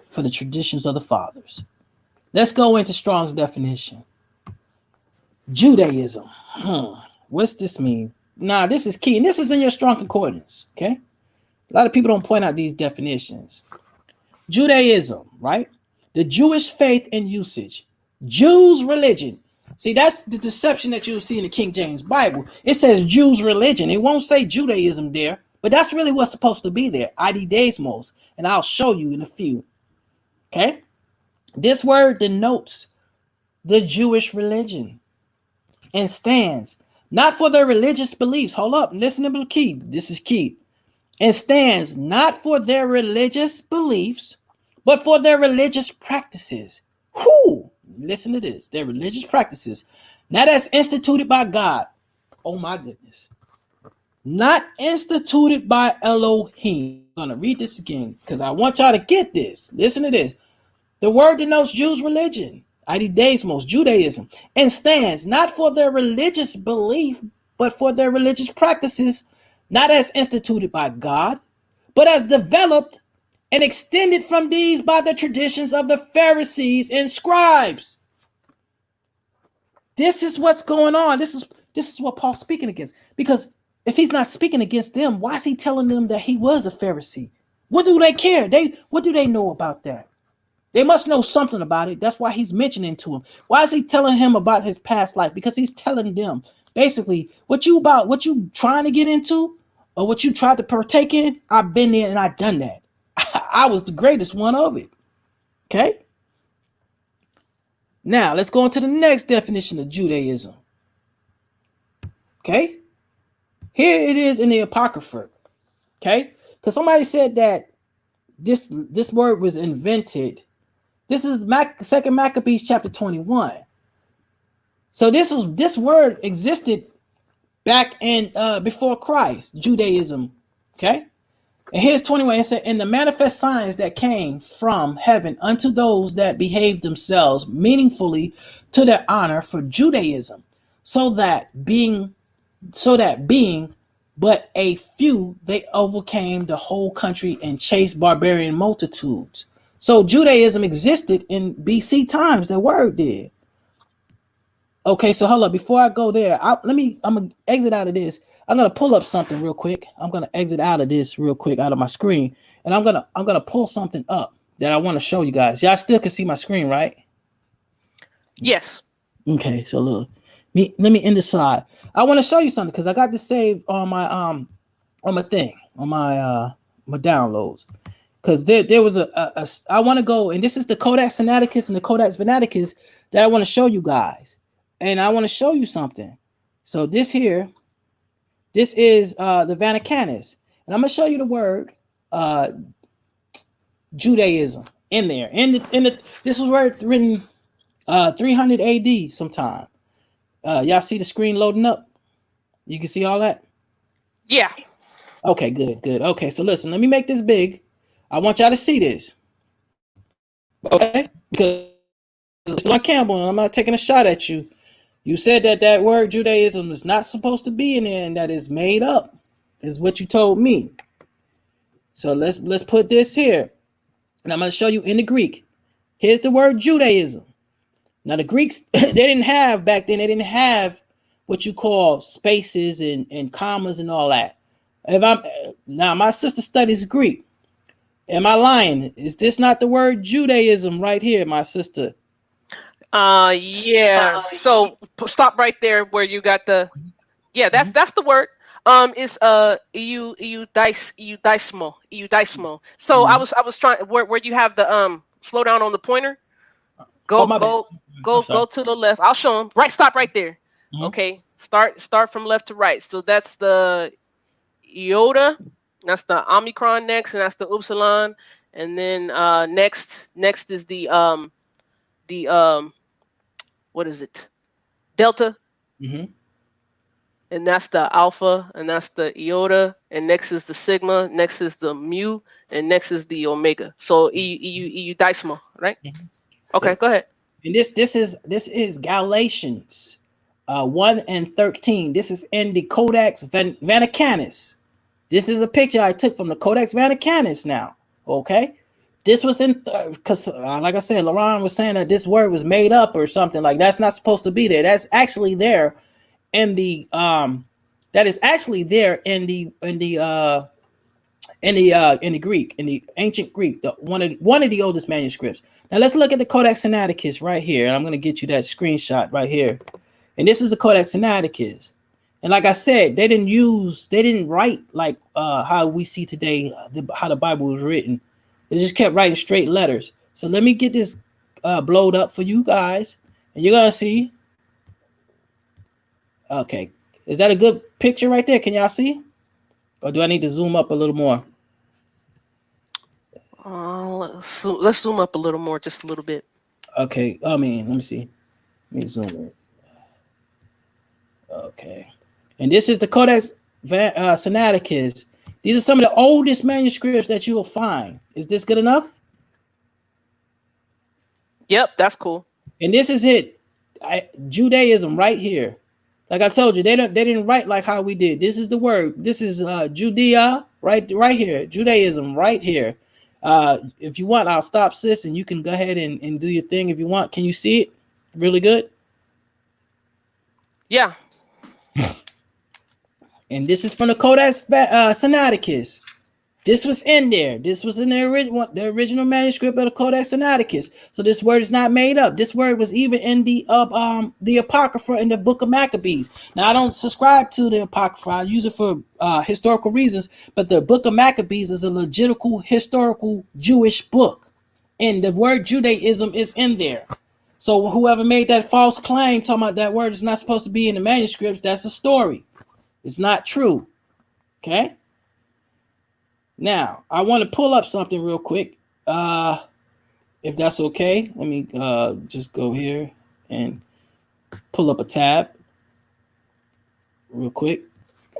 for the traditions of the fathers. Let's go into Strong's definition. Judaism. What's this mean? Nah, this is key. And this is in your Strong Concordance. Okay? A lot of people don't point out these definitions. Judaism, right? The Jewish faith and usage. Jews' religion. See, that's the deception that you'll see in the King James Bible. It says Jews' religion. It won't say Judaism there, but that's really what's supposed to be there. ID Desmos. And I'll show you in a few. Okay? This word denotes the Jewish religion and stands not for their religious beliefs. Hold up. Listen to the key. This is key. and stands not for their religious beliefs, but for their religious practices. Who? Listen to this. Their religious practices, not as instituted by God. Oh my goodness. Not instituted by Elohim. I'm going to read this again because I want y'all to get this. Listen to this. The word denotes Jews' religion, Judaismos, Judaism, and stands not for their religious belief, but for their religious practices, not as instituted by God, but as developed and extended from these by the traditions of the Pharisees and scribes. This is what's going on. This is what Paul's speaking against. Because if he's not speaking against them, why is he telling them that he was a Pharisee? What do they care? What do they know about that? They must know something about it. That's why he's mentioning to him. Why is he telling him about his past life? Because he's telling them basically what you trying to get into or what you tried to partake in. I've been there and I've done that. I was the greatest one of it. Okay. Now let's go on to the next definition of Judaism. Okay. Here it is in the Apocrypha. Okay. Because somebody said that this word was invented. This is Second Maccabees chapter 21. So this word existed back in before Christ, Judaism. Okay. And here's 21. It said, "And the manifest signs that came from heaven unto those that behaved themselves meaningfully to their honor for Judaism, so that being but a few, they overcame the whole country and chased barbarian multitudes." So Judaism existed in BC times. The word did. Okay, so hold up. Before I go there, I'm gonna exit out of this. I'm gonna pull up something real quick. I'm gonna exit out of this real quick out of my screen, and I'm gonna pull something up that I want to show you guys. Y'all still can see my screen, right? Yes. Okay, so look, let me end the slide. I want to show you something because I got this saved on my thing, on my downloads. Because there was I want to go, and this is the Codex Sinaiticus and the Codex Venaiticus that I want to show you guys. And I want to show you something. So this is the Vaticanus. And I'm going to show you the word Judaism in there. This was written 300 AD sometime. Y'all see the screen loading up? You can see all that? Yeah. Okay, good. Okay, so listen, let me make this big. I want y'all to see this. Okay? Because it's Mr. Campbell, and I'm not taking a shot at you. You said that word Judaism is not supposed to be in there and that is made up, is what you told me. So let's put this here. And I'm going to show you in the Greek. Here's the word Judaism. Now the Greeks, they didn't have what you call spaces and commas and all that. Now my sister studies Greek. Am I lying? Is this not the word Judaism right here, my sister? Yeah. So stop right there where you got the. Yeah, that's the word. It's eudismo. So I was trying where you have the slow down on the pointer. Go to the left. I'll show them. Right, stop right there. Mm-hmm. Okay, start from left to right. So that's the iota. That's the omicron next, and that's the upsilon, and then next is the what is it? Delta. Mm-hmm. And that's the alpha, and that's the iota, and next is the sigma, next is the mu, and next is the omega. So eudismo, right? Mm-hmm. Okay, go ahead. And this is Galatians 1:13. This is in the Codex Vaticanus. This is a picture I took from the Codex Vaticanus now. Okay. This was in because like I said, Laron was saying that this word was made up or something. Like that's not supposed to be there. That's actually there in the Greek, in the ancient Greek, one of the oldest manuscripts. Now let's look at the Codex Sinaiticus right here, and I'm going to get you that screenshot right here. And this is the Codex Sinaiticus. And like I said, they didn't write like how we see today, how the Bible was written. They just kept writing straight letters. So let me get this blowed up for you guys, and you're gonna see. Okay, is that a good picture right there? Can y'all see? Or do I need to zoom up a little more? Let's zoom up a little more, just a little bit. Okay. I mean, let me see. Let me zoom in. Okay. And this is the Codex Sinaiticus. These are some of the oldest manuscripts that you will find. Is this good enough? Yep, that's cool. And this is it. Judaism right here. Like I told you, they didn't write like how we did. This is the word. This is Judea right here. Judaism right here. If you want, I'll stop, sis, and you can go ahead and do your thing if you want. Can you see it really good? Yeah. And this is from the Codex Sinaiticus. This was in there. This was in the original manuscript of the Codex Sinaiticus. So this word is not made up. This word was even in the Apocrypha in the Book of Maccabees. Now I don't subscribe to the Apocrypha. I use it for historical reasons. But the Book of Maccabees is a legitimate historical Jewish book, and the word Judaism is in there. So whoever made that false claim talking about that word is not supposed to be in the manuscripts, that's a story. It's not true. Okay. Now, I want to pull up something real quick. If that's okay, let me just go here and pull up a tab real quick.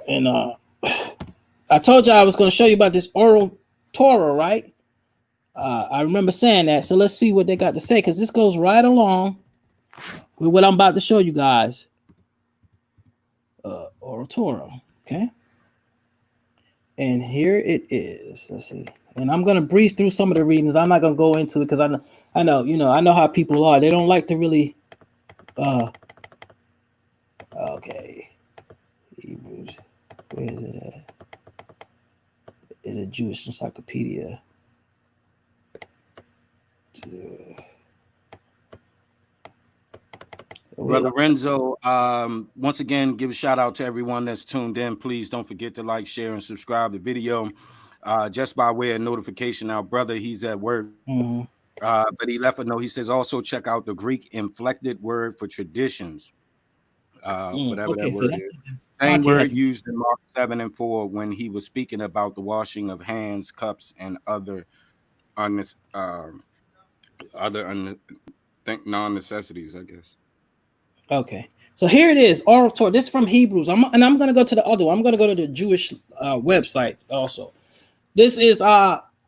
And I told you I was going to show you about this oral Torah, right? I remember saying that. So let's see what they got to say, because this goes right along with what I'm about to show you guys. Oral Torah, okay? And here it is. Let's see. And I'm gonna breeze through some of the readings. I'm not gonna go into it because I know how people are. They don't like to really. Okay. Hebrews. Where is it at? In a Jewish encyclopedia. Brother Renzo, once again, give a shout out to everyone that's tuned in. Please don't forget to like, share, and subscribe to the video. Just by way of notification, our brother, he's at work, but he left a note. He says also check out the Greek inflected word for traditions, whatever that word is. Same word used in Mark 7:4 when he was speaking about the washing of hands, cups, and other non-necessities, I guess. Okay, so here it is, oral Torah. This is from Hebrews. I'm going to go to the other one. I'm going to go to the Jewish website also. This is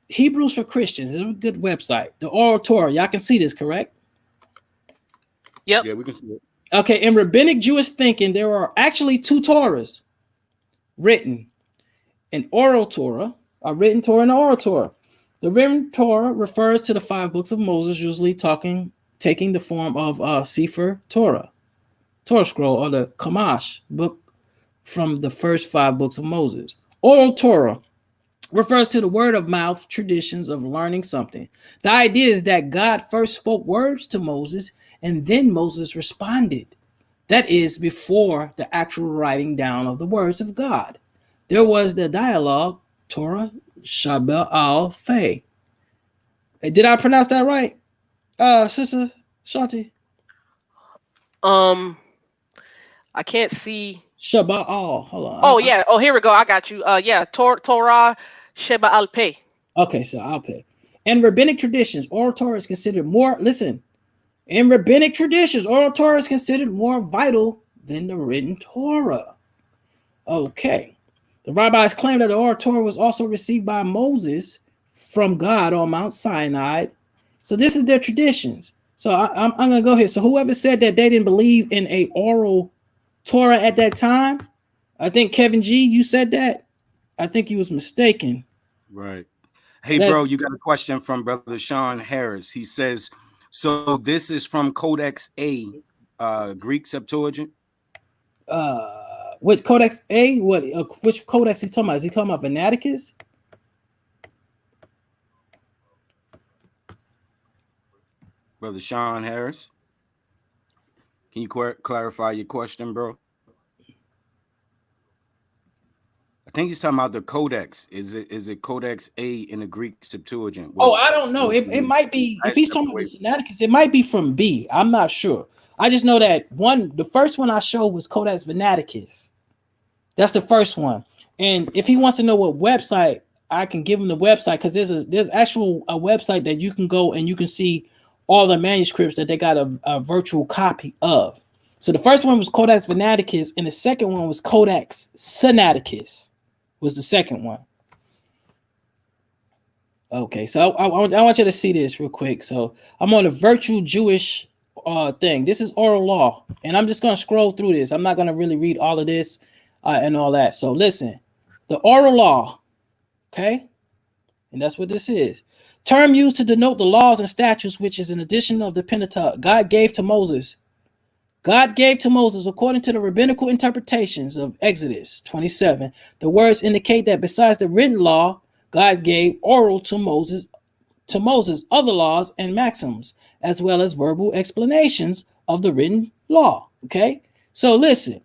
Hebrews for Christians. It's a good website. The oral Torah. Y'all can see this, correct? Yep. Yeah, we can see it. Okay, in rabbinic Jewish thinking, there are actually two Torahs written: an oral Torah, a written Torah, and an oral Torah. The written Torah refers to the 5 books of Moses, usually taking the form of Sefer Torah scroll, or the Chumash book from the first 5 books of Moses. Oral Torah refers to the word of mouth traditions of learning something. The idea is that God first spoke words to Moses and then Moses responded. That is before the actual writing down of the words of God. There was the dialogue, Torah Shabbat al-Feh. Did I pronounce that right, Sister Shanti? I can't see. Shabbat al. Hold on. Oh, yeah. Oh, here we go. I got you. Yeah. Torah Sheba al Peh. Okay, so I'll pay. In rabbinic traditions, oral Torah is considered more. Listen, in rabbinic traditions, oral Torah is considered more vital than the written Torah. Okay, the rabbis claim that the oral Torah was also received by Moses from God on Mount Sinai. So this is their traditions. So I'm gonna go here. So whoever said that they didn't believe in a oral Torah at that time, I think Kevin G, you said that. I think you was mistaken. Right. Hey, bro, you got a question from Brother Sean Harris. He says, so this is from Codex A, Greek Septuagint? Which Codex A? What? Which Codex he's talking about? Is he talking about Venaticus? Brother Sean Harris, can you clarify your question, bro? I think he's talking about the Codex. Is it Codex A in the Greek Septuagint? Oh, I don't know. It might be, if he's talking about the Sinaiticus, it might be from B. I'm not sure. I just know that the first one I showed was Codex Venaticus. That's the first one. And if he wants to know what website, I can give him the website, because there's actual a website that you can go and you can see all the manuscripts that they got a virtual copy of. So the first one was Codex Sinaiticus, and the second one was Codex Sinaiticus, was the second one. Okay, so I want you to see this real quick. So I'm on a virtual Jewish thing. This is oral law, and I'm just going to scroll through this. I'm not going to really read all of this and all that. So listen, the oral law, okay, and that's what this is. Term used to denote the laws and statutes, which is an addition of the Pentateuch. God gave to Moses, according to the rabbinical interpretations of Exodus 27. The words indicate that besides the written law, God gave oral to Moses other laws and maxims, as well as verbal explanations of the written law. Okay, so listen,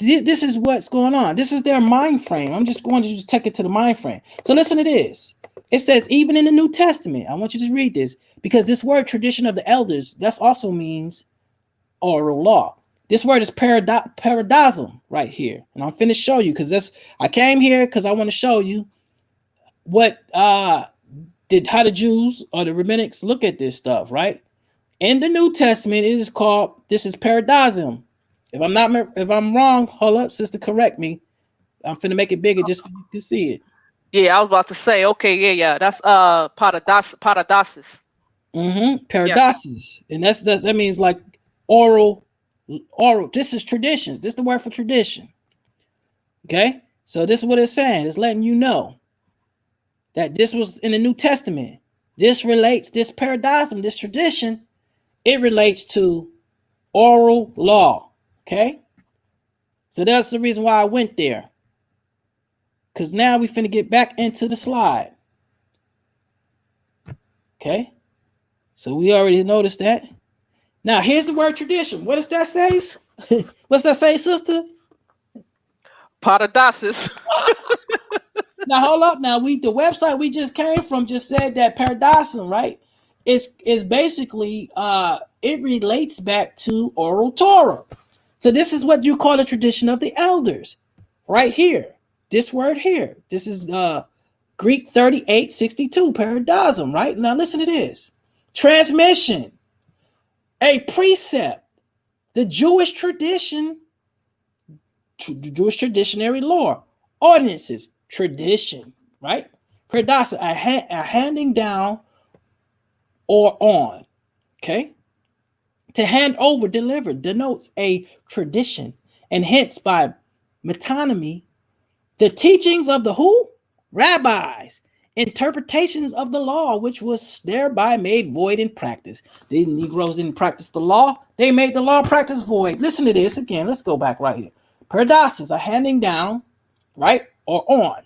this is what's going on. This is their mind frame. I'm just going to just take it to the mind frame. So listen to this. It says, even in the New Testament, I want you to read this, because this word tradition of the elders, that's also means oral law. This word is paradism right here. And I'm finna show you, because I came here because I want to show you what how the Jews or the rabbinics look at this stuff, right? In the New Testament, it is called, this is paradism. If I'm wrong, hold up, sister, correct me. I'm finna make it bigger just so you can see it. Yeah, I was about to say, okay, yeah. That's paradisis. Paradisis. And that means like oral. This is tradition. This is the word for tradition. Okay? So this is what it's saying. It's letting you know that this was in the New Testament. This paradism, this tradition, it relates to oral law. Okay? So that's the reason why I went there. Because now we finna get back into the slide. Okay? So we already noticed that. Now here's the word tradition. What does that say? What's that say, sister? Paradisis. Now hold up. Now the website we just came from just said that paradism, right? Is basically it relates back to oral Torah. So this is what you call the tradition of the elders, right here. This word here. This is Greek 3862, paradism, right? Now listen to this. Transmission, a precept, the Jewish tradition, Jewish traditionary law, ordinances, tradition, right? Paradisa, a handing down or on, okay? To hand over, deliver, denotes a tradition, and hence by metonymy, the teachings of the who? Rabbis, interpretations of the law, which was thereby made void in practice. The Negroes didn't practice the law. They made the law practice void. Listen to this again. Let's go back right here. Paradisis, a handing down, right? Or on.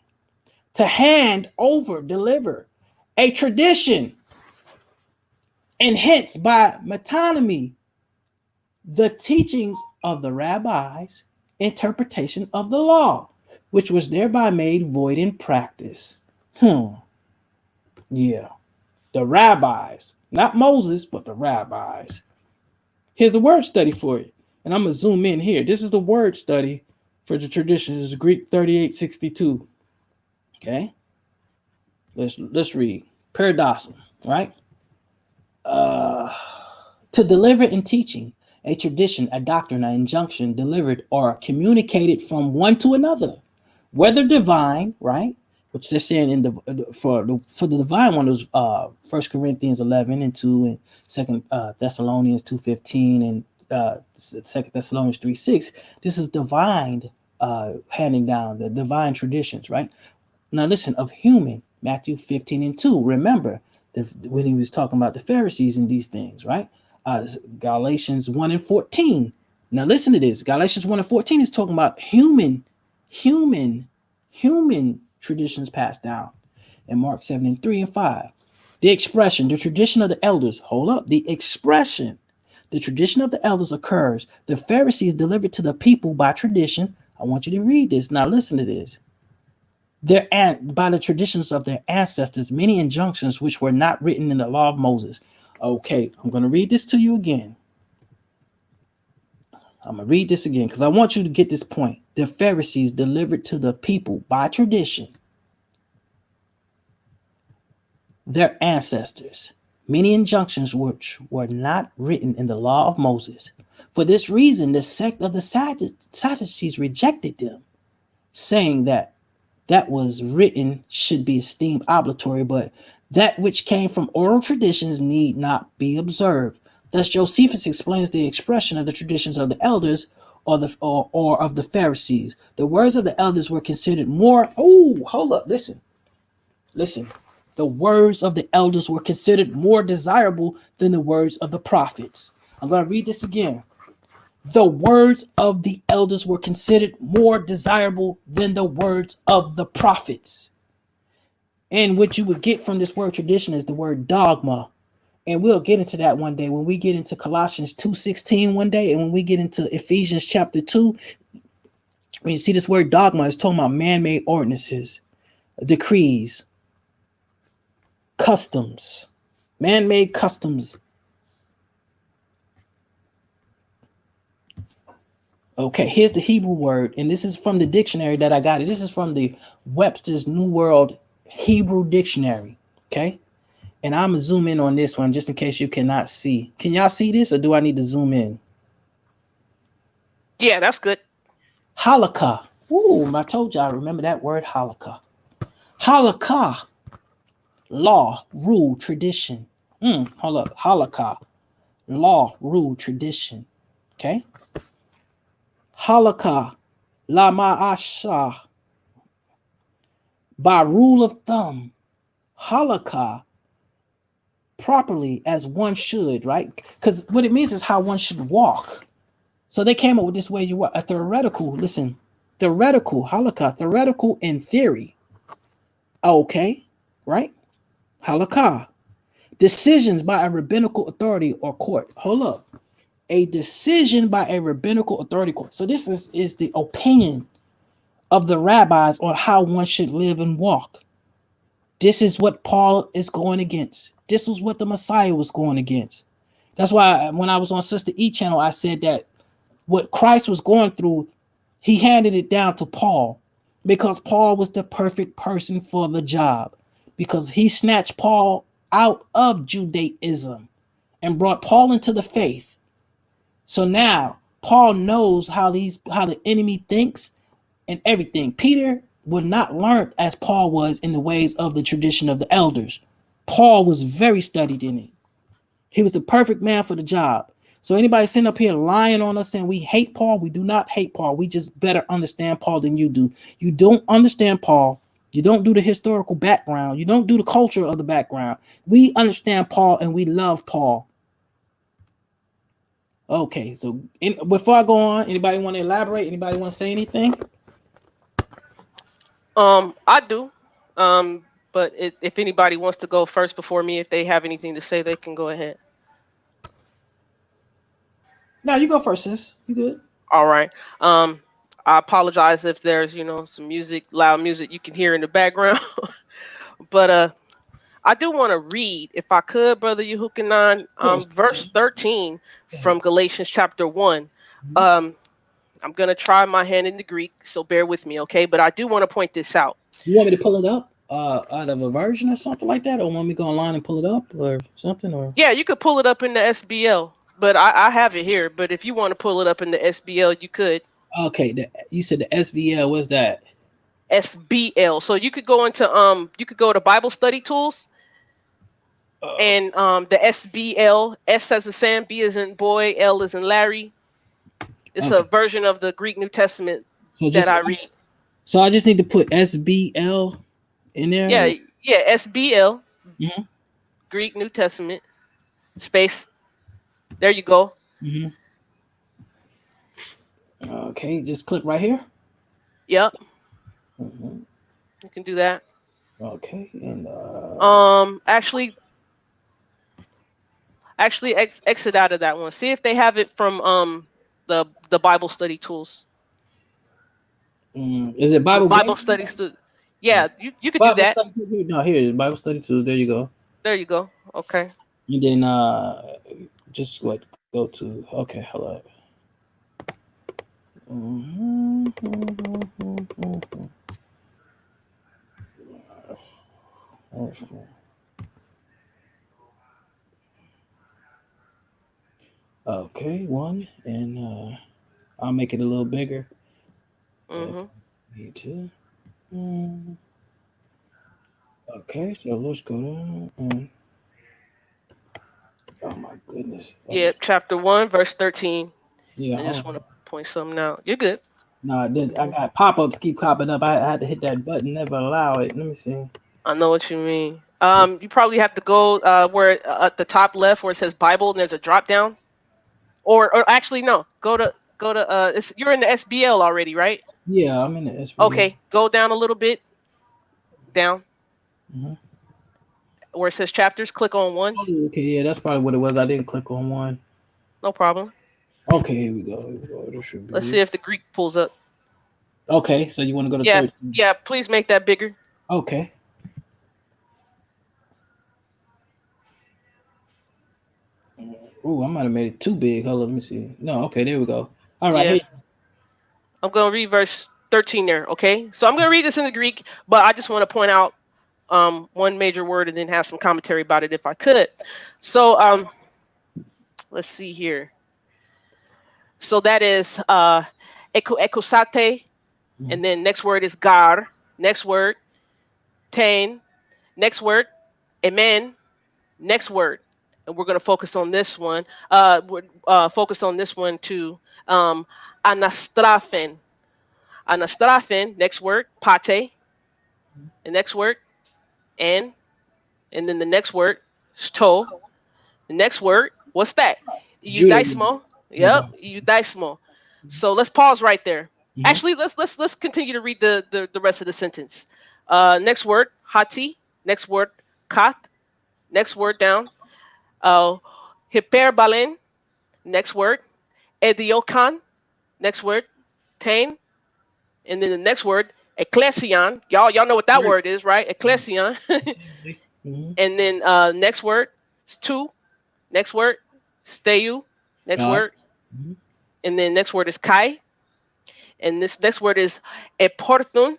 To hand over, deliver. A tradition. And hence by metonymy, the teachings of the rabbis, interpretation of the law, which was thereby made void in practice. Yeah. The rabbis, not Moses, but the rabbis. Here's the word study for you. And I'm going to zoom in here. This is the word study for the tradition. This is Greek 3862. Okay. Let's read. Paradism, right? To deliver in teaching, a tradition, a doctrine, an injunction delivered or communicated from one to another, whether divine, right? Which they're saying in for the divine one was 1 Corinthians 11 and 2 and 2 Thessalonians 2:15 and 2 Thessalonians 3:6. This is divine handing down the divine traditions, right? Now listen, of human, Matthew 15 and 2. Remember when he was talking about the Pharisees and these things, right? Galatians 1 and 14. Now listen to this. Galatians 1 and 14 is talking about human traditions passed down. And Mark 7 and 3 and 5. The expression, the tradition of the elders. Hold up. The expression, the tradition of the elders occurs. The Pharisees delivered to the people by tradition. I want you to read this. Now listen to this. By the traditions of their ancestors, many injunctions which were not written in the law of Moses. Okay, I'm going to read this to you again. I'm going to read this again because I want you to get this point. The Pharisees delivered to the people by tradition their ancestors many injunctions which were not written in the law of Moses. For this reason, the sect of the Sadducees rejected them, saying that was written should be esteemed obligatory, but that which came from oral traditions need not be observed. Thus, Josephus explains the expression of the traditions of the elders or of the Pharisees. The words of the elders were considered more. Oh, hold up, listen. The words of the elders were considered more desirable than the words of the prophets. I'm going to read this again. The words of the elders were considered more desirable than the words of the prophets. And what you would get from this word tradition is the word dogma. And we'll get into that one day when we get into Colossians 2:16 one day, and when we get into Ephesians chapter 2, when you see this word dogma, it's talking about man-made ordinances, decrees, customs, man-made customs. Okay, here's the Hebrew word, and this is from the dictionary that I got it. This is from the Webster's New World Hebrew Dictionary. Okay, and I'm gonna zoom in on this one just in case you cannot see. Can y'all see this, or do I need to zoom in? Yeah, that's good. Halakha. Ooh, I told y'all. Remember that word, halakha. Halakha. Law, rule, tradition. Hold up. Halakha. Law, rule, tradition. Okay. Halakha. La ma'asha. By rule of thumb. Halakha. Properly as one should, right? Because what it means is how one should walk. So they came up with this way you walk. A theoretical, listen, theoretical, halakha, theoretical in theory. Okay, right? Halakha. Decisions by a rabbinical authority or court. Hold up. A decision by a rabbinical authority court. So this is the opinion of the rabbis on how one should live and walk. This is what Paul is going against. This was what the Messiah was going against. That's why when I was on Sister E channel, I said that what Christ was going through, he handed it down to Paul because Paul was the perfect person for the job, because he snatched Paul out of Judaism and brought Paul into the faith. So now Paul knows how the enemy thinks and everything. Peter would not learn as Paul was in the ways of the tradition of the elders. Paul was very studied in it. He was the perfect man for the job. So anybody sitting up here lying on us saying we hate Paul, we do not hate Paul. We just better understand Paul than you do. You don't understand Paul. You don't do the historical background. You don't do the culture of the background. We understand Paul and we love Paul. Okay, so before I go on, anybody want to elaborate? Anybody want to say anything? I do. But if anybody wants to go first before me, if they have anything to say, they can go ahead. No, you go first, sis. You good? All right. I apologize if there's, some music, loud music you can hear in the background. But I do want to read, if I could, Brother Yehukanan, verse 13 from Galatians chapter 1. I'm going to try my hand in the Greek, so bear with me, okay? But I do want to point this out. You want me to pull it up out of a version or something like that? Or want me to go online and pull it up or something? Or Yeah, you could pull it up in the SBL, but I have it here. But if you want to pull it up in the SBL, you could. Okay, you said the SVL. What's that? SBL. So you could go to Bible study tools, and the SBL, S as in Sam, B as in boy, L as in Larry. It's a version of the Greek New Testament that I read. So I just need to put SBL in there? Yeah, SBL, Greek New Testament, space. There you go. Okay, just click right here. Yep. You can do that. Okay, and actually exit out of that one. See if they have it from the Bible study tools. Is it Bible study? Yeah, you could Bible do that. No, here, Bible study tools. There you go. There you go. Okay. And then just go to. Okay, hello. Okay, one, and I'll make it a little bigger. Mm-hmm. Need to. Okay, so let's go down. Oh my goodness. Yeah, chapter 1, verse 13. Yeah. I just want to point something out. You're good. No, I got pop-ups keep popping up. I had to hit that button, never allow it. Let me see. I know what you mean. You probably have to go where at the top left where it says Bible and there's a drop down. Or actually no, go to you're in the SBL already, right? Yeah, I'm in the SVD. Okay, go down a little bit. Down. Mhm. Where it says chapters, click on 1. Oh, okay, yeah, that's probably what it was. I didn't click on one. No problem. Okay, here we go. This should be Let's it. see if the Greek pulls up. Okay, so you want to go to Yeah, 13? yeah, please make that bigger. Okay. Oh, I might have made it too big. Hold on, let me see. No, okay, there we go. All right, Yeah. hey. I'm going to read verse 13 there, okay? So I'm going to read this in the Greek, but I just want to point out one major word and then have some commentary about it if I could. So let's see here. So that is ekosate, and then next word is gar, next word tain, next word amen, next word, and we're going to focus on this one. Focus on this one too. Anastraphen, next word pate, the next word and then the next word sto. The next word, what's that? Judaism. Eudaismo. Yep, eudaismo. So let's pause right there. Actually, let's continue to read the rest of the sentence. Next word, hati. Next word, kat. Next word down. Hyperbalen. Next word, ediokan. Next word, tain. And then the next word, ecclesion. Y'all know what that word is, right? Ecclesion. And then next word, stu. Next word, steu. Next God. word. And then next word is kai. And this next word is eportun.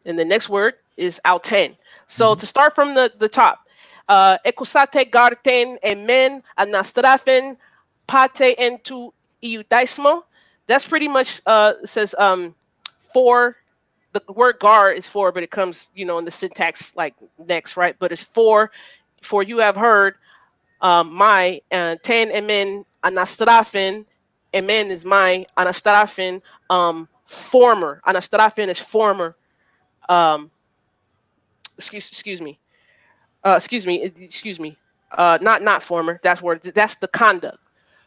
And the next word is auten. So to start from the top, ekusate garten emen anastrafen pate entu iudaismo. That's pretty much says for. The word gar is for, but it comes, in the syntax like next, right? But it's for you have heard my ten emen anastrafen. Emen is my anastrafen former. Anastrafen is former. Um, excuse me. Excuse me. Not former. That's the conduct.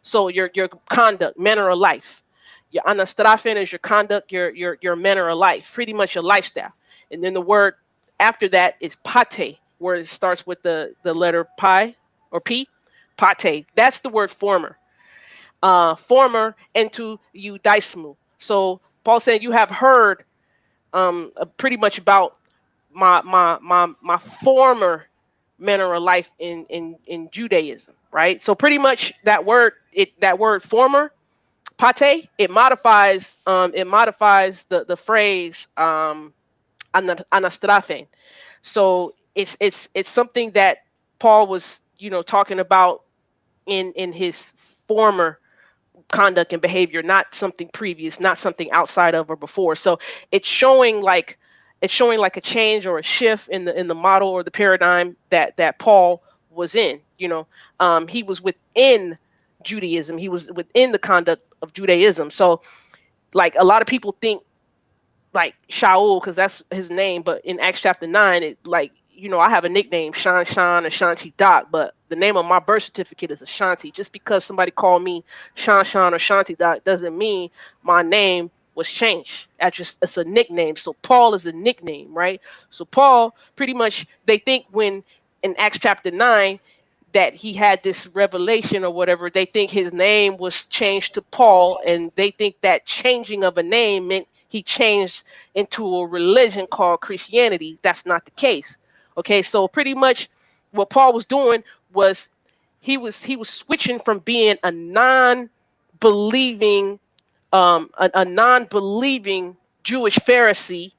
So your conduct, manner of life. Your anastrafen is your conduct, your manner of life, pretty much your lifestyle. And then the word after that is pate, where it starts with the letter pi or p. Pate. That's the word former. Former into eudaismu. So Paul said you have heard pretty much about my former manner of life in Judaism, right? So pretty much that word former pate, it modifies the phrase anastrafen. So it's something that Paul was talking about in his former conduct and behavior, not something previous, not something outside of or before. So it's showing like a change or a shift in the model or the paradigm that Paul was in. He was within Judaism. He was within the conduct of Judaism. So like a lot of people think like Shaul because that's his name, but in Acts chapter 9, it like I have a nickname, Shan Ashanti Doc, but the name of my birth certificate is Ashanti. Just because somebody called me Shan or Shanti Doc doesn't mean my name was changed. It's a nickname. So Paul is a nickname, right? So Paul, pretty much, they think when in Acts chapter 9 that he had this revelation or whatever, they think his name was changed to Paul, and they think that changing of a name meant he changed into a religion called Christianity. That's not the case. Okay, so pretty much what Paul was doing was he was switching from being a non-believing a non-believing Jewish Pharisee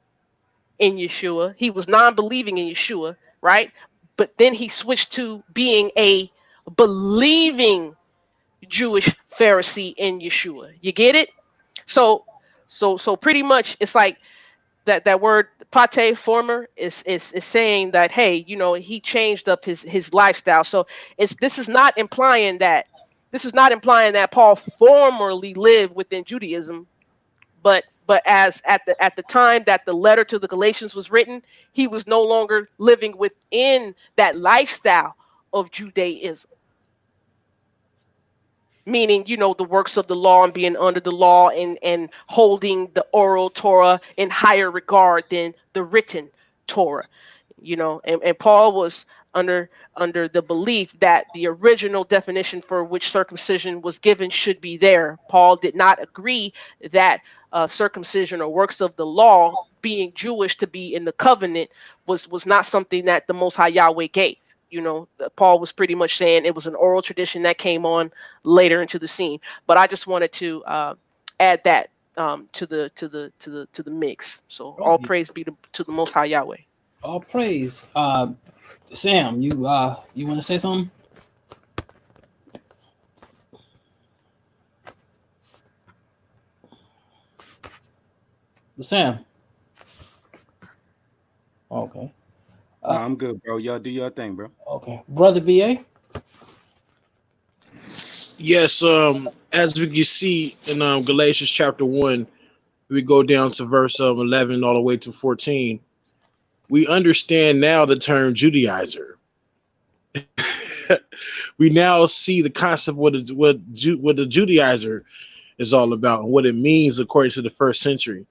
in Yeshua. He was non-believing in Yeshua, right? But then he switched to being a believing Jewish Pharisee in Yeshua. You get it? So pretty much it's like that word pate former is saying that, hey, he changed up his lifestyle. So this is not implying that Paul formerly lived within Judaism, but as at the time that the letter to the Galatians was written, he was no longer living within that lifestyle of Judaism, meaning the works of the law and being under the law and holding the oral Torah in higher regard than the written Torah. And Paul was under the belief that the original definition for which circumcision was given should be there. Paul did not agree that circumcision or works of the law, being Jewish to be in the covenant, was not something that the Most High Yahweh gave. Paul was pretty much saying it was an oral tradition that came on later into the scene. But I just wanted to add that to the mix. So all praise be to the Most High Yahweh. All praise. Sam, you want to say something? Sam. Okay. I'm good, bro. Y'all do your thing, bro. Okay, brother BA. Yes, as we can see in Galatians chapter 1, we go down to verse 11 all the way to 14. We understand now the term Judaizer. We now see the concept what the Judaizer is all about and what it means according to the first century.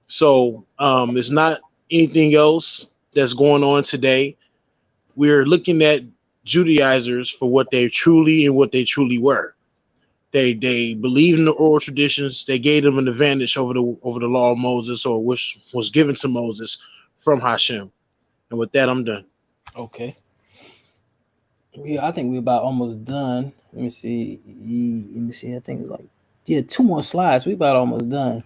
So it's not anything else that's going on today. We're looking at Judaizers for what they truly were. They believed in the oral traditions. They gave them an advantage over the law of Moses, or which was given to Moses from Hashem. And with that, I'm done. Okay. I think we're about almost done. Let me see. I think it's like 2 more slides. We about almost done.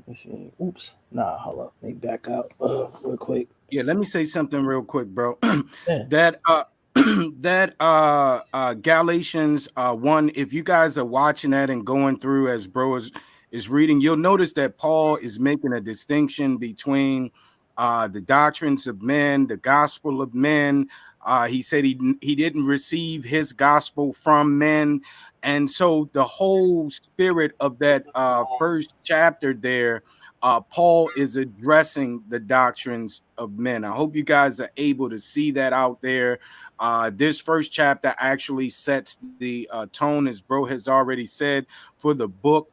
Let's see. Oops. Nah, hold up. Let me back out real quick. Yeah, let me say something real quick, bro. Yeah. that Galatians 1, if you guys are watching that and going through as bro is reading, you'll notice that Paul is making a distinction between the doctrines of men, the gospel of men. He said he didn't receive his gospel from men. And so the whole spirit of that first chapter there, Paul is addressing the doctrines of men. I hope you guys are able to see that out there. This first chapter actually sets the tone, as bro has already said, for the book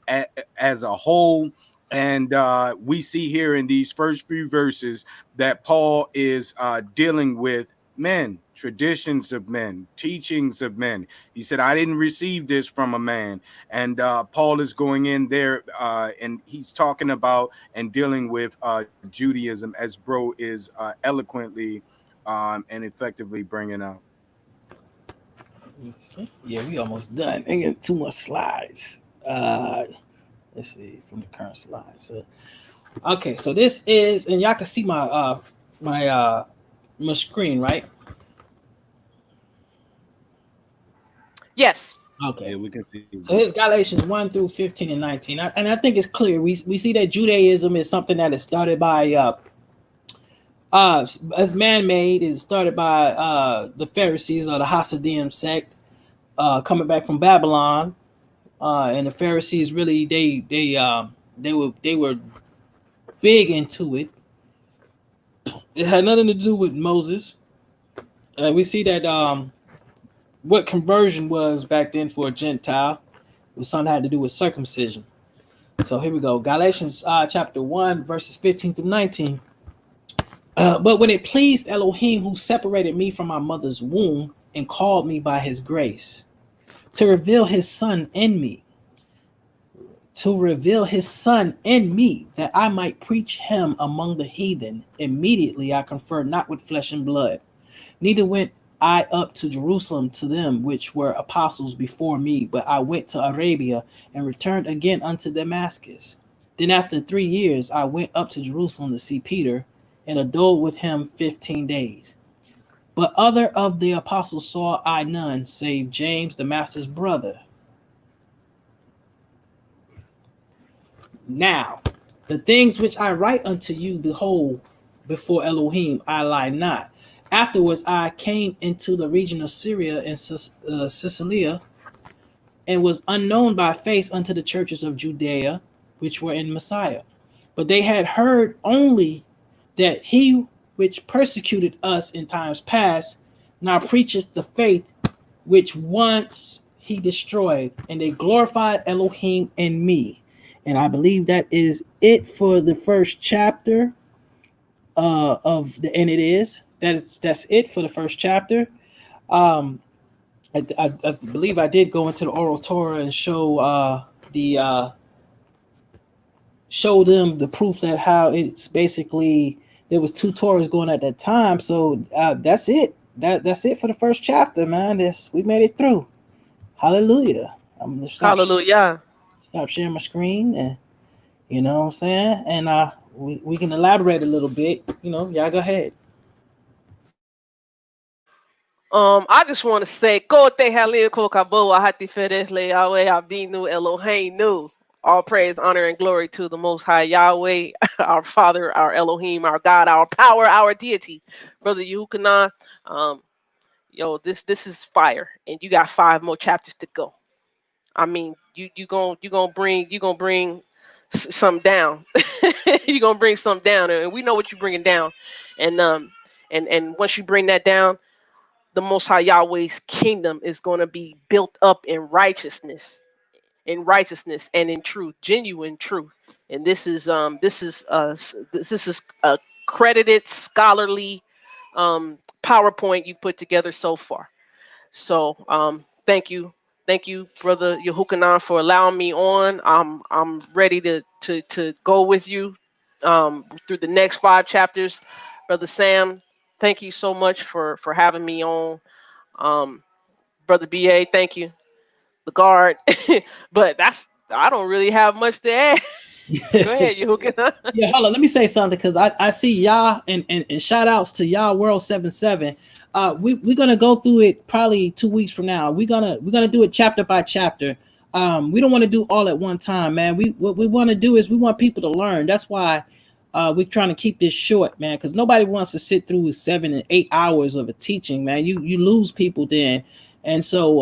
as a whole. And we see here in these first few verses that Paul is dealing with men, traditions of men, teachings of men. He said, I didn't receive this from a man. And Paul is going in there and he's talking about and dealing with Judaism, as bro is eloquently and effectively bringing out. Yeah, we almost done. Ain't got 2 more slides. Let's see from the current slides. Okay, so this is, and y'all can see my my screen, right? Yes. Okay, Yeah, we can see. So here's Galatians 1 through 15 and 19. And I think it's clear. We see that Judaism is something that is started by as man-made. Is started by the Pharisees or the Hasidim sect coming back from Babylon. And the Pharisees really they were big into it. It had nothing to do with Moses. We see that what conversion was back then for a Gentile, it was something that had to do with circumcision. So here we go. Galatians chapter 1, verses 15 through 19. But when it pleased Elohim, who separated me from my mother's womb and called me by his grace, to reveal his son in me, that I might preach him among the heathen, immediately I conferred not with flesh and blood, neither went I up to Jerusalem to them which were apostles before me, but I went to Arabia and returned again unto Damascus. Then after 3 years I went up to Jerusalem to see Peter, and abode with him 15 days. But other of the apostles saw I none, save James, the master's brother. Now, the things which I write unto you, behold, before Elohim, I lie not. Afterwards, I came into the region of Syria and Cilicia, and was unknown by face unto the churches of Judea, which were in Messiah. But they had heard only that he which persecuted us in times past now preacheth the faith which once he destroyed, and they glorified Elohim in me. And I believe that is it for the first chapter of the, and it is that's it for the first chapter. I believe I did go into the oral Torah and show show them the proof that how it's basically there was 2 Torahs going at that time. So that's it. That's it for the first chapter, man. We made it through. Hallelujah. I'm gonna Hallelujah. stop sharing my screen, and you know what I'm saying, and we can elaborate a little bit. You know, y'all go ahead. I just want to say, Kote Halil Kokabo Ahati Fedes Le Yahweh Abdinu Elohim Nu. All praise, honor, and glory to the Most High Yahweh, our Father, our Elohim, our God, our power, our deity. Brother Yuhukanan, yo, this is fire, and you got 5 more chapters to go. I mean, you gonna bring some down. You gonna bring some down, and we know what you're bringing down, and once you bring that down, the Most High Yahweh's kingdom is going to be built up in righteousness and in truth, genuine truth. And this is a credited scholarly PowerPoint you put together so far. So thank you, Brother Yehukanan, for allowing me on. I'm ready to go with you through the next 5 chapters. Brother Sam, thank you so much for having me on. Brother BA, thank you. The guard, but I don't really have much to add. Go ahead, Yehukanan. Yeah, hold on. Let me say something, because I see y'all and shout outs to y'all World 77. We're gonna go through it probably 2 weeks from now. We're gonna do it chapter by chapter. We don't want to do all at one time, man. What we want to do is we want people to learn. That's why we're trying to keep this short, man, because nobody wants to sit through 7 and 8 hours of a teaching, man. You lose people then. And so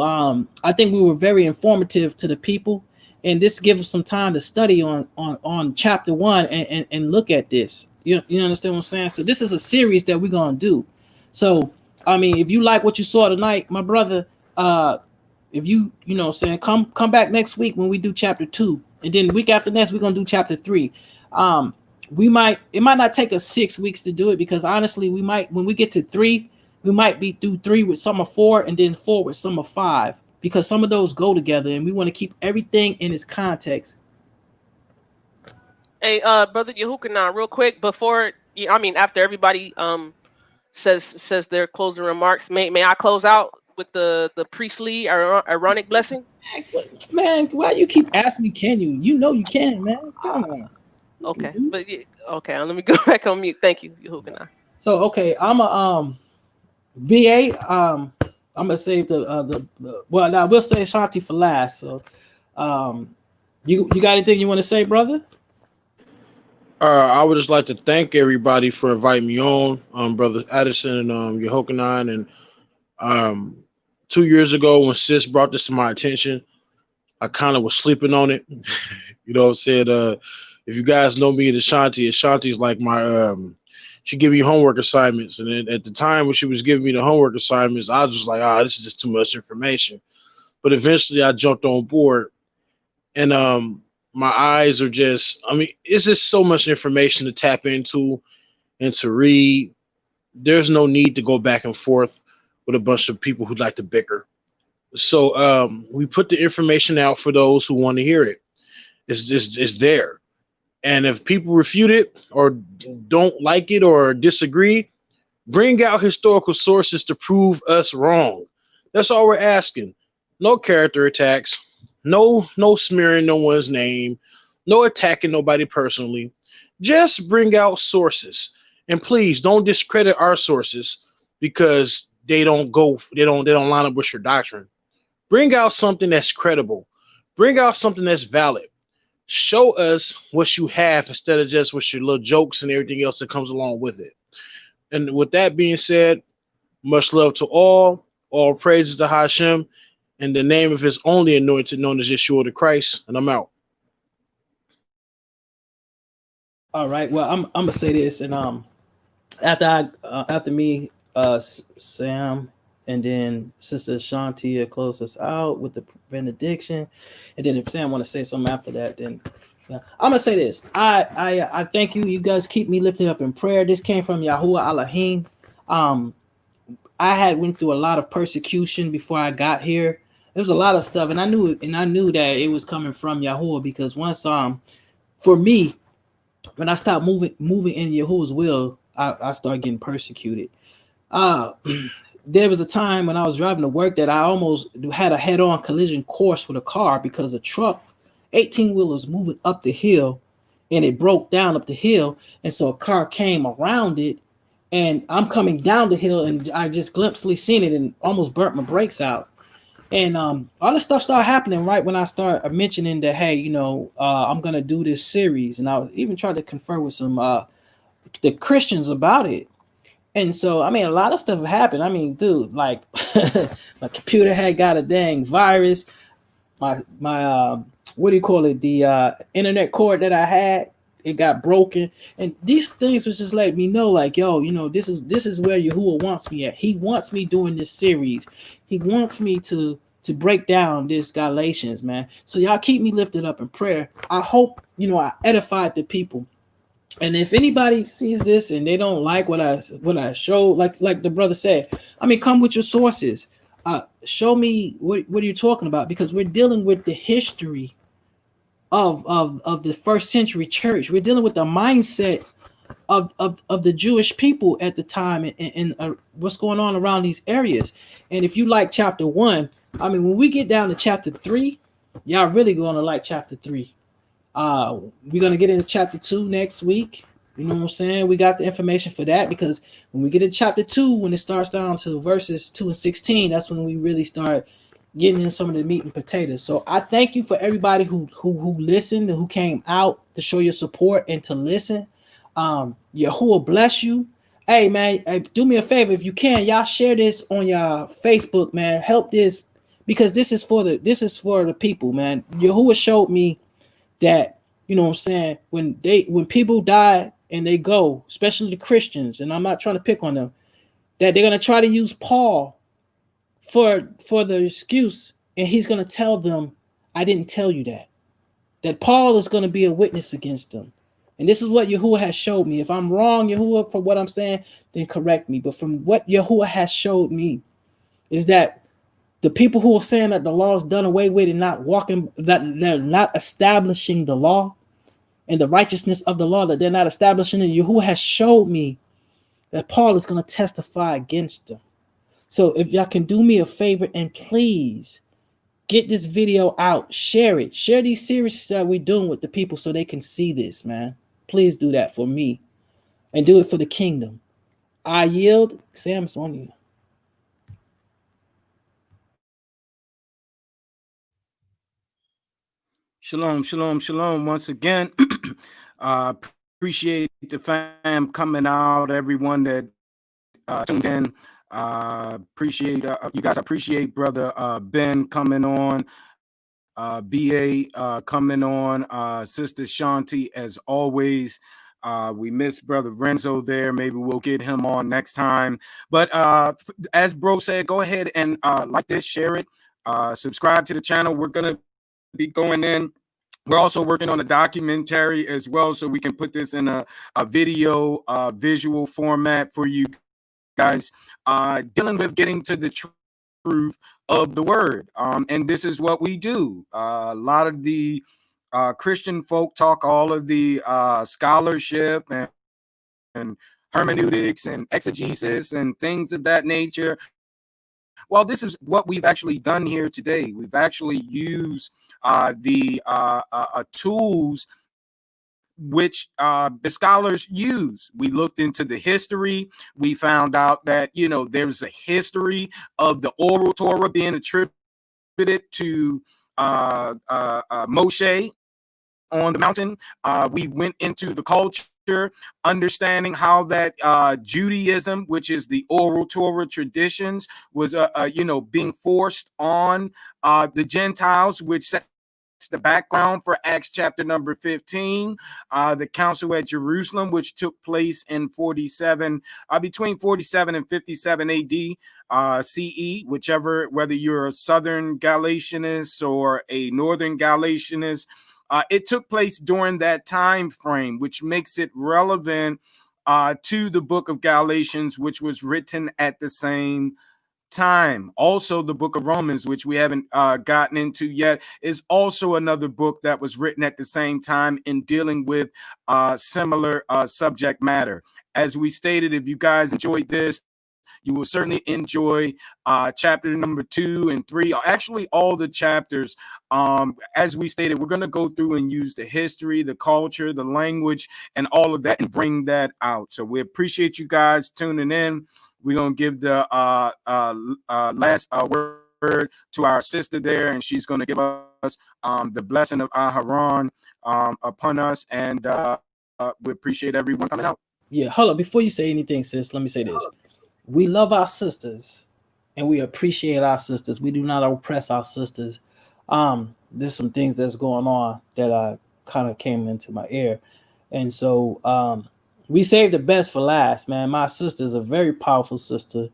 I think we were very informative to the people. And this gives us some time to study on chapter 1 and look at this. You understand what I'm saying? So this is a series that we're gonna do. So I mean, if you like what you saw tonight, my brother, if you know what I'm saying, come back next week when we do chapter 2, and then the week after next we're gonna do chapter 3. It might not take us 6 weeks to do it, because honestly, we might, when we get to 3, we might be through 3 with some of 4, and then 4 with some of 5. Because some of those go together, and we want to keep everything in its context. Hey, Brother Yehukanan, real quick before, after everybody says their closing remarks, may I close out with the priestly ironic blessing? Man, why you keep asking me? Can you? You know you can, man. Come on. Okay, okay. Let me go back on mute. Thank you, Yehukanan. So okay, I'm a BA. I'm gonna save the well, now we'll say Shanti for last. So you got anything you want to say, brother? I would just like to thank everybody for inviting me on, Brother Addison and Yehokanan. And 2 years ago, when Sis brought this to my attention, I kind of was sleeping on it. You know what I'm saying? If you guys know me, Ashanti's like my she give me homework assignments, and then at the time when she was giving me the homework assignments, I was just like, this is just too much information. But eventually I jumped on board, and my eyes are just, it's just so much information to tap into and to read. There's no need to go back and forth with a bunch of people who like to bicker. So we put the information out for those who want to hear it. It's there. And if people refute it or don't like it or disagree, Bring out historical sources to prove us wrong. That's all we're asking. No character attacks, no smearing no one's name, no attacking nobody personally. Just bring out sources. And please don't discredit our sources because they don't line up with your doctrine. Bring out something that's credible. Bring out something that's valid. Show us what you have instead of just with your little jokes and everything else that comes along with it. And with that being said, much love to all. All praises to Hashem in the name of his only anointed, known as Yeshua the Christ. And I'm out. All right. Well, I'm gonna say this, and after me, Sam, and then Sister Shanti close us out with the benediction, and then if Sam want to say something after that, then yeah. I'm gonna say this. I thank you. You guys keep me lifted up in prayer. This came from Yahuwah Elohim. I had went through a lot of persecution before I got here. There was a lot of stuff, and I knew that it was coming from Yahuwah, because once for me, when I stopped moving in Yahuwah's will, I started getting persecuted. There was a time when I was driving to work that I almost had a head-on collision course with a car because a truck, 18-wheeler, was moving up the hill, and it broke down up the hill, and so a car came around it, and I'm coming down the hill, and I just glimpsely seen it and almost burnt my brakes out. And all this stuff started happening right when I started mentioning that, hey, I'm gonna do this series, and I even tried to confer with some the Christians about it. And so, I mean, a lot of stuff happened. I mean, dude, like my computer had got a dang virus. My what do you call it? The internet cord that I had, it got broken. And these things was just letting me know, like, yo, this is where Yahuwah wants me at. He wants me doing this series. He wants me to break down this Galatians, man. So y'all keep me lifted up in prayer. I hope, I edified the people. And if anybody sees this and they don't like what I show, like the brother said, I mean, come with your sources. Show me what are you talking about, because we're dealing with the history of the first century church. We're dealing with the mindset of the Jewish people at the time, and what's going on around these areas. And if you like chapter 1, I mean, when we get down to chapter 3, y'all really gonna like chapter 3. We're gonna get into chapter 2 next week. You know what I'm saying? We got the information for that, because when we get to chapter 2, when it starts down to verses 2 and 16, that's when we really start getting in some of the meat and potatoes. So I thank you for everybody who listened and who came out to show your support and to listen. Yahuwah bless you. Hey man, do me a favor if you can, y'all share this on your Facebook, man. Help this, because this is for the people, man. Yahuwah showed me that, you know what I'm saying, when people die and they go, especially the Christians, and I'm not trying to pick on them, that they're gonna try to use Paul for the excuse, and he's gonna tell them, I didn't tell you that Paul is gonna be a witness against them. And this is what Yahuwah has showed me. If I'm wrong, Yahuwah, for what I'm saying, then correct me. But from what Yahuwah has showed me is that the people who are saying that the law is done away with and not walking, that they're not establishing the law and the righteousness of the law, that they're not establishing it, Yahuwah has showed me that Paul is going to testify against them. So if y'all can do me a favor and please get this video out, share it, share these series that we're doing with the people so they can see this, man. Please do that for me and do it for the kingdom. I yield. Sam, it's on you. Shalom, shalom, shalom. Once again, appreciate the fam coming out, everyone that tuned in. Appreciate you guys. Appreciate brother Ben coming on, BA coming on, sister Shanti as always. We miss brother Renzo there. Maybe we'll get him on next time. But as bro said, go ahead and like this, share it, subscribe to the channel. We're gonna be going in. We're also working on a documentary as well, so we can put this in a video, visual format for you guys, dealing with getting to the truth of the word. And this is what we do. A lot of the Christian folk talk all of the scholarship and hermeneutics and exegesis and things of that nature. Well, this is what we've actually done here today. We've actually used the tools which the scholars use. We looked into the history. We found out that, there's a history of the oral Torah being attributed to Moshe on the mountain. We went into the culture, understanding how that Judaism, which is the oral Torah traditions, was being forced on the Gentiles, which sets the background for Acts chapter number 15, the council at Jerusalem, which took place in between 47 and 57 AD CE, whether you're a Southern Galatianist or a Northern Galatianist. It took place during that time frame, which makes it relevant to the book of Galatians, which was written at the same time. Also, the book of Romans, which we haven't gotten into yet, is also another book that was written at the same time in dealing with similar subject matter. As we stated, if you guys enjoyed this, you will certainly enjoy chapter number 2 and 3, actually all the chapters. As we stated, we're going to go through and use the history, the culture, the language, and all of that and bring that out. So we appreciate you guys tuning in. We're going to give the last word to our sister there, and she's going to give us the blessing of Aharon upon us, and we appreciate everyone coming out. Yeah, hold up. Before you say anything, sis, let me say this. We love our sisters, and we appreciate our sisters. We do not oppress our sisters. There's some things that's going on that kind of came into my ear, and so we saved the best for last, man. My sister is a very powerful sister.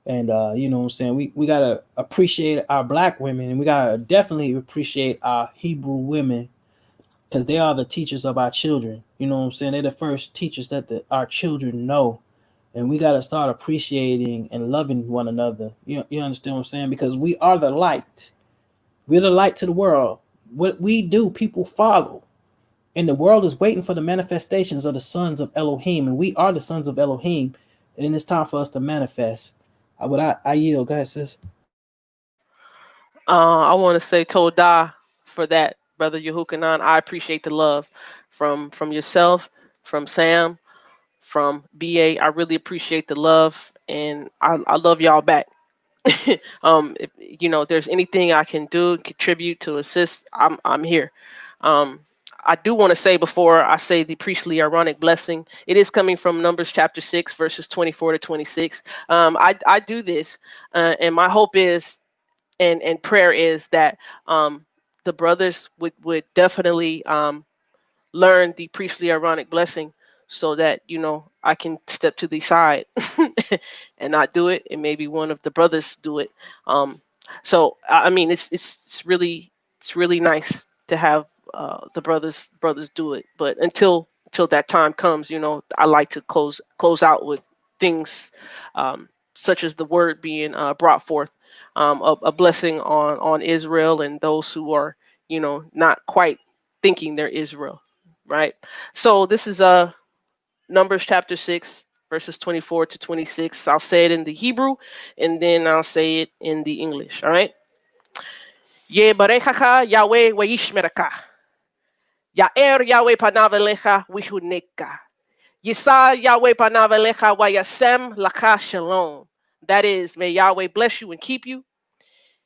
And you know what I'm saying? We gotta appreciate our black women, and we gotta definitely appreciate our Hebrew women, because they are the teachers of our children. You know what I'm saying? They're the first teachers that our children know. And we gotta start appreciating and loving one another. You understand what I'm saying? Because we are the light. We're the light to the world. What we do, people follow. And the world is waiting for the manifestations of the sons of Elohim. And we are the sons of Elohim. And it's time for us to manifest. I yield. Go ahead, sis. I want to say Todah for that, Brother Yehukanan. I appreciate the love from yourself, from Sam, from BA. I really appreciate the love, and I love y'all back. If there's anything I can do, contribute to assist, I'm here. I do want to say, before I say the priestly Aaronic blessing, it is coming from Numbers chapter 6, verses 24 to 26. I do this, and my hope is, and prayer is that the brothers would definitely learn the priestly Aaronic blessing, so that I can step to the side and not do it, and maybe one of the brothers do it. So I mean, it's really nice to have the brothers do it. But until that time comes, I like to close out with things such as the word being brought forth, a blessing on Israel and those who are not quite thinking they're Israel, right? So this is Numbers chapter 6, verses 24 to 26. I'll say it in the Hebrew, and then I'll say it in the English. All right. Yebarechacha Yahweh weishmeraka. Ya'er Yahweh panav elecha vihuneka. Yisa Yahweh panav elecha vayasem laka shalom. That is, may Yahweh bless you and keep you.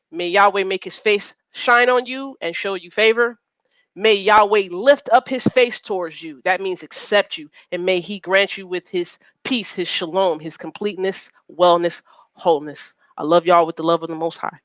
May Yahweh make his face shine on you and show you favor. May Yahweh lift up his face towards you. That means accept you. And may he grant you with his peace, his shalom, his completeness, wellness, wholeness. I love y'all with the love of the Most High.